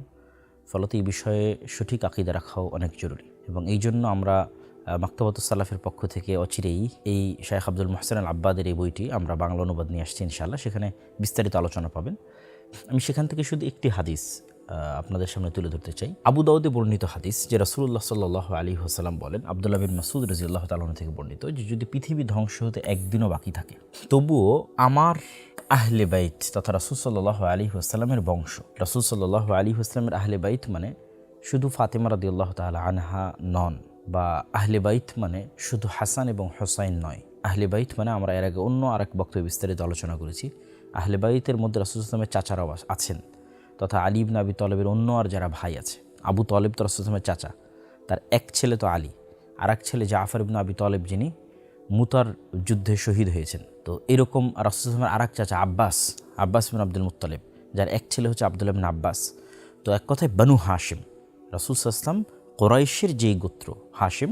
ফলত এই বিষয়ে সঠিক আকীদা রাখাও অনেক জরুরি, এবং এই জন্য আমরা মাকতাবাতুস সালাফের পক্ষ থেকে অচিরেই এই শেখ আব্দুল মুহসিন আল আব্বাদের এই বইটি আমরা বাংলা অনুবাদ নিয়ে আসছি ইনশাআল্লাহ। সেখানে বিস্তারিত আলোচনা পাবেন। আমি সেখান থেকে শুধু একটি হাদিস আপনাদের সামনে তুলে ধরতে চাই। আবু দাউদে বর্ণিত হাদিস, যে রাসূলুল্লাহ সাল্লাল্লাহু আলাইহি ওয়াসাল্লাম বলেন, আব্দুল্লাহ বিন মাসউদ রাদিয়াল্লাহু তাআলা থেকে বর্ণিত, যে যদি পৃথিবী ধ্বংস হতে একদিনও বাকি থাকে, তবুও আমার আহলে বাইত তথা রাসূল সাল্লাল্লাহু আলাইহি ওয়াসাল্লামের বংশ, রাসূল সাল্লাল্লাহু আলাইহি ওয়াসাল্লামের আহলে বাইত মানে শুধু ফাতেমা রাদিয়াল্লাহু তাআলা আনহা নন, বা আহলে বাইত মানে শুধু হাসান এবং হোসাইন নয়। আহলে বাইত মানে আমরা এর আগে অন্য আরেক বক্তব্যে বিস্তারিত আলোচনা করেছি, আহলে বাইতের মধ্যে রাসূল সাল্লাল্লাহু আলাইহি ওয়াসাল্লামের চাচারাও আছেন, তথা আলী ইবনে আবি তালেবের অন্য আর যারা ভাই আছে। আবু তালেব তো রাসূল সাল্লাল্লাহু আলাইহি ওয়াসাল্লামের চাচা, তার এক ছেলে তো আলী, আর এক ছেলে জাফর ইবনে আবি তালেব, যিনি মুতার যুদ্ধে শহীদ হয়েছেন। তো এরকম রাসূল সাল্লাল্লাহু আলাইহি ওয়াসাল্লামের আরেক চাচা আব্বাস বিন আব্দুল মুত্তালিব, যার এক ছেলে হচ্ছে আব্দুল্লাহ ইবনে আব্বাস। তো এক কথায় বানু হাশিম, রাসূল সাল্লাল্লাহু আলাইহি ওয়াসাল্লাম কুরাইশের যেই গোত্র হাশিম,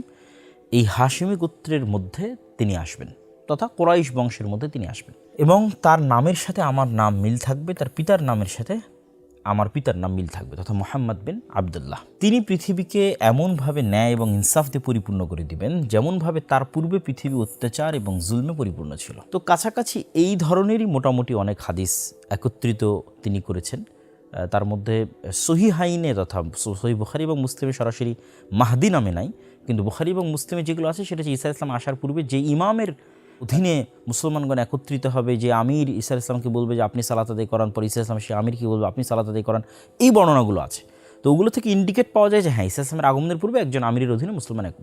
এই হাশিমি গোত্রের মধ্যে তিনি আসবেন, তথা কুরাইশ বংশের মধ্যে তিনি আসবেন, এবং তার নামের সাথে আমার নাম মিল থাকবে, তার পিতার নামের সাথে আমার পিতার নাম মিল থাকবে, তথা মুহাম্মদ বিন আবদুল্লাহ। তিনি পৃথিবীকে এমনভাবে ন্যায় এবং ইনসাফ দিয়ে পরিপূর্ণ করে দিবেন যেমনভাবে তার পূর্বে পৃথিবী অত্যাচার এবং জুলমে পরিপূর্ণ ছিল। তো কাছাকাছি এই ধরনেরই মোটামুটি অনেক হাদিস একত্রিত তিনি করেছেন। তার মধ্যে সহিহাইনে তথা সহিহ বুখারী এবং মুসলিমে সরাসরি মাহদি নামে নাই, কিন্তু বুখারী এবং মুসলিমে যেগুলো আছে সেটা হচ্ছে ঈসা আলাইহিস সালাম আসার পূর্বে যে ইমামের অধীনে মুসলমানগণ একত্রিত হবে, যে আমির ঈসা আলাইহিস সালামকে বলবে যে আপনি সালাত আদায় করান, পর ঈসা আলাইহিস সালাম সে আমিরকে বলবে আপনি সালাত আদায় করান, এই বর্ণনাগুলো আছে। তো ওগুলো থেকে ইন্ডিকেট পাওয়া যায় যে হ্যাঁ, ঈসা আলাইহিস সালামের আগমনের পূর্বে একজন আমিরের অধীনে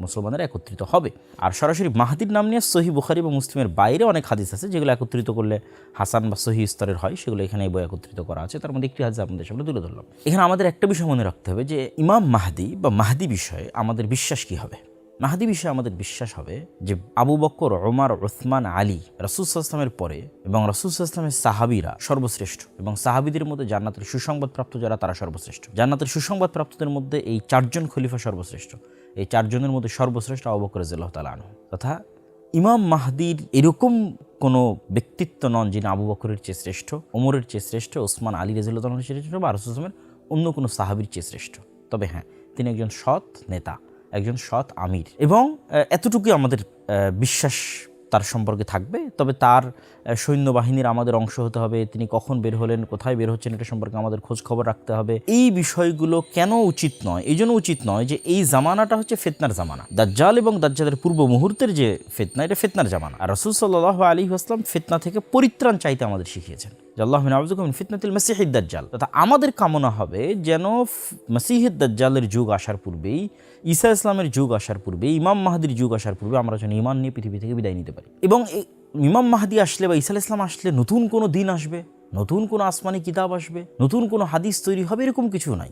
মুসলমানেরা একত্রিত হবে। আর সরাসরি মাহদির নাম নিয়ে সহিহ বুখারী এবং মুসলিমের বাইরে অনেক হাদিস আছে যেগুলো একত্রিত করলে হাসান বা সহিহ স্তরের হয়, সেগুলো এখানে এই বই একত্রিত করা আছে। তার মধ্যে একটি হাদিস আপনাদের সামনে তুলে ধরলাম। এখানে আমাদের একটা বিষয় মনে রাখতে হবে যে ইমাম মাহদি বা মাহদি বিষয়ে আমাদের বিশ্বাস কী হবে। মাহদি বিষয়ে আমাদের বিশ্বাস হবে যে আবু বকর, ওমর, উসমান, আলী রাসূল সাল্লাল্লাহু আলাইহি ওয়াসাল্লামের পরে এবং রাসূল সাল্লাল্লাহু আলাইহি ওয়াসাল্লামের সাহাবীরা সর্বশ্রেষ্ঠ, এবং সাহাবীদের মধ্যে জান্নাতের সুসংবাদপ্রাপ্ত যারা তারা সর্বশ্রেষ্ঠ। জান্নাতের সুসংবাদপ্রাপ্তদের মধ্যে এই চারজন খলিফা সর্বশ্রেষ্ঠ। এই চারজনের মধ্যে সর্বশ্রেষ্ঠ আবু বকর রাদিয়াল্লাহু তাআলা আনহু, তথা ইমাম মাহদির এরকম কোনো ব্যক্তিত্ব নন যিনি আবু বকরের চেয়ে শ্রেষ্ঠ, ওমরের চেয়ে শ্রেষ্ঠ, ওসমান, আলী রাদিয়াল্লাহু তাআলার চেয়ে শ্রেষ্ঠ, বা রাসূল সাল্লাল্লাহু আলাইহি ওয়াসাল্লামের অন্য কোনো সাহাবীর চেয়ে শ্রেষ্ঠ। তবে হ্যাঁ, তিনি একজন সৎ নেতা, একজন সৎ আমির, এবং এতটুকুই আমাদের বিশ্বাস তার সম্পর্কে থাকবে। তবে তার সৈন্যবাহিনীর আমাদের অংশ হতে হবে, তিনি কখন বের হলেন, কোথায় বের হচ্ছেন, এটা সম্পর্কে আমাদের খোঁজ খবর রাখতে হবে। এই বিষয়গুলো কেন উচিত নয়? এই জন্য উচিত নয় যে এই জামানাটা হচ্ছে ফিতনার জামানা। দাজ্জাল এবং দাজ্জালের পূর্ব মুহূর্তের যে ফিতনা, এটা ফিতনার জামানা। আর রাসূল সাল্লাল্লাহু আলাইহি ওয়াসাল্লাম ফিতনা থেকে পরিত্রাণ চাইতে আমাদের শিখিয়েছেন, আল্লাহু নাউযুবিকা মিন ফিতনাতিল মাসিহিদ দাজ্জাল। তথা আমাদের কামনা হবে যেন মাসিহিদ দাজ্জালের যুগ আসার পূর্বেই, ঈসা ইসলামের যুগ আসার পূর্বে, ইমাম মাহদির যুগ আসার পূর্বে আমরা যেন ঈমান নিয়ে পৃথিবী থেকে বিদায় নিতে পারি। এবং ইমাম মাহদি আসলে বা ঈসা ইসলাম আসলে নতুন কোনো দিন আসবে, নতুন কোনো আসমানি কিতাব আসবে, নতুন কোনো হাদিস তৈরি হবে, এরকম কিছু নাই।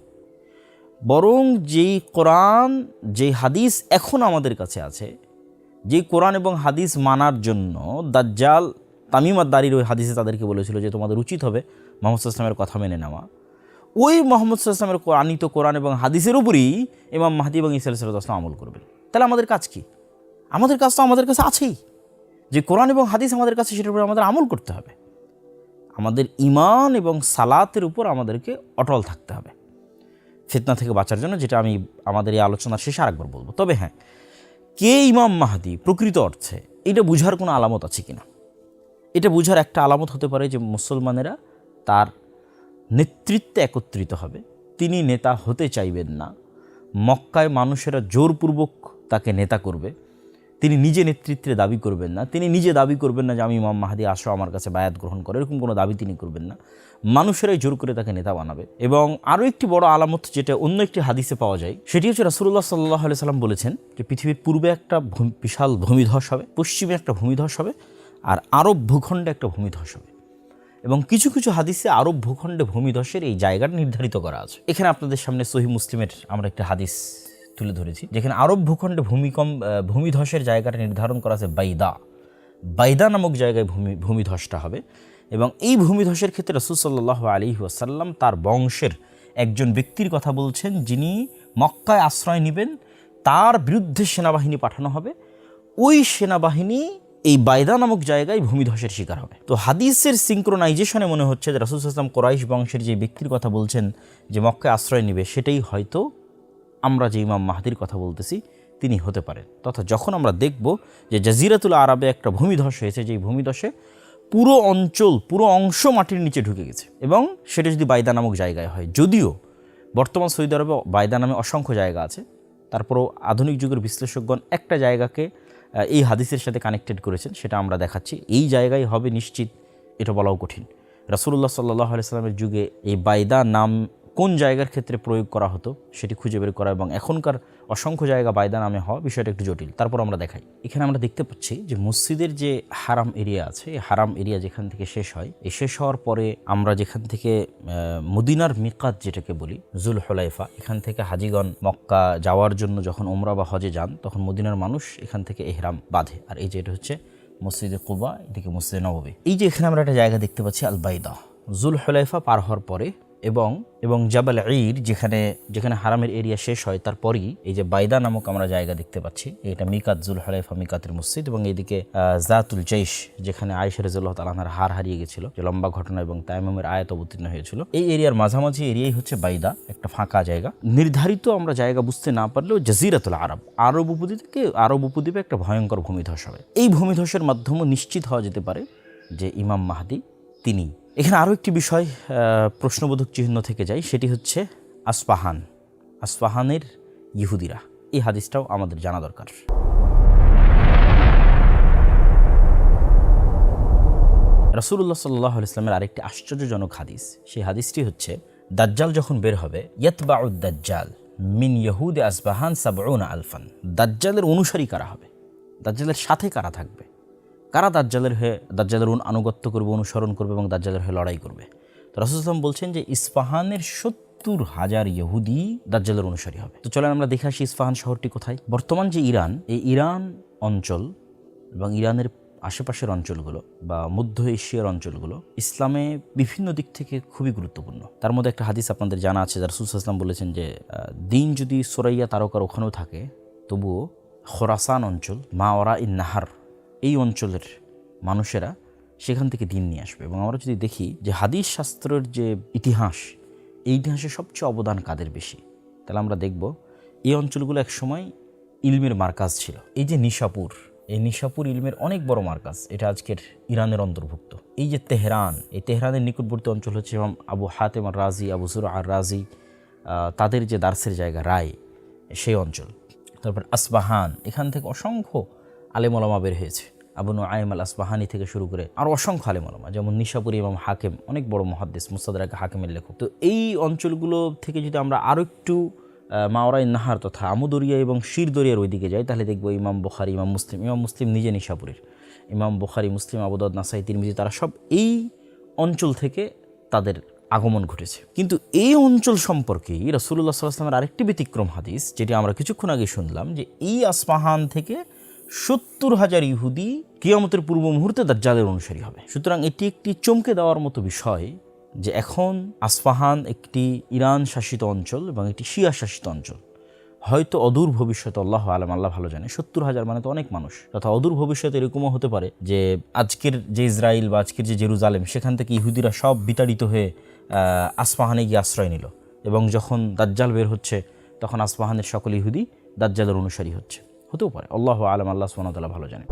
বরং যেই কোরআন, যেই হাদিস এখন আমাদের কাছে আছে, যেই কোরআন এবং হাদিস মানার জন্য দাজ্জাল তামিম আদ-দারির ওই হাদিসে তাদেরকে বলেছিল যে তোমাদের উচিত হবে মুহাম্মদ সাল্লাল্লাহু আলাইহি ওয়াসাল্লামের কথা মেনে নেওয়া, ওই মুহাম্মদ সাল্লাল্লাহু আলাইহি ওয়াসাল্লামের আনিত কোরআন এবং হাদিসের উপরই ইমাম মাহদি এবং ঈসা আলাইহিস সালাম আমল করবেন। তাহলে আমাদের কাজ কি? আমাদের কাজ তো আমাদের কাছে আছেই, যে কোরআন এবং হাদিস আমাদের কাছে, সেটার উপর আমাদের আমল করতে হবে। আমাদের ঈমান এবং সালাতের উপর আমাদেরকে অটল থাকতে হবে ফিতনা থেকে বাঁচার জন্য, যেটা আমি আমাদের এই আলোচনার শেষে আরেকবার বলবো। তবে হ্যাঁ, কে ইমাম মাহদি প্রকৃত অর্থে, এটা বুঝার কোনো আলামত আছে কিনা? এটা বুঝার একটা আলামত হতে পারে যে মুসলমানেরা তার নেতৃত্বে একত্রিত হবে। তিনি নেতা হতে চাইবেন না, মক্কায় মানুষেরা জোরপূর্বক তাকে নেতা করবে, তিনি নিজে নেতৃত্বে দাবি করবেন না, তিনি নিজে দাবি করবেন না যে আমি ইমাম মাহদি আসো আমার কাছে বায়াত গ্রহণ করে, এরকম কোনো দাবি তিনি করবেন না। মানুষেরাই জোর করে তাকে নেতা বানাবে। এবং আরও একটি বড় আলামত যেটা অন্য একটি হাদিসে পাওয়া যায়, সেটি হচ্ছে রাসূলুল্লাহ সাল্লাল্লাহু আলাইহি সাল্লাম বলেছেন যে পৃথিবীর পূর্বে একটা বিশাল ভূমিধস হবে, পশ্চিমে একটা ভূমিধস হবে, আর আরব ভূখণ্ডে একটা ভূমিধস হবে। এবং কিছু কিছু হাদিসে আরব ভূখণ্ডে ভূমিধসের এই জায়গাটা নির্ধারিত করা আছে। এখানে আপনাদের সামনে সহিহ মুসলিমের আমরা একটা হাদিস তুলে ধরেছি, যেখানে আরব ভূখণ্ডে ভূমিধসের জায়গাটা নির্ধারণ করা আছে বাইদা নামক জায়গায় ভূমিধসটা হবে। এবং এই ভূমিধসের ক্ষেত্রে রাসূল সাল্লাল্লাহু আলাইহি ওয়াসাল্লাম তার বংশের একজন ব্যক্তির কথা বলছেন, যিনি মক্কায় আশ্রয় নেবেন, তার বিরুদ্ধে সেনাবাহিনী পাঠানো হবে। ওই সেনাবাহিনী এই বাইদা নামক জায়গায় ভূমিধসের শিকার হবে। তো হাদিসের সিঙ্ক্রোনাইজেশনে মনে হচ্ছে যে রাসূল সাল্লাল্লাহু আলাইহি ওয়াসাল্লাম কুরাইশ বংশের যে ব্যক্তির কথা বলছেন যে মক্কায় আশ্রয় নেবে, সেটাই হয়তো আমরা যে ইমাম মাহদির কথা বলতেছি তিনি হতে পারেন। তথা যখন আমরা দেখব যে জাজিরাতুল আরবে একটা ভূমিধস হয়েছে, যেই ভূমিধসে পুরো অংশ মাটির নিচে ঢুকে গেছে, এবং সেটা যদি বাইদা নামক জায়গায় হয়, যদিও বর্তমান সৌদি আরবে বাইদা নামে অসংখ্য জায়গা আছে, তারপরও আধুনিক যুগের বিশ্লেষকগণ একটা জায়গাকে এই হাদিসের সাথে কানেক্টেড করেছেন, সেটা আমরা দেখাচ্ছি। এই জায়গায় হবে নিশ্চিত এটা বলাও কঠিন। রাসূলুল্লাহ সাল্লাল্লাহু আলাইহি সাল্লামের যুগে এই বাইদা নাম কোন জায়গার ক্ষেত্রে প্রয়োগ করা হতো সেটি খুঁজে বের করা এবং এখনকার অসংখ্য জায়গা বাইদা নামে হওয়া বিষয়টা একটু জটিল। তারপর আমরা দেখাই, এখানে আমরা দেখতে পাচ্ছি যে মসজিদের যে হারাম এরিয়া আছে, এই হারাম এরিয়া যেখান থেকে শেষ হয়, এই শেষ হওয়ার পরে আমরা যেখান থেকে মদিনার মিকাত যেটাকে বলি জুল হুলাইফা, এখান থেকে হাজিগণ মক্কা যাওয়ার জন্য যখন উমরা বা হজে যান, তখন মদিনার মানুষ এখান থেকে ইহরাম বাঁধে। আর এই যে এটা হচ্ছে মসজিদে কুবা, এদিকে মসজিদে নববী। এই যে এখানে আমরা একটা জায়গা দেখতে পাচ্ছি আল বাইদা, জুল হুলাইফা পার হওয়ার পরে এবং জাবাল ঈদ যেখানে হারামের এরিয়া শেষ হয়, তারপরই এই যে বাইদা নামক আমরা জায়গা দেখতে পাচ্ছি। এটা মিকাত, জুল হুলাইফা মিকাতের মসজিদ। এবং এইদিকে জাতুল জাইশ, যেখানে আয়েশা রাদিয়াল্লাহু তাআলা আনহার হার হারিয়ে গেছিল, যে লম্বা ঘটনা এবং তায়াম্মুমের আয়াত অবতীর্ণ হয়েছিল। এই এরিয়ার মাঝামাঝি এরিয়াই হচ্ছে বাইদা, একটা ফাঁকা জায়গা। নির্ধারিত আমরা জায়গা বুঝতে না পারলেও জাজিরাতুল আরব, আরব উপদ্বীপে একটা ভয়ঙ্কর ভূমিধস হবে। এই ভূমিধসের মাধ্যমে নিশ্চিত হওয়া যেতে পারে যে ইমাম মাহদি তিনি। এখানে আরও একটি বিষয় প্রশ্নবোধক চিহ্ন থেকে যায়, সেটি হচ্ছে আসফাহানের ইহুদিরা। এই হাদিসটাও আমাদের জানা দরকার। রাসূলুল্লাহ সাল্লাল্লাহু আলাইহি ওয়াসাল্লামের আরেকটি আশ্চর্যজনক হাদিস, সেই হাদিসটি হচ্ছে দাজ্জাল যখন বের হবে, ইয়াতবাউদ দাজ্জাল মিন ইয়াহুদি আসবাহান ৭০ আলফান। দাজ্জালের অনুসারী কারা হবে, দাজ্জালের সাথে কারা থাকবে, কারা দাজ্জালের আনুগত্য করবে, অনুসরণ করবে এবং দাজ্জালের হয়ে লড়াই করবে। তো রাসূল সাল্লাল্লাহু আলাইহি ওয়াসাল্লাম বলছেন যে ইস্পাহানের ৭০,০০০ ইহুদি দাজ্জালের অনুসারী হবে। তো চলেন আমরা দেখে আসি ইস্পাহান শহরটি কোথায়। বর্তমান যে ইরান, এই ইরান অঞ্চল এবং ইরানের আশেপাশের অঞ্চলগুলো বা মধ্য এশিয়ার অঞ্চলগুলো ইসলামে বিভিন্ন দিক থেকে খুবই গুরুত্বপূর্ণ। তার মধ্যে একটা হাদিস আপনাদের জানা আছে, রাসূল সাল্লাল্লাহু আলাইহি ওয়াসাল্লাম বলেছেন যে দিন যদি সুরাইয়া তারকার ওখানেও থাকে, তবুও খোরাসান অঞ্চল, মাওয়ারা ইন নাহার, এই অঞ্চলের মানুষেরা সেখান থেকে দিন নিয়ে আসবে। এবং আমরা যদি দেখি যে হাদিস শাস্ত্রের যে ইতিহাস, এই ইতিহাসে সবচেয়ে অবদান কাদের বেশি, তাহলে আমরা দেখব এই অঞ্চলগুলো একসময় ইলমের মার্কাজ ছিল। এই যে নিশাপুর, এই নিশাপুর ইলমের অনেক বড় মার্কাজ, এটা আজকের ইরানের অন্তর্ভুক্ত। এই যে তেহরান, এই তেহরানের নিকটবর্তী অঞ্চল হচ্ছে এবং আবু হাতেম আর রাজি, আবু যুরআ আর রাজি, তাদের যে দার্সের জায়গা রায়, সেই অঞ্চল। তারপর আসবাহান, এখান থেকে অসংখ্য আলেম ওলামা বের হয়েছে, আবু নুআইম আল আসবাহানি থেকে শুরু করে আরও অসংখ্য আলেম ওলামা, যেমন নিশাপুরি ইমাম হাকিম, অনেক বড় মুহাদ্দিস, মুস্তাদরাক হাকিমের লেখক। তো এই অঞ্চলগুলো থেকে যদি আমরা আরও একটু মাওয়ারা ইন নাহার তথা আমুদরিয়া এবং শিরদরিয়ার ওইদিকে যাই, তাহলে দেখবো ইমাম বুখারী, ইমাম মুসলিম নিজে নিশাপুরের, ইমাম বুখারী, মুসলিম, আবু দাউদ, নাসাই, তিরমিজি, তারা সব এই অঞ্চল থেকে তাদের আগমন ঘটেছে। কিন্তু এই অঞ্চল সম্পর্কেই রাসূলুল্লাহ সাল্লাল্লাহু আলাইহি ওয়াসাল্লামের আরেকটি ব্যতিক্রম হাদিস, যেটি আমরা কিছুক্ষণ আগে শুনলাম, যে এই আসফাহান থেকে ৭০,০০০ ইহুদি কিয়ামতের পূর্ব মুহূর্তে দাজ্জালের অনুসারী হবে। সুতরাং এটি একটি চমকে দেওয়ার মতো বিষয় যে এখন আসফাহান একটি ইরান শাসিত অঞ্চল এবং একটি শিয়া শাসিত অঞ্চল। হয়তো অদূর ভবিষ্যতে, আল্লাহ আলাম, আল্লাহ ভালো জানে, ৭০,০০০ মানে তো অনেক মানুষ, তথা অদূর ভবিষ্যতে এরকমও হতে পারে যে আজকের যে ইসরায়েল বা আজকের যে জেরুজালেম, সেখান থেকে ইহুদিরা সব বিতাড়িত হয়ে আসফাহানে গিয়ে আশ্রয় নিল, এবং যখন দাজ্জাল বের হচ্ছে তখন আসফাহানের সকল ইহুদি দাজ্জালের অনুসারী হচ্ছে। হতেও পারে, আল্লাহ আলাম, আল্লাহ সুবহানাহু ওয়া তাআলা ভালো জানে।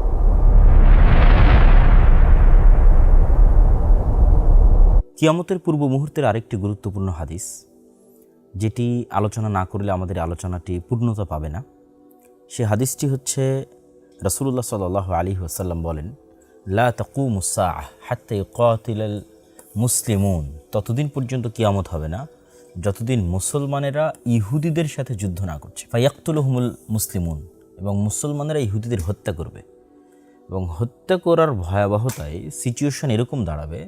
কিয়ামতের পূর্ব মুহূর্তের আরেকটি গুরুত্বপূর্ণ হাদিস, যেটি আলোচনা না করলে আমাদের আলোচনাটি পূর্ণতা পাবে না, সে হাদিসটি হচ্ছে রাসূলুল্লাহ সাল্লাল্লাহু আলাইহি ওয়াসাল্লাম বলেন, লা তাকুমুস সাআহ হাত্তা ইউকাতিলাল মুসলিমুন, ততদিন পর্যন্ত কিয়ামত হবে না যতদিন মুসলমানেরা ইহুদিদের সাথে যুদ্ধ না করছে। ফায়াকতুলুহুমুল মুসলিমুন, এবং মুসলমানেরা ইহুদিদের হত্যা করবে। এবং হত্যা করার ভয়াবহতায় সিচুয়েশন এরকম দাঁড়াবে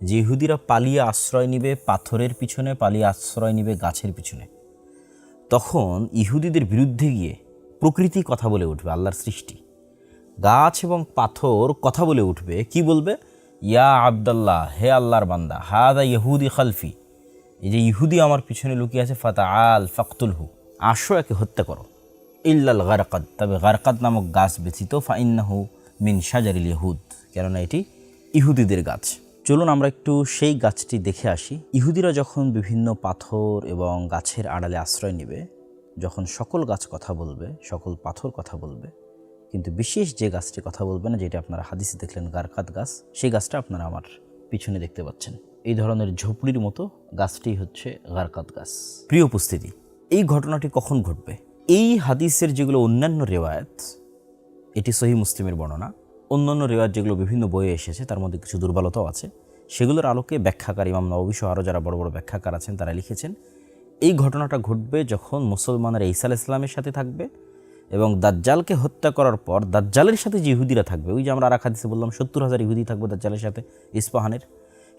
যে ইহুদিরা পালিয়ে আশ্রয় নিবে পাথরের পিছনে, পালিয়ে আশ্রয় নিবে গাছের পিছনে। তখন ইহুদিদের বিরুদ্ধে গিয়ে প্রকৃতি কথা বলে উঠবে, আল্লাহর সৃষ্টি গাছ এবং পাথর কথা বলে উঠবে। কি বলবে? ইয়া আবদাল্লাহ, হে আল্লাহর বান্দা, হাদা ইহুদি খালফি, এই যে ইহুদি আমার পিছনে লুকিয়ে আছে, ফাতা আল ফাকতুলহু, আসো একে হত্যা করো। ইল্লাল গারকাদ, তবে গারকাদ নামক গাছ ব্যতীত, ফাইন্নাহু মিন শাজারিল ইহুদ, কেননা এটি ইহুদিদের গাছ। চলুন আমরা একটু সেই গাছটি দেখে আসি। ইহুদিরা যখন বিভিন্ন পাথর এবং গাছের আড়ালে আশ্রয় নেবে, যখন সকল গাছ কথা বলবে, সকল পাথর কথা বলবে, কিন্তু বিশেষ যে গাছটি কথা বলবে না, যেটা আপনারা হাদিসে দেখলেন গারকাদ গাছ, সেই গাছটা আপনারা আমার পিছনে দেখতে পাচ্ছেন। এই ধরনের ঝোপড়ির মতো গাছটি হচ্ছে গারকাদ গাছ। প্রিয় উপস্থিতি, এই ঘটনাটি কখন ঘটবে? এই হাদিসের যেগুলো অন্যান্য রেওয়ায়াত, এটি সহিহ মুসলিমের বর্ণনা, অন্যান্য রেওয়ায়াত যেগুলো বিভিন্ন বইয়ে এসেছে তার মধ্যে কিছু দুর্বলতাও আছে, সেগুলোর আলোকে ব্যাখ্যাকার ইমাম নববী সহ আরও যারা বড় বড় ব্যাখ্যাকার আছেন তারা লিখেছেন এই ঘটনাটা ঘটবে যখন মুসলমানেরা ঈসা আলাইহিস সালামের সাথে থাকবে এবং দাজ্জালকে হত্যা করার পর দাজ্জালের সাথে যে ইহুদিরা থাকবে, ওই যে আমরা আর এক হাদিসে বললাম 70,000 ইহুদি থাকবে দাজ্জালের সাথে ইস্পাহানের,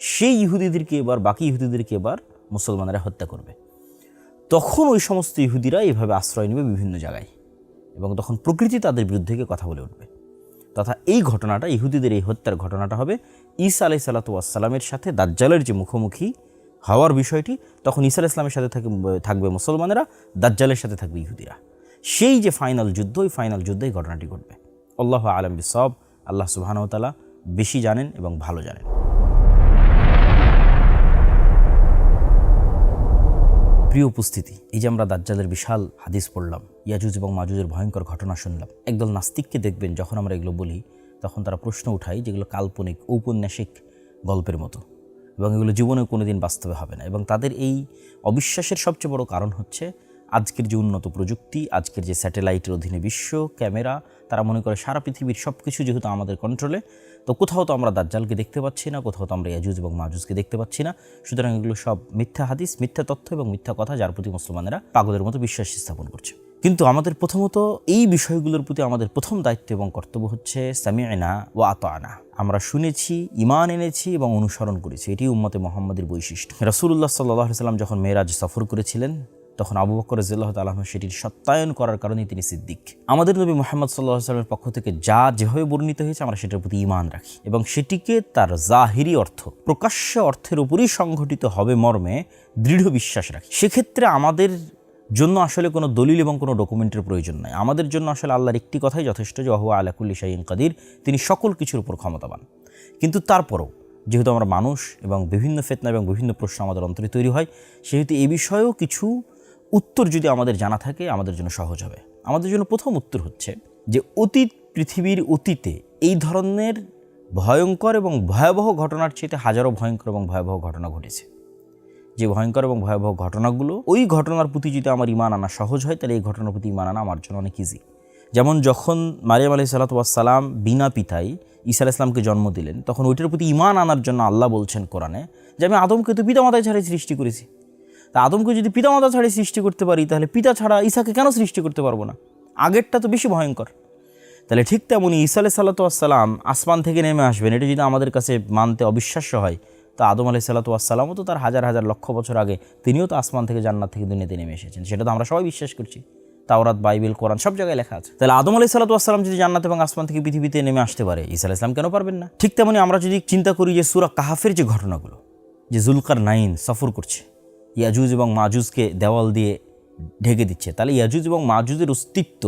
সেই ইহুদিদেরকে এবার, বাকি ইহুদিদেরকে এবার মুসলমানেরা হত্যা করবে। তখন ওই সমস্ত ইহুদিরা এইভাবে আশ্রয় নেবে বিভিন্ন জায়গায়, এবং তখন প্রকৃতি তাদের বিরুদ্ধে গিয়ে কথা বলে উঠবে। তথা এই ঘটনাটা, ইহুদিদের এই হত্যার ঘটনাটা হবে ঈসা আলাইহিস সালামের সাথে দাজ্জালের যে মুখোমুখি হওয়ার বিষয়টি, তখন ঈসা আলাইহিস সালামের সাথে থাকবে মুসলমানেরা, দাজ্জালের সাথে থাকবে ইহুদিরা। সেই যে ফাইনাল যুদ্ধ, ওই ফাইনাল যুদ্ধে এই ঘটনাটি ঘটবে। আল্লাহু আ'লাম বিসওয়াব। আল্লাহ সুবহানাহু ওয়া তাআলা বেশি জানেন এবং ভালো জানেন। প্রিয় উপস্থিতি, এই যে আমরা দাজ্জালের বিশাল হাদিস পড়লাম, ইয়াজুজ এবং মাজুজের ভয়ঙ্কর ঘটনা শুনলাম, একদল নাস্তিককে দেখবেন যখন আমরা এগুলো বলি তখন তারা প্রশ্ন উঠায় যেগুলো কাল্পনিক, ঔপন্যাসিক গল্পের মতো, এবং এগুলো জীবনে কোনোদিন বাস্তবে হবে না। এবং তাদের এই অবিশ্বাসের সবচেয়ে বড় কারণ হচ্ছে আজকের যে উন্নত প্রযুক্তি, আজকের যে স্যাটেলাইটের অধীনে বিশ্ব, ক্যামেরা, তারা মনে করে সারা পৃথিবীর সব কিছু যেহেতু আমাদের কন্ট্রোলে, তো কোথাও তো আমরা দাজ্জালকে দেখতে পাচ্ছি না, কোথাও তো আমরা ইয়াজুজ এবং মাজুজকে দেখতে পাচ্ছি না। সুতরাং এগুলো সব মিথ্যা হাদিস, মিথ্যা তথ্য এবং মিথ্যা কথা, যার প্রতি মুসলমানেরা পাগলের মতো বিশ্বাস স্থাপন করছে। কিন্তু আমাদের প্রথমত এই বিষয়গুলোর প্রতি আমাদের প্রথম দায়িত্ব এবং কর্তব্য হচ্ছে সামি'না ওয়া আতা'না, আমরা শুনেছি, ঈমান এনেছি এবং অনুসরণ করেছি। এটি উম্মতে মুহাম্মাদের বৈশিষ্ট্য। রাসূলুল্লাহ সাল্লাল্লাহু আলাইহি ওয়াসাল্লাম যখন মেরাজ সফর করেছিলেন, তখন আবু বকর রাদিয়াল্লাহু তাআলা আনহু সেটির সত্যায়ন করার কারণেই তিনি সিদ্দিক। আমাদের নবী মুহাম্মদ সাল্লাল্লাহু আলাইহি ওয়াসাল্লামের পক্ষ থেকে যা যেভাবে বর্ণিত হয়েছে, আমরা সেটার প্রতি ঈমান রাখি এবং সেটিকে তার জাহিরি অর্থ, প্রকাশ্য অর্থের উপরই সংঘটিত হবে মর্মে দৃঢ় বিশ্বাস রাখি। সেক্ষেত্রে আমাদের জন্য আসলে কোনো দলিল এবং কোনো ডকুমেন্টের প্রয়োজন নাই। আমাদের জন্য আসলে আল্লাহর একটি কথাই যথেষ্ট, যে ওয়া আলা কুল্লি শাইইন কাদির, তিনি সকল কিছুর উপর ক্ষমতাবান। কিন্তু তারপরও যেহেতু আমরা মানুষ এবং বিভিন্ন ফিতনা এবং বিভিন্ন প্রশ্ন আমাদের অন্তরে তৈরি হয়, সেহেতু এই বিষয়েও কিছু উত্তর যদি আমাদের জানা থাকে আমাদের জন্য সহজ হবে। আমাদের জন্য প্রথম উত্তর হচ্ছে যে অতীত, পৃথিবীর অতীতে এই ধরনের ভয়ঙ্কর এবং ভয়াবহ ঘটনার চেয়ে হাজারো ভয়ঙ্কর এবং ভয়াবহ ঘটনা ঘটেছে। যে ভয়ঙ্কর এবং ভয়াবহ ঘটনাগুলো, ওই ঘটনার প্রতি যদি আমার ঈমান আনা সহজ হয়, তাহলে এই ঘটনার প্রতি ঈমান আনা আমার জন্য অনেক ইজি। যেমন যখন মারিয়াম আলাইহিস সালাম বিনা পিতায় ঈসা আলাইহিস সালামকে জন্ম দিলেন, তখন ওইটার প্রতি ঈমান আনার জন্য আল্লাহ বলছেন কোরআনে যে আমি আদমকে তো পিতামাতায় ছাড়াই সৃষ্টি করেছি। তা আদমকে যদি পিতামাতা ছাড়াই সৃষ্টি করতে পারি, তাহলে পিতা ছাড়া ঈসাকে কেন সৃষ্টি করতে পারবো না? আগেরটা তো বেশি ভয়ঙ্কর। তাহলে ঠিক তেমনই ঈসা আলাইহিস সালাম আসমান থেকে নেমে আসবেন, এটা যদি আমাদের কাছে মানতে অবিশ্বাস্য হয়, তো আদম আলাইহিস সালামও তো তার হাজার হাজার লক্ষ বছর আগে তিনিও তো আসমান থেকে জান্নাত থেকে দুনিয়াতে নেমে এসেছেন। সেটা তো আমরা সবাই বিশ্বাস করছি, তাওরাত, বাইবেল, কোরআন সব জায়গায় লেখা আছে। তাহলে আদম আলাইহিস সালাম যদি জান্নাত এবং আসমান থেকে পৃথিবীতে নেমে আসতে পারে, ঈসা আলাইহিস সালাম কেন পারবেন না? ঠিক তেমনি আমরা যদি চিন্তা করি যে সূরা কাহাফের যে ঘটনাগুলো, যে যুলকারনাইন সফর করছে, ইয়াজুজ এবং মাজুজকে দেওয়াল দিয়ে ঢেকে দিচ্ছে, তাহলে ইয়াজুজ এবং মাজুজের অস্তিত্ব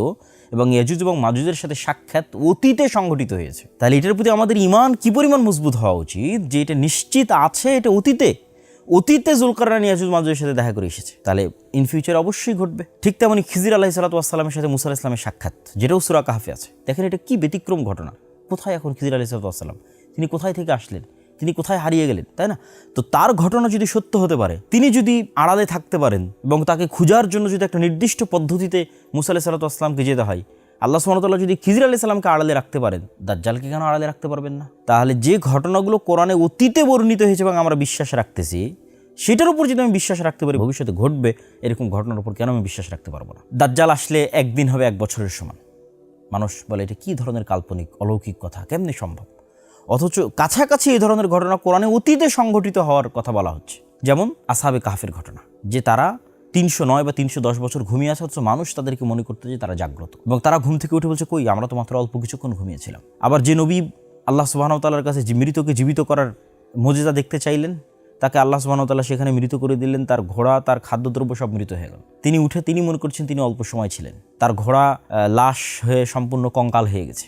এবং ইয়াজুজ এবং মাজুজের সাথে সাক্ষাৎ অতীতে সংঘটিত হয়েছে। তাহলে এটার প্রতি আমাদের ঈমান কি পরিমাণ মজবুত হওয়া উচিত যে এটা নিশ্চিত আছে, এটা অতীতে যুলকারনাইন ইয়াজুজ মাজুজের সাথে দেখা করে এসেছে, তাহলে ইন ফিউচার অবশ্যই ঘটবে। ঠিক তেমনি খিজির আলাইহিস সালামের সাথে মুসা আলাইহিস সালামের সাক্ষাৎ, যেটাও সূরা কাহাফে আছে। দেখেন এটা কি ব্যতিক্রম ঘটনা। কোথায় এখন খিজির আলাইহিস সালাম? তিনি কোথায় থেকে আসলেন? তিনি কোথায় হারিয়ে গেলেন, তাই না? তো তার ঘটনা যদি সত্য হতে পারে, তিনি যদি আড়ালে থাকতে পারেন এবং তাকে খোঁজার জন্য যদি একটা নির্দিষ্ট পদ্ধতিতে মুসা আলাইহিস সালামকে যেতে হয়, আল্লাহ সুবহানাহু ওয়া তাআলা যদি খিজির আলাইহিস সালামকে আড়ালে রাখতে পারেন, দাজ্জালকে কেন আড়ালে রাখতে পারবেন না? তাহলে যে ঘটনাগুলো কোরআনে অতীতে বর্ণিত হয়েছে এবং আমরা বিশ্বাস রাখতেছি, সেটার উপর যদি আমি বিশ্বাস রাখতে পারি ভবিষ্যতে ঘটবে এরকম ঘটনার উপর কেন আমি বিশ্বাস রাখতে পারবো না? দাজ্জাল আসলে একদিন হবে 1 বছরের সমান। মানুষ বলে এটা কী ধরনের কাল্পনিক অলৌকিক কথা, কেমনে সম্ভব? অথচ কাছাকাছি এই ধরনের ঘটনা কোরআনে অতীতে সংঘটিত হওয়ার কথা বলা হচ্ছে। যেমন আসহাবে কাহফের ঘটনা, যে তারা 309 বা 310 বছর ঘুমিয়ে আছে, অথচ মানুষ তাদেরকে মনে করতে যে তারা জাগ্রত, এবং তারা ঘুম থেকে উঠে বলছে কই আমরা তো মাত্র অল্প কিছুক্ষণ ঘুমিয়েছিলাম। আবার যে নবী আল্লাহ সুবহানাহু ওয়া তাআলার কাছে মৃতকে জীবিত করার মুজিজা দেখতে চাইলেন, তাকে আল্লাহ সুবহানাহু ওয়া তাআলা সেখানে মৃত করে দিলেন, তার ঘোড়া তার খাদ্যদ্রব্য সব মৃত হয়ে গেল। তিনি উঠে তিনি মনে করছেন তিনি অল্প সময় ছিলেন, তার ঘোড়া লাশ হয়ে সম্পূর্ণ কঙ্কাল হয়ে গেছে,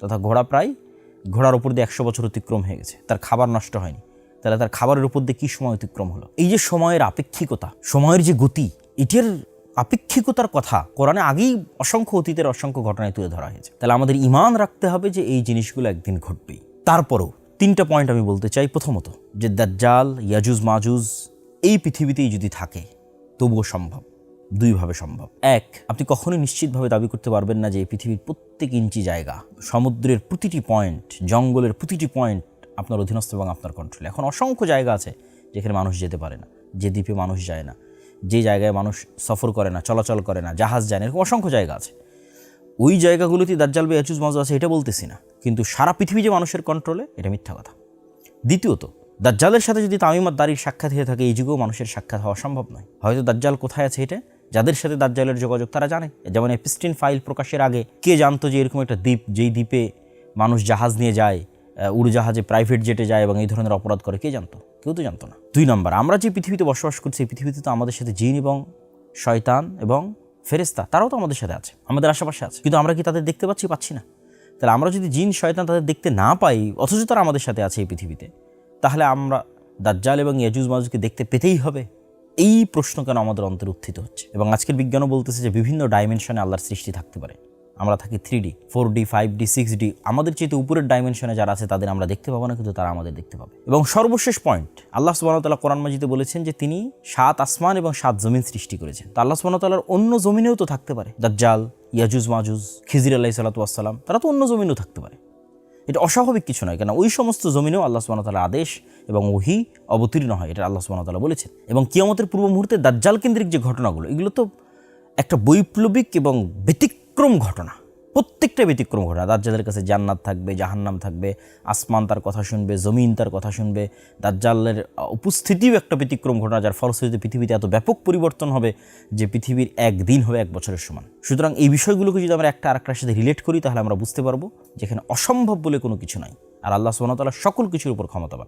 তথা ঘোড়ার উপর দিয়ে 100 বছর অতিক্রম হয়ে গেছে, তার খাবার নষ্ট হয়নি। তাহলে তার খাবারের উপর দিয়ে কী সময় অতিক্রম হলো? এই যে সময়ের আপেক্ষিকতা, সময়ের যে গতি, এটার আপেক্ষিকতার কথা কোরআনে আগেই অসংখ্য অতীতের অসংখ্য ঘটনায় তুলে ধরা হয়েছে। তাহলে আমাদের ঈমান রাখতে হবে যে এই জিনিসগুলো একদিন ঘটবেই। তারপরও 3টা পয়েন্ট আমি বলতে চাই। প্রথমত, যে দাজ্জাল, ইয়াজুজ মাজুজ এই পৃথিবীতেই যদি থাকে তবুও সম্ভব, 2 ভাবে সম্ভব। 1, আপনি কখনোই নিশ্চিতভাবে দাবি করতে পারবেন না যে এই পৃথিবীর প্রত্যেক ইঞ্চি জায়গা, সমুদ্রের প্রতিটি পয়েন্ট, জঙ্গলের প্রতিটি পয়েন্ট আপনার অধীনস্থ এবং আপনার কন্ট্রোলে। এখন অসংখ্য জায়গা আছে যেখানে মানুষ যেতে পারে না, যে দ্বীপে মানুষ যায় না, যে জায়গায় মানুষ সফর করে না, চলাচল করে না, জাহাজ যায় না, এরকম অসংখ্য জায়গা আছে। ওই জায়গাগুলোতে দাজ্জাল বা ইয়াজুজ মাজুজ আছে এটা বলতেছি না, কিন্তু সারা পৃথিবী যে মানুষের কন্ট্রোলে, এটা মিথ্যা কথা। দ্বিতীয়ত, দাজ্জালের সাথে যদি তামিমাত দারির সাক্ষাৎ হয়ে থাকে, এই যুগেও মানুষের সাক্ষাৎ হওয়া সম্ভব নয়। হয়তো দাজ্জাল কোথায় আছে এটা যাদের সাথে দাজ্জালের যোগাযোগ তারা জানে। যেমন এপিস্টিন ফাইল প্রকাশের আগে কে জানতো যে এরকম একটা দ্বীপ, যেই দ্বীপে মানুষ জাহাজ নিয়ে যায়, উড়োজাহাজে, প্রাইভেট জেটে যায় এবং এই ধরনের অপরাধ করে, কে জানতো? কেউ তো জানতো না। 2 নম্বর, আমরা যে পৃথিবীতে বসবাস করছি, এই পৃথিবীতে তো আমাদের সাথে জিন এবং শয়তান এবং ফেরেশতা, তারাও তো আমাদের সাথে আছে, আমাদের আশেপাশে আছে, কিন্তু আমরা কি তাদের দেখতে পাচ্ছি না? তাহলে আমরা যদি জিন শয়তান তাদের দেখতে না পাই, অথচ তারা আমাদের সাথে আছে এই পৃথিবীতে, তাহলে আমরা দাজ্জাল এবং ইয়াজুজ মাজুজকে দেখতে পেতেই হবে। এই প্রশ্ন কেন আমাদের অন্তরে উত্থিত হচ্ছে? এবং আজকের বিজ্ঞানও বলতেছে যে বিভিন্ন ডাইমেনশনে আল্লাহর সৃষ্টি থাকতে পারে। আমরা থাকি 3D, 4D, 5D, 6D, আমাদের চেয়ে উপরের ডাইমেনশনে যারা আছে তাদের আমরা দেখতে পাবো না, কিন্তু তারা আমাদের দেখতে পাবে। এবং সর্বশেষ পয়েন্ট, আল্লাহ সুবহানাহু ওয়া তাআলা কোরআন মাজিদে বলেছেন যে তিনি 7 আসমান এবং 7 জমিন সৃষ্টি করেছেন। তো আল্লাহ সুবহানাহু ওয়া তাআলার অন্য জমিনেও তো থাকতে পারে দাজ্জাল, ইয়াজুজ মাজুজ, খিজির আলাইহিস সালাতু ওয়াস সালাম, তারা তো অন্য জমিনেও থাকতে পারে। এটা অস্বাভাবিক কিছু নয়, কেন ওই সমস্ত জমিনেও আল্লাহ সুবহানাহু ওয়া তাআলার আদেশ এবং ওহী অবতীর্ণ হয়, এটা আল্লাহ সুবহানাহু ওয়া তাআলা বলেছেন। এবং কিয়ামতের পূর্ব মুহূর্তে দাজ্জাল কেন্দ্রিক যে ঘটনাগুলো, এগুলো তো একটা বৈপ্লবিক এবং ব্যতিক্রম ঘটনা, প্রত্যেকটা ব্যতিক্রম ঘটনা। দাজ্জালের কাছে জান্নাত থাকবে, জাহান্নাম থাকবে, আসমান তার কথা শুনবে, জমিন তার কথা শুনবে। দাজ্জালের উপস্থিতিও একটা ব্যতিক্রম ঘটনা, যার ফলশ্রুতিতে পৃথিবীতে এত ব্যাপক পরিবর্তন হবে যে পৃথিবীর একদিন হবে 1 বছরের সমান। সুতরাং এই বিষয়গুলোকে যদি আমরা একটা আরেকটার সাথে রিলেট করি, তাহলে আমরা বুঝতে পারবো যেখানে অসম্ভব বলে কোনো কিছু নাই, আর আল্লাহ সুবহানাহু ওয়া তাআলা সকল কিছুর উপর ক্ষমতাবান।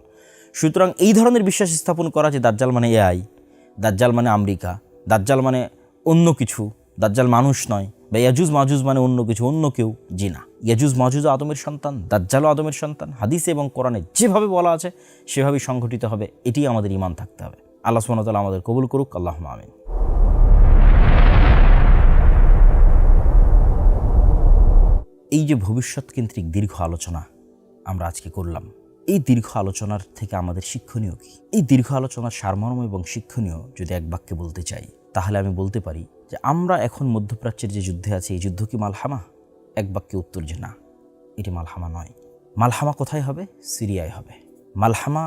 সুতরাং এই ধরনের বিশ্বাস স্থাপন করা যে দাজ্জাল মানে এআই, দাজ্জাল মানে আমেরিকা, দাজ্জাল মানে অন্য কিছু, দাজ্জাল মানুষ নয়, বা ইয়াজুজ মাজুজ মানে অন্য কিছু, অন্য কেউ, জি না, ইয়াজুজ মাজুজ আদমের সন্তান, দাজ্জালও আদমের সন্তান। হাদিসে এবং কোরআনে যেভাবে বলা আছে সেভাবেই সংঘটিত হবে, এটি আমাদের ঈমান থাকতে হবে। আল্লাহ সুবহানাহু ওয়া তাআলা আমাদের কবুল করুক, আল্লাহুম্মা আমিন। এই যে ভবিষ্যৎকেন্দ্রিক দীর্ঘ আলোচনা আমরা আজকে করলাম, এই দীর্ঘ আলোচনার থেকে আমাদের শিক্ষণীয় কি? এই দীর্ঘ আলোচনার সারমর্ম এবং শিক্ষণীয় যদি এক বাক্যে বলতে চাই, তাহলে আমি বলতে পারি যে আমরা এখন মধ্যপ্রাচ্যের যে যুদ্ধে আছি, এই যুদ্ধ কি মালহামা? এক বাক্যে উত্তর যে না, এটি মালহামা নয়। মালহামা কোথায় হবে? সিরিয়ায় হবে। মালহামা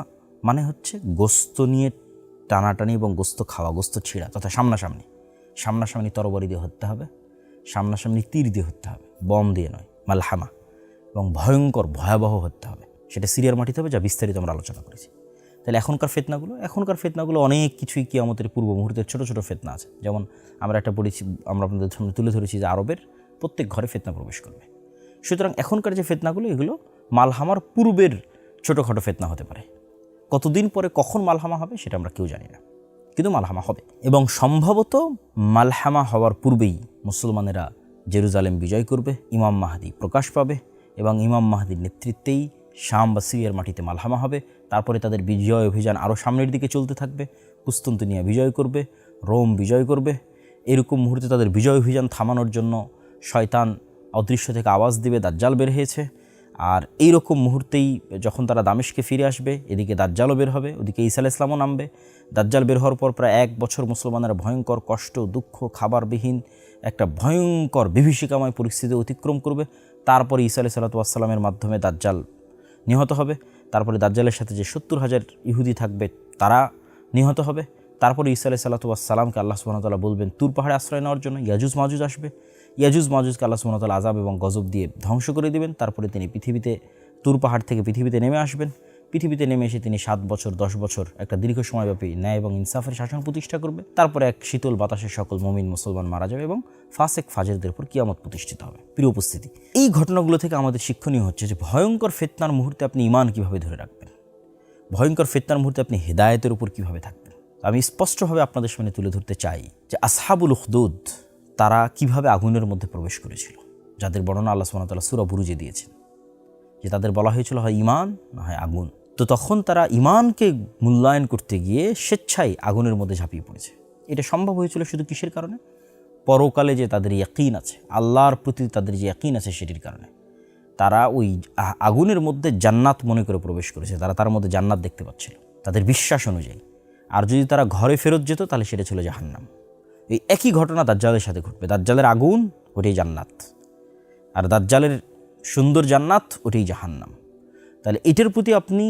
মানে হচ্ছে গোস্ত নিয়ে টানাটানি এবং গোস্ত খাওয়া, গোস্ত ছিঁড়া, তথা সামনাসামনি তরবারি দিয়ে হত্যা হবে, সামনাসামনি তীর দিয়ে হত্যা হবে, বম দিয়ে নয়, মালহামা। এবং ভয়ঙ্কর ভয়াবহ হত্যা হবে, সেটা সিরিয়ার মাটিতে হবে, যা বিস্তারিত আমরা আলোচনা করেছি। তাহলে এখনকার ফিতনাগুলো অনেক কিছুই কিয়ামতের পূর্ব মুহূর্তের ছোটো ছোটো ফিতনা আছে। যেমন আমরা আপনাদের সামনে তুলে ধরেছি যে আরবের প্রত্যেক ঘরে ফিতনা প্রবেশ করবে। সুতরাং এখনকার যে ফিতনাগুলো, এগুলো মালহামার পূর্বের ছোটোখাটো ফিতনা হতে পারে। কতদিন পরে কখন মালহামা হবে সেটা আমরা কেউ জানি না, কিন্তু মালহামা হবে। এবং সম্ভবত মালহামা হওয়ার পূর্বেই মুসলমানেরা জেরুজালেম বিজয় করবে, ইমাম মাহদি প্রকাশ পাবে, এবং ইমাম মাহদির নেতৃত্বেই শাম বা সিরিয়ার মাটিতে মালহামা হবে। তারপরে তাদের বিজয় অভিযান আরও সামনের দিকে চলতে থাকবে, কুস্তুনতুনিয়া বিজয় করবে, রোম বিজয় করবে। এরকম মুহূর্তে তাদের বিজয় অভিযান থামানোর জন্য শয়তান অদৃশ্য থেকে আওয়াজ দিবে, দাজ্জাল বের হয়েছে। আর এইরকম মুহূর্তেই যখন তারা দামেশকে ফিরে আসবে, এদিকে দাজ্জালও বের হবে, ওদিকে ঈসা আলাইহিস সালামও নামবে। দাজ্জাল বের হওয়ার পর প্রায় 1 বছর মুসলমানেরা ভয়ঙ্কর কষ্ট, দুঃখ, খাবারবিহীন একটা ভয়ঙ্কর বিভীষিকাময় পরিস্থিতি অতিক্রম করবে। তারপরে ঈসা আলাইহিস সালামের মাধ্যমে দাজ্জাল নিহত হবে। তারপরে দাজ্জালের সাথে যে 70,000 ইহুদি থাকবে তারা নিহত হবে। তারপরে ঈসা আলাইহিস সালামকে আল্লাহ সুবহানাহু ওয়া তাআলা বলবেন তুর পাহাড়ে আশ্রয় নেওয়ার জন্য। ইয়াজুজ মাজুজ আসবে, ইয়াজুজ মাজুজকে আল্লাহ সুবহানাহু ওয়া তাআলা আযাব এবং গজব দিয়ে ধ্বংস করে দিবেন। তারপরে তিনি পৃথিবীতে তুর পাহাড় থেকে পৃথিবীতে নেমে আসবেন। পৃথিবীতে নেমে এসে তিনি 7 বছর 10 বছর একটা দীর্ঘ সময়ব্যাপী ন্যায় এবং ইনসাফের শাসন প্রতিষ্ঠা করবে। তারপরে এক শীতল বাতাসে সকল মুমিন মুসলমান মারা যাবে এবং ফাসেক ফাজেরদের উপর কিয়ামত প্রতিষ্ঠিত হবে। প্রিয় উপস্থিতি, এই ঘটনাগুলো থেকে আমাদের শিক্ষণীয় হচ্ছে যে ভয়ঙ্কর ফিতনার মুহূর্তে আপনি ঈমান কীভাবে ধরে রাখবেন, ভয়ঙ্কর ফিতনার মুহূর্তে আপনি হেদায়েতের উপর কীভাবে থাকবেন। আমি স্পষ্টভাবে আপনাদের সামনে তুলে ধরতে চাই যে আসহাবুল উখদুদ তারা কিভাবে আগুনের মধ্যে প্রবেশ করেছিল, যাদের বর্ণনা আল্লাহ সুবহানাহু ওয়া তাআলা সূরা বুরুজে দিয়েছেন, যে তাদের বলা হয়েছিল হয় ঈমান না হয় আগুন। তো তখন তারা ঈমানকে মূল্যায়ন করতে গিয়ে স্বেচ্ছায় আগুনের মধ্যে ঝাঁপিয়ে পড়েছে। এটা সম্ভব হয়েছিল শুধু কিসের কারণে? পরকালে যে তাদের ইয়াকিন আছে, আল্লাহর প্রতি তাদের যে ইয়াকিন আছে সেটির কারণে। তারা ওই আগুনের মধ্যে জান্নাত মনে করে প্রবেশ করেছে, তারা তার মধ্যে জান্নাত দেখতে পাচ্ছিল তাদের বিশ্বাস অনুযায়ী। আর যদি তারা ঘরে ফেরত যেত তাহলে সেটা ছিল জাহান্নাম। এই একই ঘটনা দাজ্জালের সাথে ঘটবে। দাজ্জালের আগুন ওটাই জান্নাত, আর দাজ্জালের সুন্দর জান্নাত ওটাই জাহান্নাম। তাহলে এটার প্রতি আপনি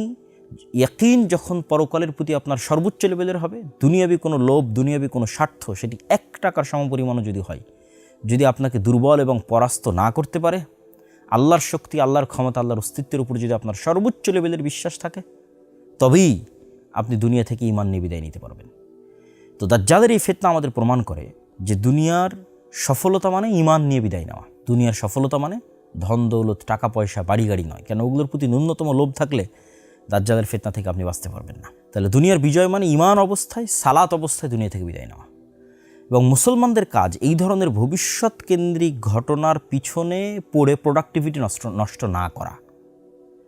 ইয়াকিন যখন পরকালের প্রতি আপনার সর্বোচ্চ লেভেলের হবে, দুনিয়াবি কোনো লোভ, দুনিয়াবি কোনো স্বার্থ, সেটি 1 টাকার সমপরিমাণও যদি হয়, যদি আপনাকে দুর্বল এবং পরাস্ত না করতে পারে, আল্লাহর শক্তি, আল্লাহর ক্ষমতা, আল্লাহর অস্তিত্বের উপর যদি আপনার সর্বোচ্চ লেভেলের বিশ্বাস থাকে, তবেই আপনি দুনিয়া থেকে ঈমান নিয়ে বিদায় নিতে পারবেন। তো দাজ্জালের এই ফিতনা আমাদের প্রমাণ করে যে দুনিয়ার সফলতা মানে ঈমান নিয়ে বিদায় নেওয়া। দুনিয়ার সফলতা মানে ধন দৌলত, টাকা পয়সা, বাড়ি গাড়ি নয়। কেন? ওগুলোর প্রতি ন্যূনতম লোভ থাকলে দাজ্জালের ফিতনা থেকে আপনি বাঁচতে পারবেন না। তাহলে দুনিয়ার বিজয় মানে ঈমান অবস্থায়, সালাত অবস্থায় দুনিয়া থেকে বিদায় নেওয়া। এবং মুসলমানদের কাজ এই ধরনের ভবিষ্যৎ কেন্দ্রিক ঘটনার পিছনে পড়ে প্রোডাক্টিভিটি নষ্ট না করা,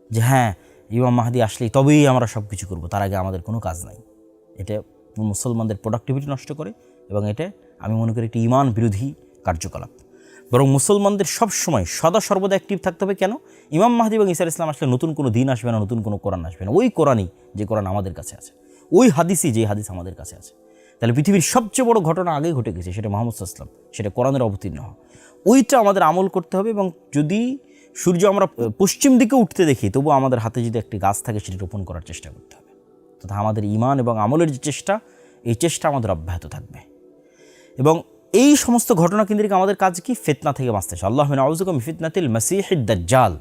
যে হ্যাঁ ইমাম মাহদি আসলেই তবেই আমরা সব কিছু করবো, তার আগে আমাদের কোনো কাজ নাই। এটা মুসলমানদের প্রোডাক্টিভিটি নষ্ট করে এবং এটা আমি মনে করি একটি ঈমান বিরোধী কার্যকলাপ। বরং মুসলমানদের সবসময় সদা সর্বদা অ্যাক্টিভ থাকতে হবে। কেন? ইমাম মাহদি এবং ঈসা আলাইহিস সালাম আসলে নতুন কোনো দিন আসবে না, নতুন কোনো কোরআন আসবে না। ওই কোরআনই যে কোরআন আমাদের কাছে আছে, ওই হাদিসই যে হাদিস আমাদের কাছে আছে। তাহলে পৃথিবীর সবচেয়ে বড় ঘটনা আগেই ঘটে গেছে, সেটা মুহাম্মদ সাল্লাল্লাহু আলাইহি ওয়াসাল্লাম, সেটা কোরআনের অবতীর্ণ হওয়া। ওইটা আমাদের আমল করতে হবে। এবং যদি সূর্য আমরা পশ্চিম দিকে উঠতে দেখি, তবু আমাদের হাতে যদি একটি গাছ থাকে সেটি রোপণ করার চেষ্টা করতে হবে। তথা আমাদের ঈমান এবং আমলের যে চেষ্টা, এই চেষ্টা আমাদের অব্যাহত থাকবে। এবং এই সমস্ত ঘটনা কেন্দ্রিক আমাদের কাজ কি? ফিতনা থেকে বাঁচতে। আল্লাহুম্মা আউযুবিকা মিন ফিতনাতিল মাসীহিদ দাজ্জাল,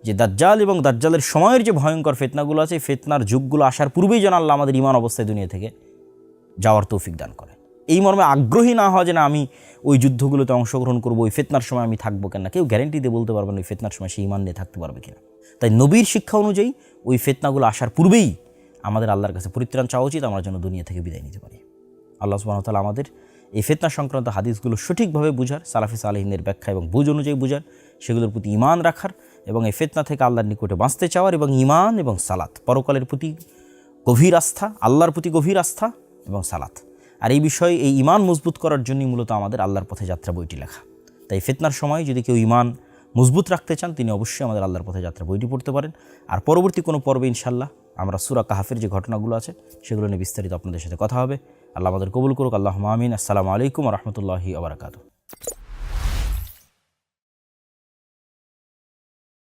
যে দাজ্জাল এবং দাজ্জালের সময়ের যে ভয়ঙ্কর ফিতনাগুলো আছে, ফিতনার যুগগুলো আসার পূর্বেই যেন আল্লাহ আমাদের ঈমান অবস্থায় দুনিয়া থেকে যাওয়ার তৌফিক দান করে। এই মর্মে আগ্রহী না হওয়া যে না আমি ওই যুদ্ধগুলোতে অংশগ্রহণ করবো, ওই ফিতনার সময় আমি থাকবো কেন। কেউ গ্যারেন্টি দিয়ে বলতে পারবে না ওই ফিতনার সময় সে ঈমান নিয়ে থাকতে পারবে কিনা। তাই নবীর শিক্ষা অনুযায়ী ওই ফিতনাগুলো আসার পূর্বেই আমাদের আল্লাহর কাছে পরিত্রাণ চাওয়া উচিত, আমরা যেন দুনিয়া থেকে বিদায় নিতে পারি। আল্লাহ সুবহানাহু ওয়া তাআলা আমাদের এই ফিতনা সংক্রান্ত হাদিসগুলো সঠিকভাবে বুঝার, সালাফি সালেহিনের ব্যাখ্যা এবং বুঝ অনুযায়ী বুঝার, সেগুলোর প্রতি ঈমান রাখার এবং এই ফিতনা থেকে আল্লাহর নিকটে বাঁচতে চাওয়ার, এবং ঈমান এবং সালাত, পরকালের প্রতি গভীর আস্থা, আল্লাহর প্রতি গভীর আস্থা এবং সালাত। আর এই বিষয়ে এই ঈমান মজবুত করার জন্যই মূলত আমাদের আল্লাহর পথে যাত্রা বইটি লেখা। তাই ফিতনার সময় যদি কেউ ঈমান মজবুত রাখতে চান, তিনি অবশ্যই আমাদের আল্লাহর পথে যাত্রা বইটি পড়তে পারেন। আর পরবর্তী কোনো পর্বে ইনশাআল্লাহ আমরা সূরা কাহফের যে ঘটনাগুলো আছে সেগুলো নিয়ে বিস্তারিত আপনাদের সাথে কথা হবে। আল্লাহ আমাদের কবুল করুক। আল্লাহুম্মা আমিন। আসসালামু আলাইকুম ওয়া রাহমাতুল্লাহি ওয়া বারাকাতুহু।